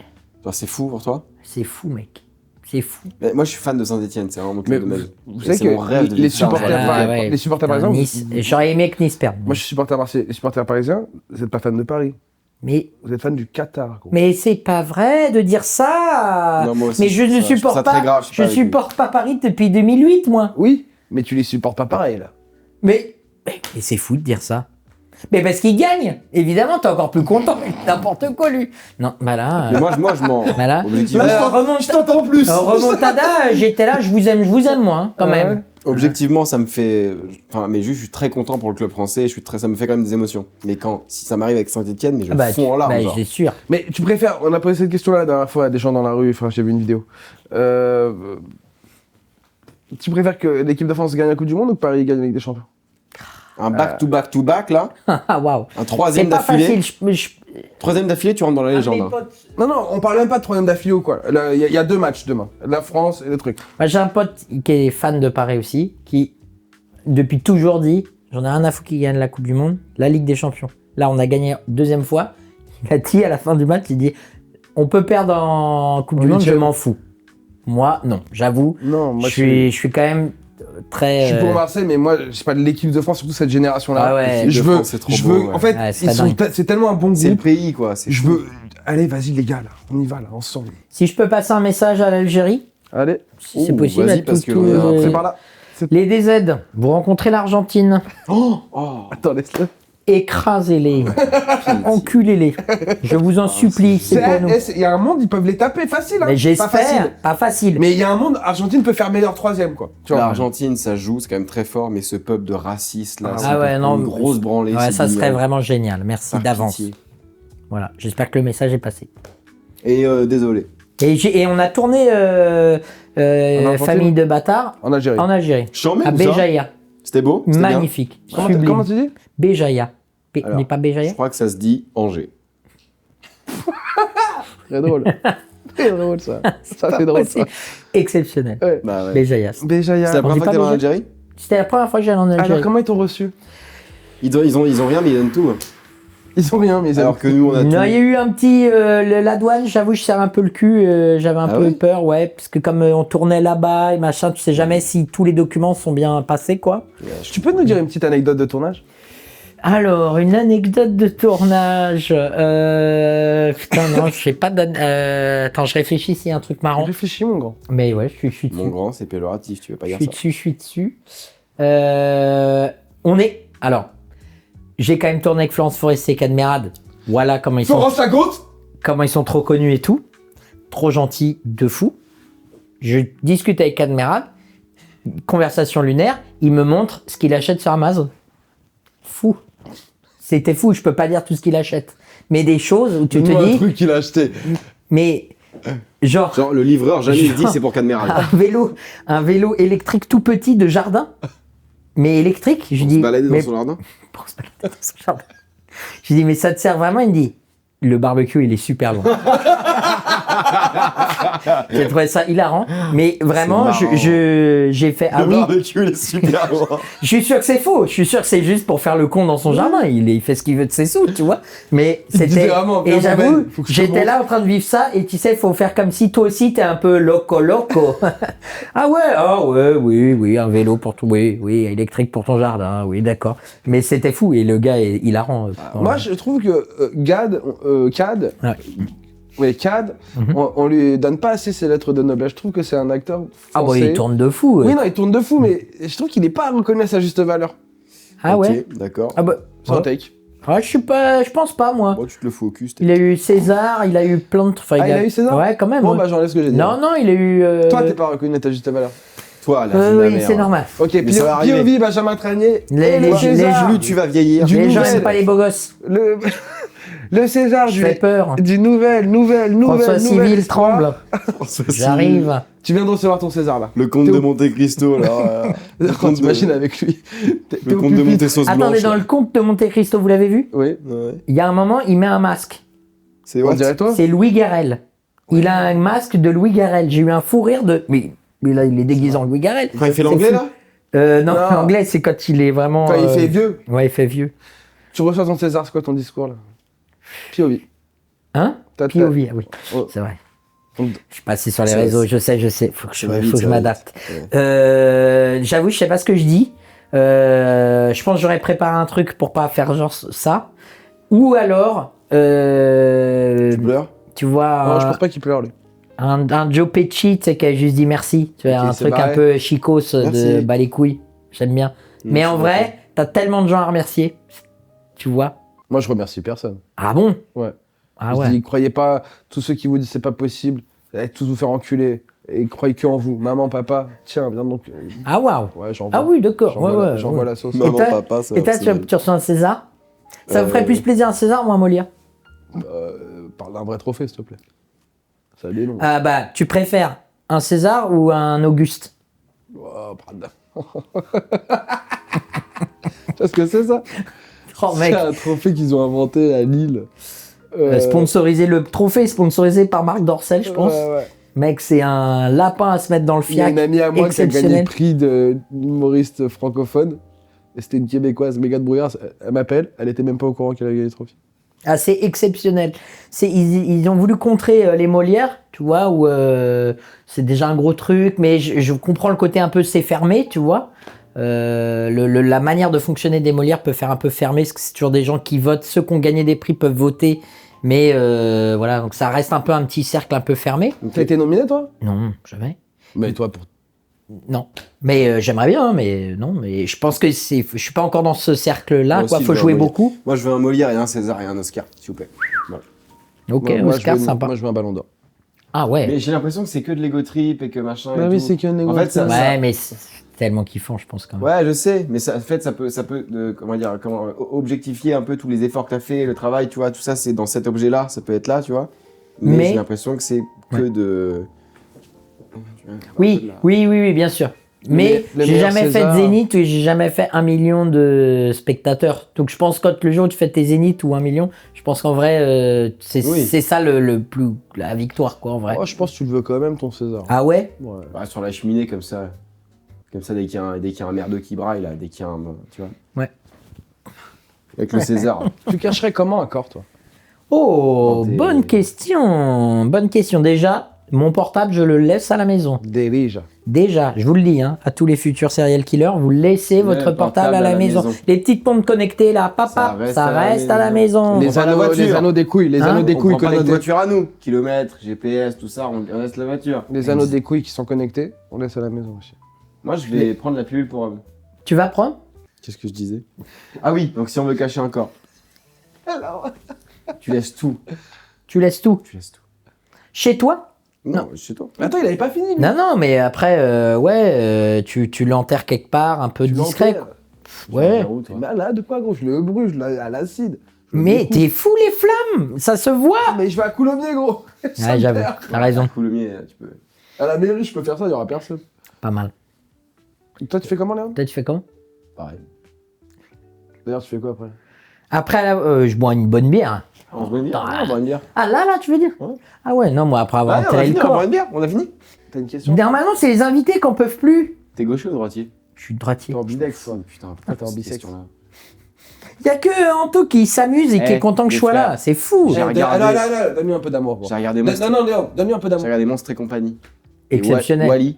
Genre, c'est fou pour toi? C'est fou, mec. C'est fou. Mais moi, je suis fan de Saint-Etienne, c'est vraiment mon club de ma vie. Vous Et savez c'est mon que rêve de les vivre ça. supporters, Voilà, les supporters par exemple, Nice. J'aurais aimé que Nice perde. moi je suis supporter marseillais, les supporters parisiens, vous n'êtes pas fan de Paris, Mais vous êtes fan du Qatar. Gros. Mais c'est pas vrai de dire ça. Non, moi aussi, mais je ne ça, je trouve supporte ça pas. très grave, je suis Je pas avec lui. supporte pas Paris depuis 2008, moi. Oui, mais tu les supportes pas pareil là. Mais c'est fou de dire ça. Mais parce qu'il gagne. Évidemment, t'es encore plus content. N'importe quoi, lui. Non, bah là. Mais moi, je m'en. Voilà. Objectivement, Je t'entends plus. Remontada, j'étais là, je vous aime moi, hein, quand Ouais. même. objectivement, ça me fait. Enfin, mais juste, je suis très content pour le club français. Ça me fait quand même des émotions. Mais si ça m'arrive avec Saint-Etienne, mais je fonds en larmes. genre. C'est sûr. Mais tu préfères, on a posé cette question là la dernière fois à des gens dans la rue, enfin j'ai vu une vidéo. Tu préfères que l'équipe de France gagne la Coupe du Monde ou que Paris gagne la Ligue des Champions? Un back-to-back-to-back, là. Ah, waouh. Un C'est troisième pas d'affilée. facile. Troisième d'affilée, tu rentres dans la légende. hein. Non, on parle même pas de troisième d'affilée ou quoi. Il y a 2 matchs demain. La France et le truc. Moi, j'ai un pote qui est fan de Paris aussi, qui, depuis toujours, dit j'en ai rien à foutre qui gagne la Coupe du Monde, la Ligue des Champions. Là, on a gagné deuxième fois. Il a dit à la fin du match, il dit on peut perdre en Coupe du Monde, je m'en fous. Moi, non, j'avoue. Non, moi je suis quand même très. Je suis pour Marseille, mais moi, je sais pas de l'équipe de France, surtout cette génération-là. Ah ouais. L'équipe Je de veux, France, c'est trop je beau, veux. ouais. En fait, Ouais, c'est c'est tellement un bon C'est le groupe. pays, quoi. c'est Je fou. veux. Allez, vas-y les gars, là, on y va là, ensemble. Si je peux passer un message à l'Algérie, Allez, si c'est Ouh, possible. vas-y, à parce que tous après, c'est par là. les DZ, vous rencontrez l'Argentine, Oh, Attends, laisse-le. écrasez-les, enculez-les. Je vous en supplie, c'est pour nous. Il y a un monde, ils peuvent les taper facile. Hein. Mais Pas facile. j'espère, pas facile. Mais il y a un monde, Argentine peut faire meilleur troisième, quoi. Tu vois. L'Argentine, ça joue, c'est quand même très fort, mais ce peuple de racistes, là, Ah c'est ouais, non, une grosse branlée. Ouais, c'est ça serait génial. vraiment génial. Merci Par d'avance. pitié. Voilà, j'espère que le message est passé. Et désolé. Et on a tourné Argentine Famille de bâtards En Algérie. en Algérie, Chambé, à où ça Béjaïa. C'était beau? C'était bien. Magnifique, Comment sublime. tu dis? Béjaïa. Alors, N'est pas Béjaïa? Je crois que ça se dit Angers. Très drôle. Très drôle ça. Ça c'est drôle ça. Exceptionnel. Ouais. Bah ouais. Béjaïa. Béjaïa. C'est la On première dit fois pas que t'es en Béjaïa Algérie? C'était la première fois que j'allais en Algérie. Alors comment ils t'ont reçu? Ils ont rien, mais ils donnent tout. Ils ont rien, mais ils Alors que nous, on a Non, tout. il y a eu un petit. La douane, j'avoue, je serre un peu le cul. J'avais un Ah peu ouais peur, ouais. Parce que comme on tournait là-bas et machin, tu sais jamais si tous les documents sont bien passés, quoi. Tu peux nous dire une petite anecdote de tournage? Alors, une anecdote de tournage. Putain, non, je sais pas. Attends, je réfléchis s'il y a un truc marrant. Réfléchis mon grand. Mais ouais, je suis dessus. Mon grand, c'est péjoratif, tu veux pas Je dire suis ça. dessus, je suis dessus. On est. Alors, j'ai quand même tourné avec Florence Foresti et Cadmerade. Voilà comment ils sont. Florence Lagotte? Comment ils sont trop connus et tout. Trop gentils de fou. Je discute avec Cadmerade. Conversation lunaire. Il me montre ce qu'il achète sur Amazon. Fou. C'était fou. Je peux pas dire tout ce qu'il achète. Mais des choses où tu te Dis-moi un dis. truc qu'il a acheté. Mais. Genre. Genre, le livreur, jamais il dit Genre- c'est pour Cadmerade. Un vélo électrique tout petit de jardin. Mais électrique. Je On dis. se baladait dans mais son jardin. pour se balader dans son jardin. Je dis, mais ça te sert vraiment? Il me dit, le barbecue, il est super loin. J'ai trouvé ça hilarant. Mais vraiment, C'est marrant. j'ai fait, ah Le oui, barbecue, il est super loin. je suis sûr que c'est faux. Je suis sûr que c'est juste pour faire le con dans son jardin. Il fait ce qu'il veut de ses sous, tu vois. Mais Il disait c'était. vraiment, Et vraiment, j'avoue, Ben, faut que je te j'étais montre. là en train de vivre ça. Et tu sais, il faut faire comme si toi aussi t'es un peu loco. Ah ouais, oui, un vélo pour tout. Oui, électrique pour ton jardin. Oui, d'accord. Mais c'était fou. Et le gars est hilarant. Moi, je trouve que Cad, Ouais. oui, Cad, Mhm. on lui donne pas assez ses lettres de noblesse. Je trouve que c'est un acteur Ah bah français. il tourne de fou. Oui, non, il tourne de fou, mais je trouve qu'il est pas reconnu à sa juste valeur. Ah Ok, ouais. d'accord. Ah bah. C'est un Ouais. take. Ah, je pense pas moi. Bon, tu te le fous au cul, c'était. Il a eu César, il a eu plein de. Enfin, Ah, il a eu César? Ouais, quand même. Bon, ouais. bah, j'enlève ce que j'ai dit. Non, non, il a eu. Toi, t'es pas reconnu à ta juste valeur. Toi, la vie de ma Oui, mère. c'est normal. Ok, Mais ça va arriver. POV, Benjamin Tranier. Les- et le les- César. Plus tu vas vieillir. Du Les gens nouvel. aiment pas les beaux gosses. Le César Je fais peur. du nouvelle. François Civil tremble. J'arrive. Tu viens de recevoir ton César là. Le comte T'es de au- Monte Cristo, là. Le comte T'imagines de, avec lui. T'es le au comte de pupitre. Monte Sauce Attendez, Blanche. dans le conte de Monte Cristo, vous l'avez vu? Oui. Ouais. Il y a un moment, il met un masque. C'est On what? dirait toi. C'est Louis Garrel. Il a un masque de Louis Garrel. J'ai eu un fou rire de. Mais là, il est déguisé en Louis Garrel. Quand il fait C'est l'anglais, fou. là? Non, Non. l'anglais, c'est quand il est vraiment. Quand il fait vieux. Ouais, il fait vieux. Tu reçois ton César, c'est quoi ton discours là? POV. Hein? T'as- POV, ah oui, Oh. c'est vrai. Je suis passé sur les Ça, réseaux, je sais. Faut que ça va vite, faut que je ça va m'adapte. vite. J'avoue, je sais pas ce que je dis. Je pense que j'aurais préparé un truc pour pas faire genre ça. Ou alors, Tu pleures? tu vois, Non, je pense pas qu'il pleure, lui. un Joe Pesci, tu sais, qui a juste dit merci. Tu vois, Ok, un c'est truc un barré. peu chicos de Merci. bas les couilles. J'aime bien. Mais en vrai, t'as tellement de gens à remercier. Tu vois. Moi, je remercie personne. Ah bon? Ouais. Ah Je ouais. dis, croyez pas, tous ceux qui vous disent c'est pas possible, allez tous vous faire enculer. Et croyez que en vous. Maman, papa, tiens, viens donc. Ah waouh. Ouais, j'envoie. Ah oui, d'accord. Ouais, ouais. J'envoie ouais. la sauce. Maman, toi- papa, ça Et toi, tu reçois un César? Ça vous ferait plus plaisir un César ou un Molière? Parle d'un vrai trophée, s'il te plaît. Ça dénonce. Ah bah, tu préfères un César ou un Auguste? Oh, pardon. Tu vois ce que c'est, ça? Oh mec, C'est un trophée qu'ils ont inventé à Lille. sponsorisé, le trophée est sponsorisé par Marc Dorcel, je pense. Ouais. Mec, c'est un lapin à se mettre dans le Il y a fiac. une amie à moi qui a gagné exceptionnel. le prix d'humoriste francophone. Et c'était une Québécoise, méga de brouillard. Elle m'appelle, elle était même pas au courant qu'elle avait gagné le trophée. Ah, c'est exceptionnel. Ils ont voulu contrer les Molières, tu vois, où c'est déjà un gros truc, mais je comprends le côté un peu c'est fermé, tu vois. La manière de fonctionner des Molières peut faire un peu fermé, parce que c'est toujours des gens qui votent. Ceux qui ont gagné des prix peuvent voter, mais voilà, donc ça reste un peu un petit cercle un peu fermé. T'as été nominé, toi? Non, jamais. Mais toi, pour. Non. Mais j'aimerais bien, hein, mais non. Mais je pense que je suis pas encore dans ce cercle-là, Moi quoi. aussi, Faut je veux jouer un Molière. beaucoup. Moi, je veux un Molière et un César et un Oscar, s'il vous plaît. Voilà. Ok, Moi, Oscar, je veux, sympa. Moi, je veux un ballon d'or. Ah ouais. Mais j'ai l'impression que c'est que de l'ego trip et que machin. Bah et oui, tout. c'est qu'un égo. En fait, ça- Ouais, mais c'est tellement kiffant, je pense quand même. Ouais, je sais, mais ça, en fait, ça peut objectifier un peu tous les efforts que t'as fait, le travail, tu vois, tout ça, c'est dans cet objet-là, ça peut être là, tu vois. Mais, Mais- j'ai l'impression que c'est que de. Oui, bien sûr. Mais Les j'ai meilleurs jamais fait César. de Zénith et j'ai jamais fait 1 million de spectateurs. Donc je pense que le jour où tu fais tes Zénith ou 1 million, je pense qu'en vrai, c'est Oui. c'est ça la victoire, quoi, en vrai. Oh, je pense que tu le veux quand même, ton César. Ah ouais? Ouais. Bah, sur la cheminée, comme ça, dès qu'il y a un merdeux qui braille, là, dès qu'il y a un. Tu vois. Ouais. Avec le César. Tu cacherais comment un corps, toi? Oh, Quand t'es- bonne question. Bonne question. Déjà, mon portable, je le laisse à la maison. Déjà. Déjà, je vous le dis, hein, à tous les futurs serial killers, vous laissez votre portable à la maison. Les petites pompes connectées là, papa, ça reste à la maison. Les anneaux- voiture. Les anneaux des couilles, les Hein? anneaux des On couilles prend pas notre connectés. voiture à nous. Kilomètres, GPS, tout ça, on reste la voiture. Les anneaux des couilles qui sont connectés, on laisse à la maison aussi. Moi, je vais prendre la pilule pour homme. Tu vas prendre? Qu'est-ce que je disais? Ah oui, donc si on veut cacher un corps. Tu laisses tout. Tu laisses tout. Tu laisses tout. Chez toi? Non, chez toi. Attends, il avait pas fini, lui. Non, non, mais après, tu l'enterres quelque part, un peu Tu discret. l'enterres. quoi. Ouais. Où, T'es toi malade, quoi, gros. Je le bruge là, à l'acide. Mais t'es fou les flammes, ça se voit. Mais je vais à Coulommiers, gros. Ça Ouais, me j'avoue, perd. t'as raison. Coulommiers, tu peux. À la mairie, je peux faire ça, il y aura personne. Pas mal. Toi, tu fais comment, Léon? Toi, tu fais comment? Pareil. D'ailleurs, tu fais quoi après? Après, je bois une bonne bière. On se boit une bière. Putain. Ouais, on boit une bière. Ah là, tu veux dire? Ouais. Ah ouais, non, moi, après avoir Ouais, on a enterré fini, le on boit corps. une bière, on a fini. T'as une question? Normalement, c'est les invités qu'on peuvent plus. T'es gaucher ou droitier? Je suis droitier. T'es ambidex, toi. Putain, Ah, t'es en cette bisex. question-là. Il y a que Anto qui s'amuse et qui Eh, est content que je les sois frères. là. C'est fou. J'ai regardé- Ah, là, donne-lui un peu d'amour. bro. J'ai regardé Non, Monstre. non, Léon, donne-lui un peu J'ai d'amour. regardé Monstre et compagnie. Et Exceptionnel.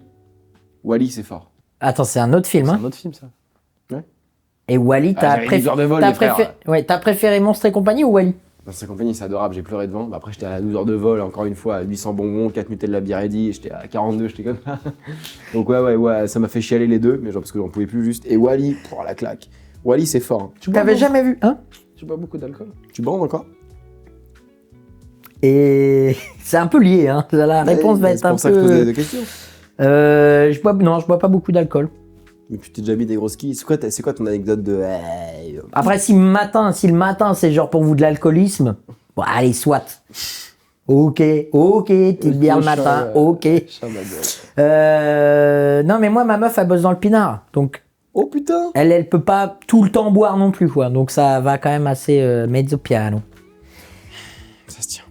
Wally, c'est fort. Attends, c'est un autre film, C'est hein. un autre film, ça. Et Wally, Ah, j'avais 12 heures de vol, les frères. t'as préféré Monstre et compagnie ou Wally? Monstre et compagnie, c'est adorable, j'ai pleuré devant. Bah, après, j'étais à 12 heures de vol, encore une fois, à 800 bonbons, 4 Nutella Biredi, j'étais à 42, j'étais comme ça. Donc, ouais, ça m'a fait chialer les deux, mais genre parce que j'en pouvais plus juste. Et Wally, pour la claque. Wally, c'est fort. Hein. Tu bois T'avais beaucoup- jamais vu, hein? Tu bois beaucoup d'alcool? Tu bandes encore? Et c'est un peu lié, hein. La réponse va être un C'est pour ça que je posais peu. des questions. Je bois pas beaucoup d'alcool. Mais tu t'es déjà mis des grosses quilles. C'est quoi ton anecdote de. Après, si le matin, c'est genre pour vous de l'alcoolisme, bon, allez, soit. Ok, petite bière le matin, ok. Chat, ma gueule. Non, mais moi, ma meuf, elle bosse dans le pinard. Donc, Oh putain! elle peut pas tout le temps boire non plus, quoi. Donc, ça va quand même assez mezzo piano. Ça se tient.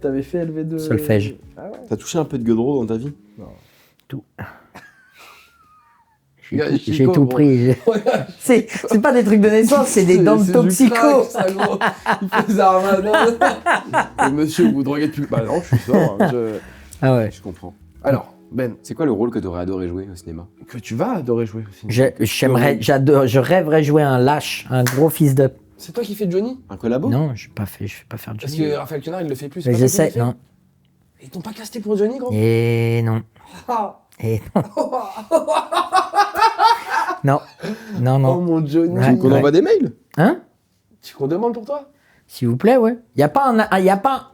T'avais fait LV2. Solfège. Ah ouais. T'as touché un peu de gueudreau dans ta vie? J'ai tout pris. C'est pas des trucs de naissance, c'est des dents de du toxico. crack, ça, gros. Il fait des armadons. Et monsieur, vous droguez depuis. Bah non, je suis fort. Ah ouais. Je comprends. Alors, Ben, C'est quoi le rôle que t'aurais adoré jouer au cinéma? que tu vas adorer jouer aussi. Je rêverais jouer un lâche, un gros fils de. C'est toi qui fais Johnny? Un collabo? Non, je fais pas faire Parce Johnny. que Raphaël Quenard, il le fait plus. c'est Mais pas toi qui j'essaie, le fais non. Ils t'ont pas casté pour Johnny, gros? Et non. Ah. Et non. Non. Non, Oh non. mon Johnny. Ouais. On envoie des mails? Hein? Tu qu'on demande pour toi? S'il vous plaît, ouais. Y a pas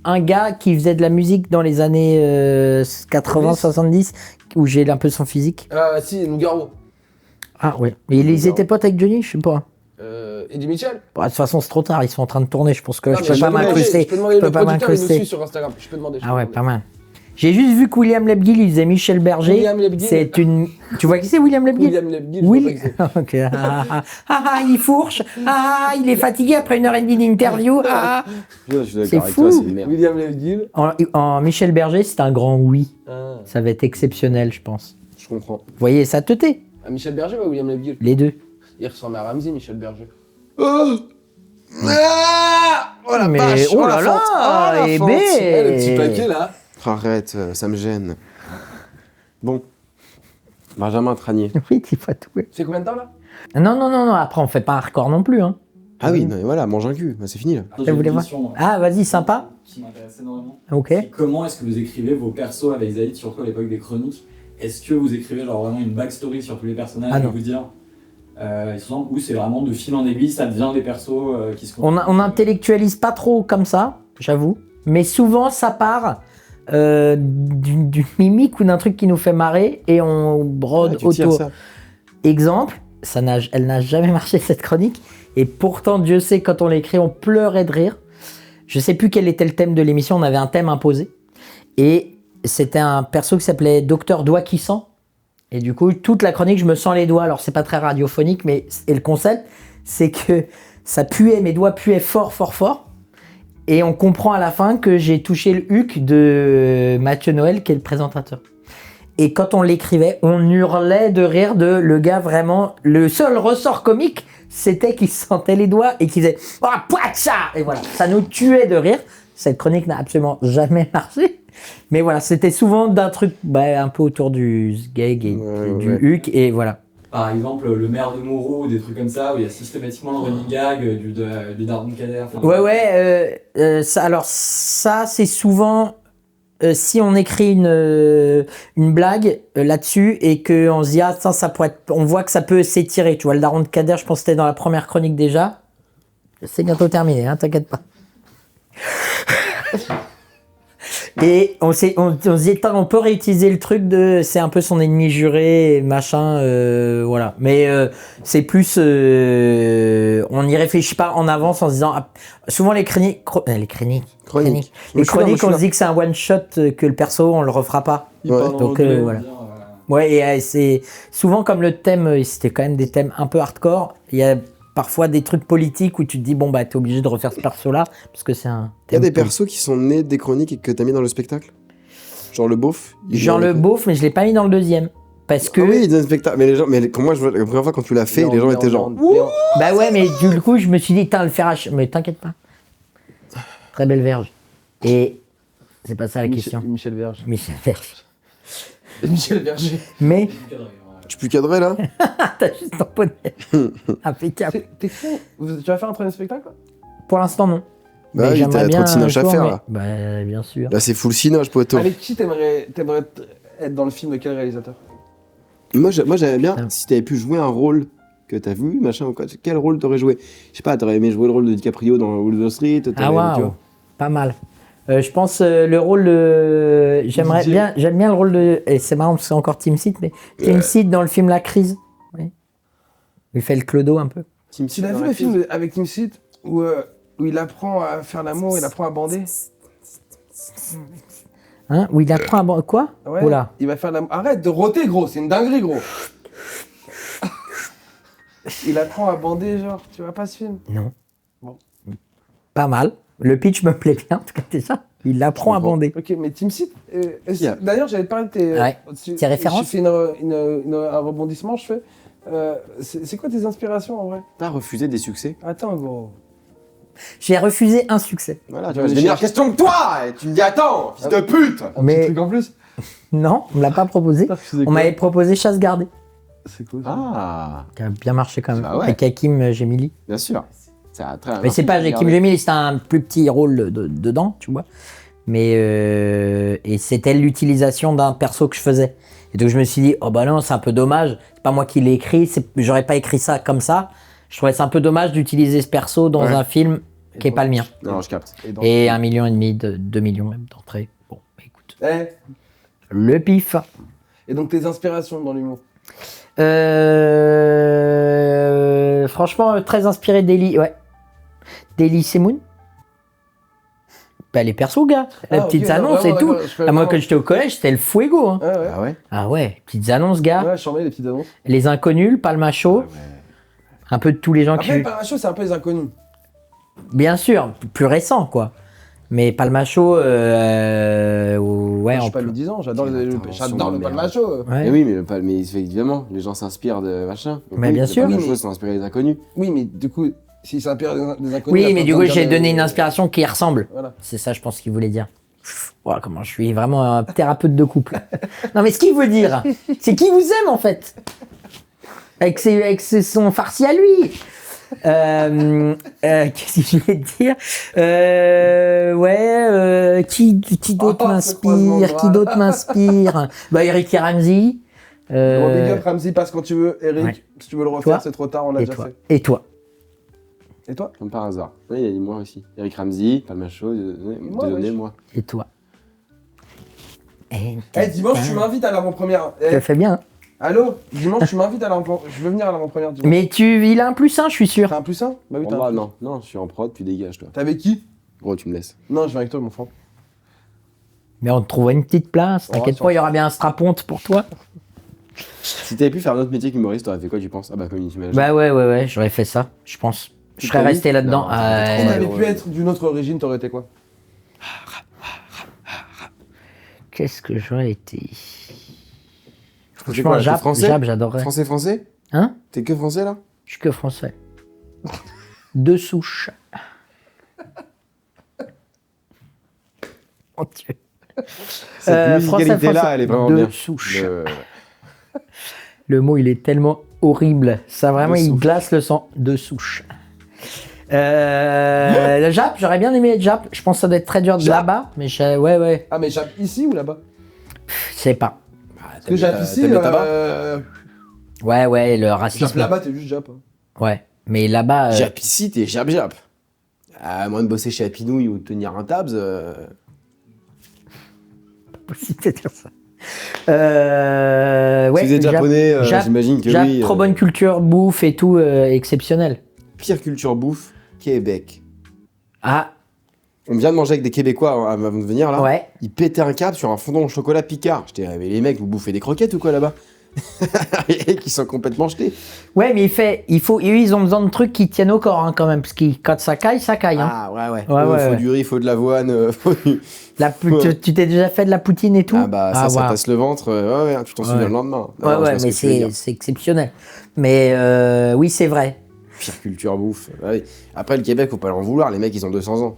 un gars qui faisait de la musique dans les années 80, 70 où j'ai un peu son physique. Si, Nougaro. Ah ouais. Et ils étaient potes avec Johnny, je sais pas. Eddie Mitchell? Bon, de toute façon, c'est trop tard, ils sont en train de tourner. Je pense que Non, je mais peux pas demander, m'incruster. Je peux demander, Je peux le pas producteur, il me m'incruster. suit sur Instagram. Je peux demander. Ah ouais, pas mal. J'ai juste vu que William Lebguil, il faisait Michel Berger. William Lebguil. C'est une. Tu vois qui c'est William Lebguil? William Lebguil. Oui. Ok. Il fourche. Il est fatigué après 1h30 d'interview. Je suis C'est d'accord avec fou. toi, c'est une merde. William Lebguil. En Michel Berger, c'est un grand oui. Ça va être exceptionnel, je pense. Je comprends. Vous voyez, ça teuté, Michel Berger ou William Lebguil? les deux. Il ressemble à Ramsey, Michel Berger. Oh la Mais vache, oh là la là, fente, la eh fente. ben. Le petit paquet là. Arrête, ça me gêne. Bon. Benjamin Tranier. Oui, dis-moi tout. C'est combien de temps là? Non. Après, on fait pas un record non plus. Hein. Ah oui, non, et voilà, mange un cul, bah, c'est fini là. J'ai Vous voulez une voir question Ah, vas-y, sympa. qui m'intéresse énormément. Ok. C'est comment est-ce que vous écrivez vos persos avec Zaïd, surtout à l'époque des chroniques? Est-ce que vous écrivez genre vraiment une backstory sur tous les personnages Ah et non. vous dire ou c'est vraiment de fil en aiguille, ça devient des persos qui se On intellectualise pas trop comme ça, j'avoue. Mais souvent, ça part d'une mimique ou d'un truc qui nous fait marrer et on brode Tu tires autour. ça. Exemple, elle n'a jamais marché cette chronique. Et pourtant, Dieu sait, quand on l'écrit, on pleurait de rire. Je sais plus quel était le thème de l'émission, on avait un thème imposé. Et c'était un perso qui s'appelait Docteur Doigt qui sent. Et du coup, toute la chronique, je me sens les doigts. Alors, c'est pas très radiophonique, mais et le concept, c'est que ça puait, mes doigts puaient fort, fort, fort. Et on comprend à la fin que j'ai touché le huc de Mathieu Noël, qui est le présentateur. Et quand on l'écrivait, on hurlait de rire de le gars vraiment. Le seul ressort comique, c'était qu'il sentait les doigts et qu'il faisait « Ah, pouacha !» Et voilà, ça nous tuait de rire. Cette chronique n'a absolument jamais marché. Mais voilà, c'était souvent d'un truc un peu autour du gag et du huc. Et voilà. Par exemple, le maire de Moreau ou des trucs comme ça, où il y a systématiquement le running gag du Darwin Kader. Alors ça, c'est souvent si on écrit une blague là-dessus et qu'on se dit ça pourrait être, on voit que ça peut s'étirer. Tu vois, le Daron de Kader, je pense que c'était dans la première chronique déjà. C'est bientôt terminé, hein, t'inquiète pas. Et on se dit, on peut réutiliser le truc de c'est un peu son ennemi juré, machin, voilà. Mais c'est plus, on n'y réfléchit pas en avance en se disant, souvent les chroniques, on se dit que c'est un one shot, que le perso on le refera pas. Donc voilà. Ouais, et c'est souvent comme le thème, c'était quand même des thèmes un peu hardcore. Il y a parfois des trucs politiques où tu te dis t'es obligé de refaire ce perso-là parce que c'est un. Il y a des persos qui sont nés des chroniques et que t'as mis dans le spectacle. Genre le beauf. Genre le beauf, mais je l'ai pas mis dans le deuxième parce que. Ah oui, dans le spectacle. Mais les gens, moi, la première fois quand tu l'as fait, les gens étaient genre. Bah ouais, mais du coup, je me suis dit, le faire mais t'inquiète pas. Très belle verge. Et c'est pas ça la question. Michel Verge. Michel Verge. Michel Berger. Mais. Tu peux cadrer là? T'as juste tamponné. Impeccable. T'es fou. Tu vas faire un troisième spectacle quoi? Pour l'instant, non. Bah oui, t'as trop de cinoche à faire là. Bah bien sûr. Là, c'est full cinoche, poteau. Avec qui t'aimerais être dans le film de quel réalisateur? Moi, j'aimais bien si t'avais pu jouer un rôle que t'as vu, machin ou quoi. Quel rôle t'aurais joué? Je sais pas, t'aurais aimé jouer le rôle de DiCaprio dans Wolf of Wall Street? Ah waouh, pas mal. Je pense le rôle j'aime bien le rôle de, et c'est marrant parce que c'est encore Tim Seat, mais Tim Seat dans le film La Crise. Oui. Il fait le clodo un peu. Tu l'as vu le film avec Tim Seat où il apprend à faire l'amour, il apprend à bander? Hein? Où il apprend à bander quoi? Ouais. Oula. Il va faire l'amour. Arrête de rôter gros, c'est une dinguerie gros. Il apprend à bander genre, tu vois pas ce film? Non. Bon. Pas mal. Le pitch me plaît bien, en tout cas, déjà. Il apprend à bander. Ok, mais Tim Seat, d'ailleurs, j'avais parlé de tes références. Je fais un rebondissement, je fais. C'est quoi tes inspirations en vrai? T'as refusé des succès? Attends, gros. J'ai refusé un succès. Voilà, tu vois, j'ai des meilleures questions que toi et tu me dis attends, fils de pute. Un Mais- petit truc en plus. Non, on me l'a pas proposé. Putain, tu faisais On quoi m'avait proposé Chasse gardée, C'est cool. Ça. Ah, qui a bien marché quand même, Ah ouais. avec Hakim Gemili. bien sûr. C'est très. Mais c'est pas Hakim Gemili, c'était un plus petit rôle dedans, tu vois. Mais et c'était l'utilisation d'un perso que je faisais. Et donc je me suis dit, oh bah non, c'est un peu dommage. C'est pas moi qui l'ai écrit, j'aurais pas écrit ça comme ça. Je trouvais ça un peu dommage d'utiliser ce perso dans Ouais. un film qui est pas le mien. Non, je capte. Et, dans- Et 1,5 million, 2 millions même d'entrées. Bon, bah, écoute. Eh, Le pif. et donc tes inspirations dans l'humour. Franchement, très inspiré d'Eli. Ouais. D'Eli Semoun. Bah, les persos, gars. Les Ah, petites ok, annonces non, et tout. vraiment, d'accord, Ah, moi, je quand j'étais au collège, c'était le fuego. Hein. Ouais, ouais. Ah ouais. Ah ouais, petites annonces, gars. Ouais, je les petites annonces. Les inconnus, le Palma Show. Un peu de tous les gens Après, le qui. Palma Show, c'est un peu les inconnus. Bien sûr, plus récent, quoi. Mais Palma Show, ouais, Moi, je en suis pas plus. le 10 ans, j'adore Quelle le intervention j'adore de le merde. Palma Show. Ouais. Mais oui, mais évidemment, les gens s'inspirent de machin. Donc Mais oui, bien le sûr. Palma Oui, Show mais- sont inspirés des inconnus. Oui, mais du coup, s'il s'inspire des inconnus. il Oui, a mais pas du coup, besoin de j'ai dire donné des- une inspiration qui y ressemble. Voilà. C'est ça, je pense qu'il voulait dire. Voilà comment je suis vraiment un thérapeute de couple. Non, mais ce qu'il veut dire, c'est qu'il vous aime en fait. Son farci à lui. Qu'est-ce que je voulais te dire qui d'autre Oh, ce croisement de m'inspire? Qui bras. d'autre m'inspire? Bah, Eric et Ramsey. Gros big up, Ramsey, passe quand tu veux. Eric, Ouais. si tu veux le refaire, Toi c'est trop tard, on l'a Et déjà toi? fait. Et toi? Et toi Comme par hasard. Oui, il y a moi aussi. Eric Ramsey, Palma Show, Moi, Dieudonné, wesh. moi. Et toi? Eh, dimanche, tu m'invites à l'avant-première. Je Eh, le fais bien. allô Dimanche, tu m'invites à l'avant-première. Je veux venir à l'avant-première dimanche. Mais il a un +1, je suis sûr. T'as un plus un Bah oui, Oh, t'as un bah, plus. non, non, je suis en prod, tu dégages toi. T'es avec qui Gros, tu me laisses. Non, je viens avec toi, mon frère. Mais on te trouvera une petite place. T'inquiète Ouais, pas, il y aura bien un straponte pour toi. Si t'avais pu faire un autre métier qu'humoriste, t'aurais fait quoi, tu penses? Ah bah, community manager. Bah ouais, j'aurais fait ça, je pense. Je Tu serais t'as resté mis là-dedans. Non, t'aurais été Si trop t'avais malheureux. pu être d'une autre origine, t'aurais été quoi Qu'est-ce que j'aurais été? C'est quoi, t'es Jap, français j'adorerais. Français? Hein? T'es que français là? Je suis que français. De souche. Oh Dieu. Cette Français, musicalité-là, elle est vraiment de bien. souche. Le- Le mot, il est tellement horrible. Ça, vraiment, De il souche. glace le sang. De souche. Le Jap, j'aurais bien aimé être Jap. Je pense que ça doit être très dur de Jap là-bas. Mais ouais. Ah, mais j'happe ici ou là-bas Je sais pas. Parce que j'happe ici. t'as mis tabac Ouais, le J'happe racisme. là-bas, t'es juste jappe. Ouais. Mais là-bas. Jap ici, t'es jap. À moins de bosser chez Apinouille ou de tenir un tabs. possible de dire ça. Ouais, si vous êtes Jap- japonais, Jap- j'imagine que Jap, oui. trop bonne culture, bouffe et tout, exceptionnel. Pire culture bouffe, Québec. Ah, On vient de manger avec des Québécois avant de venir là. ouais. Ils pétaient un câble sur un fondant au chocolat Picard. J'étais, mais les mecs, vous bouffez des croquettes ou quoi là-bas? Et qui sont complètement jetés. Ouais, mais ils ont besoin de trucs qui tiennent au corps hein, quand même, parce que quand ça caille, ça caille. Hein. Ah ouais. Ouais, faut ouais. du riz, faut de l'avoine, faut du... Tu t'es déjà fait de la poutine et tout? Ah bah ça waouh. tasse le ventre. Ouais, tu t'en souviens Ouais. le lendemain. Ouais, Non, je vois mais ce que tu veux dire. c'est exceptionnel. Mais oui, c'est vrai. Pire culture bouffe. Ah oui. Après, le Québec, faut pas leur en vouloir. Les mecs, ils ont 200 ans.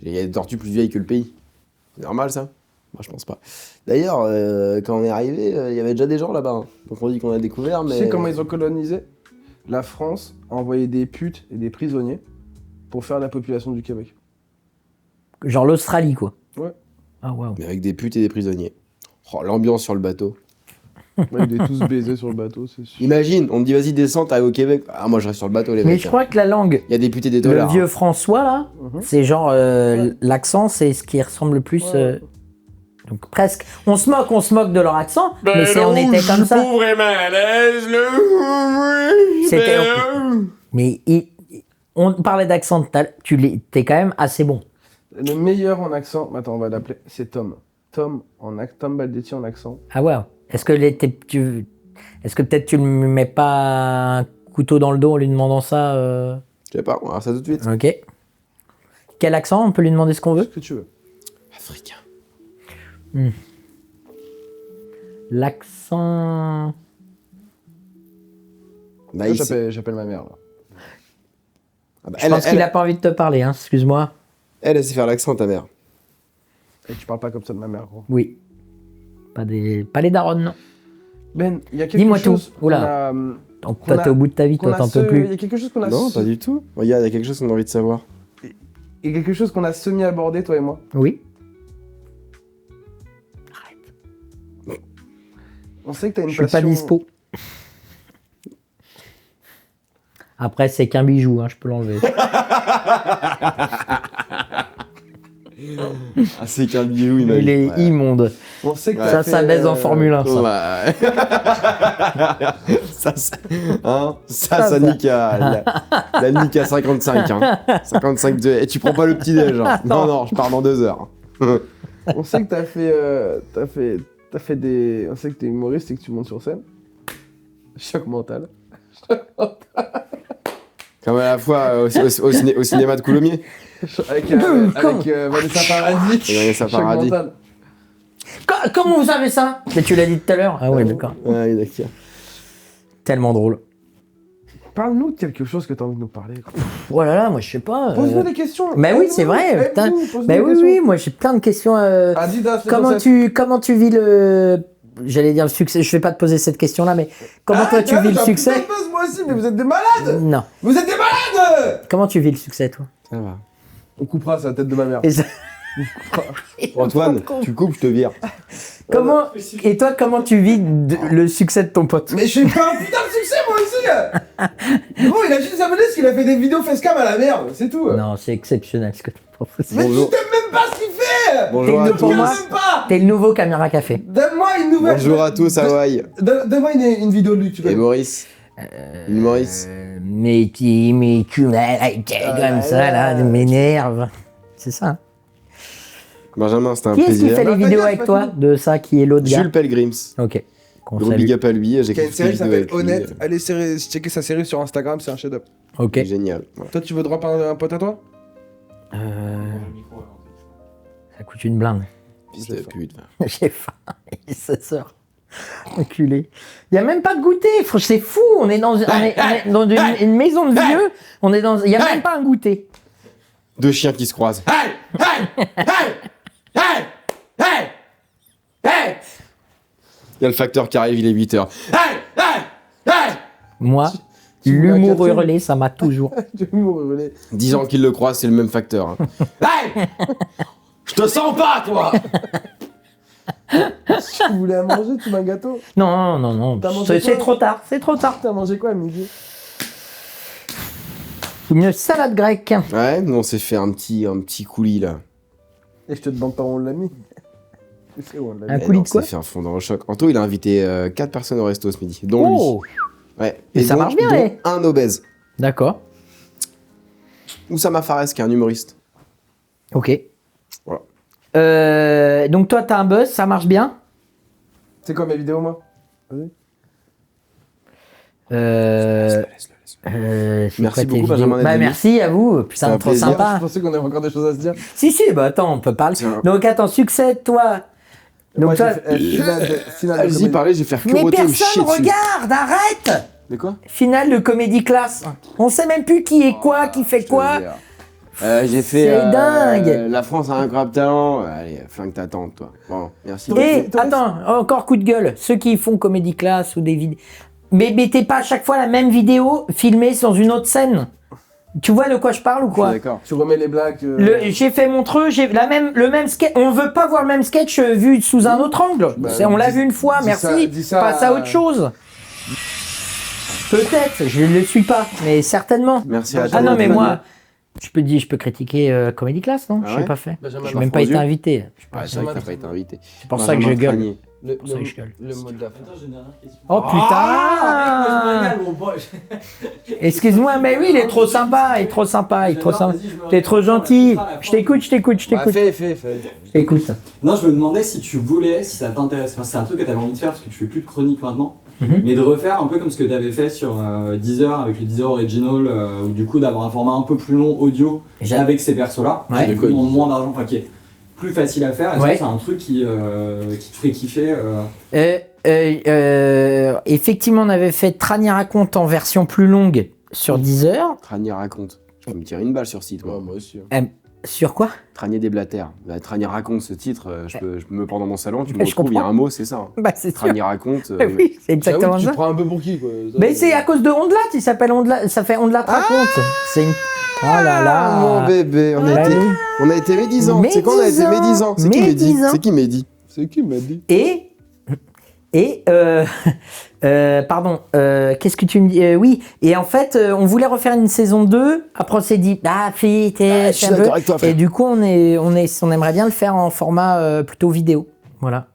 Il y a des tortues plus vieilles que le pays. C'est normal, ça? Moi, je pense pas. D'ailleurs, quand on est arrivé, il y avait déjà des gens là-bas. Hein. Donc on dit qu'on a découvert, mais... Tu sais comment ils ont colonisé? La France a envoyé des putes et des prisonniers pour faire la population du Québec. Genre l'Australie, quoi. Ouais. Ah, waouh. Mais avec des putes et des prisonniers. Oh, l'ambiance sur le bateau. Ouais, ils étaient tous baisés sur le bateau, c'est sûr. Imagine, on te dit vas-y descends, t'arrives au Québec. Ah moi je reste sur le bateau les Mais mecs. je crois que la langue, Il y a des putes et des le dollars. vieux François, là, Mhm. c'est genre l'accent, c'est ce qui ressemble le plus. Ouais. Donc presque. On se moque de leur accent, mais on était comme ça. C'était. Mais on parlait d'accent tout à l'heure. T'es quand même assez bon. Le meilleur en accent, attends, on va l'appeler, c'est Tom. Tom Baldetti en accent. Ah ouais. Est-ce que peut-être tu ne me mets pas un couteau dans le dos en lui demandant ça Je sais pas, on va voir ça tout de suite. Ok. Quel accent? On peut lui demander ce qu'on Ce veut. que tu veux. Africain. L'accent. Bah, il J'appelle ma mère là. Je pense qu'il a pas envie de te parler, hein, excuse-moi. Elle sait faire l'accent, ta mère. Et tu parles pas comme ça de ma mère, gros. Oui. Pas les darons, non. Ben, il y a quelque Dis-moi chose. tout. Oula. Toi, t'es au bout de ta vie, toi, t'en peux plus. Il y a quelque chose qu'on a. Non, pas du tout. Regarde, il y a quelque chose qu'on a envie de savoir. Il y a quelque chose qu'on a semi-abordé, toi et moi. Oui. On sait que t'as une Je suis passion. pas dispo. Après, c'est qu'un bijou, hein, je peux l'enlever. Ah, c'est qu'un bijou, il est immonde. On sait que Ça baise en Formule 1, ça. Ouais. ça nique à la nique à 55. Hein. 55 de... Et tu prends pas le petit déj. Hein. Non, je pars dans 2 heures. On sait que t'as fait des. On sait que t'es humoriste et que tu montes sur scène. Choc mental. Comme à la fois au cinéma de Coulommiers. Avec Vanessa Paradis. Et Vanessa Choc Paradis. mental. Comment vous savez ça? Mais tu l'as dit tout à l'heure. Ah ouais, d'accord. Ouais, d'accord. Tellement drôle. Parle-nous de quelque chose que t'as envie de nous parler. Oh là là, moi je sais pas. Pose-nous des questions. Mais oui, c'est vrai. Putain. Mais oui, moi j'ai plein de questions. Adidas, Comment tu vis le. J'allais dire le succès. Je vais pas te poser cette question-là, mais comment toi tu vis le succès? Moi aussi, mais vous êtes des malades. Non. Vous êtes des malades. Comment tu vis le succès, toi? Ça va. On coupera ça, la tête de ma mère. Et ça- Antoine, tu coupes, je te vire. Et toi, comment tu vis le succès de ton pote? Mais je suis pas un putain de succès, moi aussi. Gros, il a juste abonné parce qu'il a fait des vidéos facecam à la merde, c'est tout. Non, c'est exceptionnel ce que tu proposes. Mais Bonjour. tu t'aimes même pas ce qu'il fait. Bonjour à Pour tous. moi, même pas. t'es le nouveau Caméra Café. Donne-moi une nouvelle. Bonjour à tous, Hawaï. Donne-moi une vidéo de lui, tu Et connais. Maurice. Maurice. Mais tu m'as comme ça, là, tu m'énerve. C'est ça. Hein. Benjamin, c'était un Qui est-ce qui plaisir. fait les Bah, vidéos pas avec gaffe, toi pas fini. de ça, qui est l'autre gars? Jules Pelgrims. Ok. Qu'on Gros salue. big up à lui. J'ai Il y a une kiffé série qui les vidéos s'appelle avec lui. Honnête. Allez checker sa série sur Instagram, c'est un chef-d'œuvre. Ok. Génial. Voilà. Toi, tu veux drop un pote à toi? Ça coûte une blinde. Fils de pute. J'ai faim. Et sa sœur. Enculé. Il n'y a même pas de goûter. C'est fou. On est dans une maison de vieux. Il n'y a même pas un goûter. 2 chiens qui se croisent. Il y a le facteur qui arrive, il est 8h. Moi, Tu voulais un l'humour café hurlé, ça m'a toujours. Tu veux me 10 ans qu'il le croise, c'est le même facteur. Hein. Je te sens pas, toi. Tu voulais à manger, tu veux un gâteau? Non. T'as mangé C'est quoi trop tard. C'est trop tard. T'as mangé quoi à midi? Une salade grecque. Ouais, nous on s'est fait un petit coulis là. Et je te demande pas où on l'a mis. Tu sais où on l'a Un mis. coulis On de quoi? s'est fait un fondant au choc. Anto, il a invité 4 personnes au resto ce midi, dont Oh, lui. Ouais. Et ça dont- marche bien, dont eh. un obèse. d'accord. Oussama Fares, qui est un humoriste. Ok. Voilà. Donc toi, t'as un buzz, ça marche bien. C'est quoi mes vidéos, moi? Vas-y. Merci C'est quoi tes beaucoup, vidéos? Benjamin Bah Delvaux. merci à vous, C'est putain, un trop plaisir. Je sympa. pensais qu'on avait encore des choses à se dire. Si, bah attends, on peut parler. Tiens. Donc attends, succès de toi. Donc Moi, toi. j'ai fait finale de Allez-y, comédie. parlez, je vais faire que Mais roter me personne chier dessus. regarde, arrête. Mais quoi? Finale de comédie classe. On sait même plus qui est quoi, qui fait quoi. J'ai fait. C'est dingue. La France a un incroyable talent. Allez, flingue ta tante, toi. Bon, merci. Et attends, encore coup de gueule. Ceux qui font comédie classe ou des vidéos. Mais mettez pas à chaque fois la même vidéo filmée sur une autre scène. Tu vois de quoi je parle ou Je suis quoi? d'accord. Tu remets les blagues. J'ai fait Montreux, j'ai le même sketch. On veut pas voir le même sketch vu sous un autre angle. Bah, On l'a dis- vu une fois, dis merci. ça- dis ça Passe à autre chose. Peut-être, je ne le suis pas, mais certainement. Merci à Ah toi. non, mais Antoine. moi, je peux critiquer Comédie Class, non? Ah Je ouais l'ai pas fait. Benjamin, Je Bah, n'ai même pas été Franzieux. invité. Ah, c'est vrai que t'as pas été invité. C'est pour ça que je Benjamin gueule. Franier. pour ça que je gueule. Le mot de la fin. Attends, j'ai une dernière question. Oh putain! Excuse-moi, mais oui, il est trop sympa, il est trop sympa, il est trop sympa. T'es trop gentil. Je t'écoute. Bah, fais. Je t'écoute. Non, je me demandais si tu voulais, si ça t'intéresse. Enfin, c'est un truc que t'avais envie de faire parce que tu fais plus de chronique maintenant. Mhm. Mais de refaire un peu comme ce que t'avais fait sur Deezer avec le Deezer Original, ou du coup d'avoir un format un peu plus long audio J'ai- avec ces persos-là, Ouais. qui du coup demandent moins d'argent, enfin qui est plus facile à faire. Est-ce Ouais. que c'est un truc qui te ferait kiffer Effectivement, on avait fait Trani raconte en version plus longue sur Deezer. Trani raconte. Je me tire une balle sur site, moi. Ouais, moi aussi. Hein. Sur quoi? Tranier des blatères. Bah, Tranier raconte ce titre, je me prends dans mon salon, tu me Je retrouves, il y a comprends. un mot, c'est ça. Hein. Bah, c'est sûr. Tranier raconte. Oui, c'est exactement J'avoue, ça. tu prends un peu pour qui, quoi. Mais c'est à cause de Ondelat, il s'appelle Ondelat, ça fait Ondelat raconte. C'est une... Oh là là. Mon bébé, Bah oui. on a été médisants. C'est quand on a été médisants. C'est qui Mehdi? Médisants. C'est qui Mehdi? C'est qui m'a dit? Pardon, qu'est-ce que tu me dis? Oui, et en fait, on voulait refaire une saison 2, après on s'est dit, je suis d'accord avec toi, frère. et du coup, on aimerait bien le faire en format plutôt vidéo, voilà.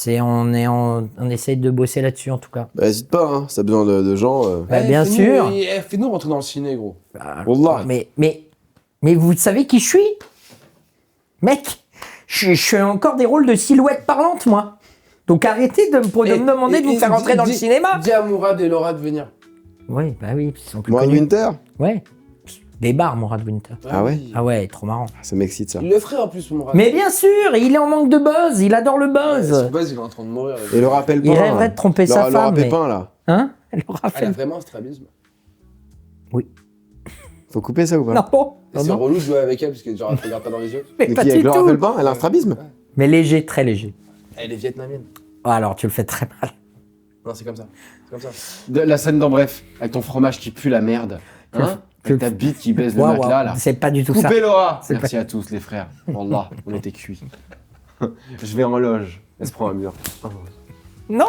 On essaye de bosser là-dessus, en tout cas. Bah, hésite pas, hein, ça a besoin de gens. Bah, bien sûr. Fais-nous rentrer dans le ciné, gros. Wallah. Mais vous savez qui je suis? Mec, je suis encore des rôles de silhouette parlante, moi. Donc arrêtez de me demander de vous faire rentrer dans le cinéma. Dis à Mourad et Laura de venir. Oui, bah oui, ils sont plus Mourad connus. Winter? Ouais. Des bars, Mourad Winter. Ah ouais? Ah ouais, trop marrant. Ça m'excite ça. Il le ferait en plus, Mourad. Mais bien sûr, il est en manque de buzz, il adore le Son buzz. buzz, il est en train de mourir. Et le rappel Il rêverait de tromper sa Laura femme. mais- Pépin là. Hein? Laura Elle a fait... vraiment un strabisme. Faut couper ça ou pas? Non, Et c'est non, relou de jouer avec elle parce que genre elle te regarde pas dans les yeux. mais Mais pas qui du avec Laura tout. Pépin? Elle a un strabisme? Mais léger, très léger. Elle est vietnamienne. Oh, alors, tu le fais très mal. Non, c'est comme ça. C'est comme ça. La scène dans Bref, avec ton fromage qui pue la merde. Hein? Avec ta bite qui baise le Waouh, matelas là. c'est pas du tout ça. Coupez Laura! C'est Merci à tous les frères. Wallah, on était cuits. Je vais en loge. Elle se prend un mur. Non!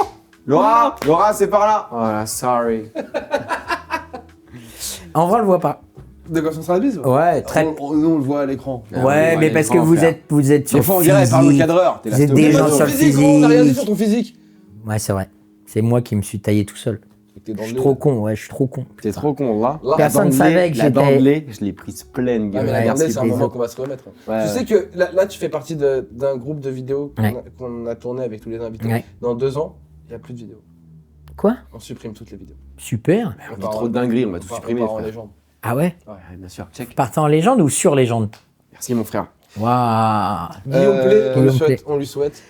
Laura! Laura, c'est par là! Oh là, sorry. En vrai, on le voit pas. De quoi son strabisme? Ouais, très. Nous, on le voit à l'écran. Ah, Ouais, on mais voit parce que l'écran, frère. vous êtes sur Des fois, on dirait, elle parle au physique. cadreur. T'es là, Vous êtes stop. des gens Ton sur le physique, gros, on a rien dit physique. sur ton physique. Ouais, c'est vrai. C'est moi qui me suis taillé tout seul. T'es dans Je suis le trop con, ouais, je suis trop con. T'es trop con, là. Là, Personne ne savait que La j'étais. d'anglais, je l'ai prise pleine, Ah, gueule. mais la Ouais, Gardée, merci, c'est un moment bisous. qu'on va se remettre. Ouais, Tu ouais. sais que là, tu fais partie d'un groupe de vidéos Ouais. qu'on a tourné avec tous les invités. Ouais. Dans 2 ans, il n'y a plus de vidéos. Quoi? On supprime toutes les vidéos. Super. On dit trop de dingueries, on va tout supprimer, On part en frère. légende. Ah ouais? Ouais, bien sûr. Check. Partant en légende ou sur légende? Merci, mon frère. Waouh. Guillaume Play, Guillaume Play. on lui souhaite.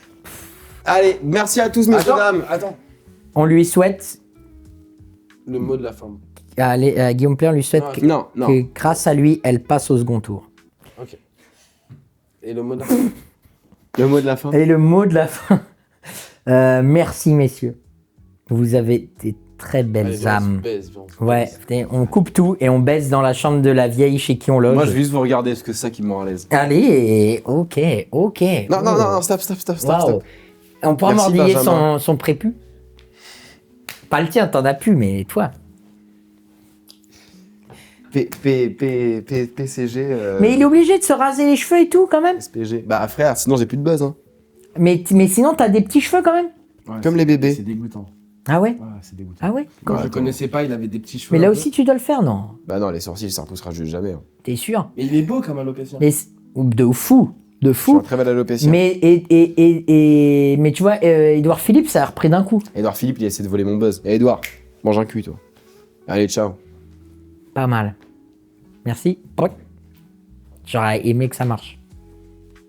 Allez, merci à tous, messieurs, dames. Attends. On lui souhaite, Le mot de la fin. à Guillaume Play, on lui souhaite Ah, Non, non. que grâce à lui, elle passe au second tour. Ok. Et le mot de la fin. Le mot de la fin. Et le mot de la fin. Merci, messieurs. Vous avez des très belles Allez, viens, on se âmes. baise, viens, on se Ouais, baise. putain, on coupe tout et on baisse dans la chambre de la vieille chez qui on loge. Moi, je vais juste vous regarder, parce que c'est ça qui me rend à l'aise. Allez, ok. Non, non, non, non, stop. Waouh. On pourra Merci, mordiller Benjamin. son prépu. Pas le tien, t'en as plus, mais toi. PCG. Mais il est obligé de se raser les cheveux et tout, quand même. SPG. Bah, frère, sinon j'ai plus de buzz, hein. Mais sinon, t'as des petits cheveux, quand même. Ouais, Comme c'est- les bébés. C'est dégoûtant. Ah ouais? Ouais, c'est dégoûtant. Ah ouais? Quand je Ouais, le connaissais pas, il avait des petits cheveux. Mais là un peu. aussi, tu dois le faire, non? Bah, non, les sourcils, ça repoussera juste jamais. Hein. T'es sûr? Mais il est beau comme alopécien. Mais de fou. De Je suis fou. un très bel alopécien. Mais, mais tu vois, Édouard Philippe, ça a repris d'un coup. Edouard Philippe, il essaie de voler mon buzz. Et Edouard, mange un cul, toi. Allez, ciao. Pas mal. Merci. J'aurais aimé que ça marche.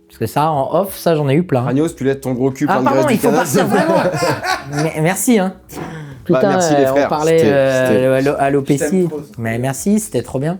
Parce que ça, en off, ça, j'en ai eu plein. Ragnos, tu lèves ton gros cul Ah, plein de pardon, graisse il du faut canal. partir vraiment. Merci, hein. Putain, merci, les frères. on parlait C'était- alopécie. Je t'aime trop. Mais merci, c'était trop bien.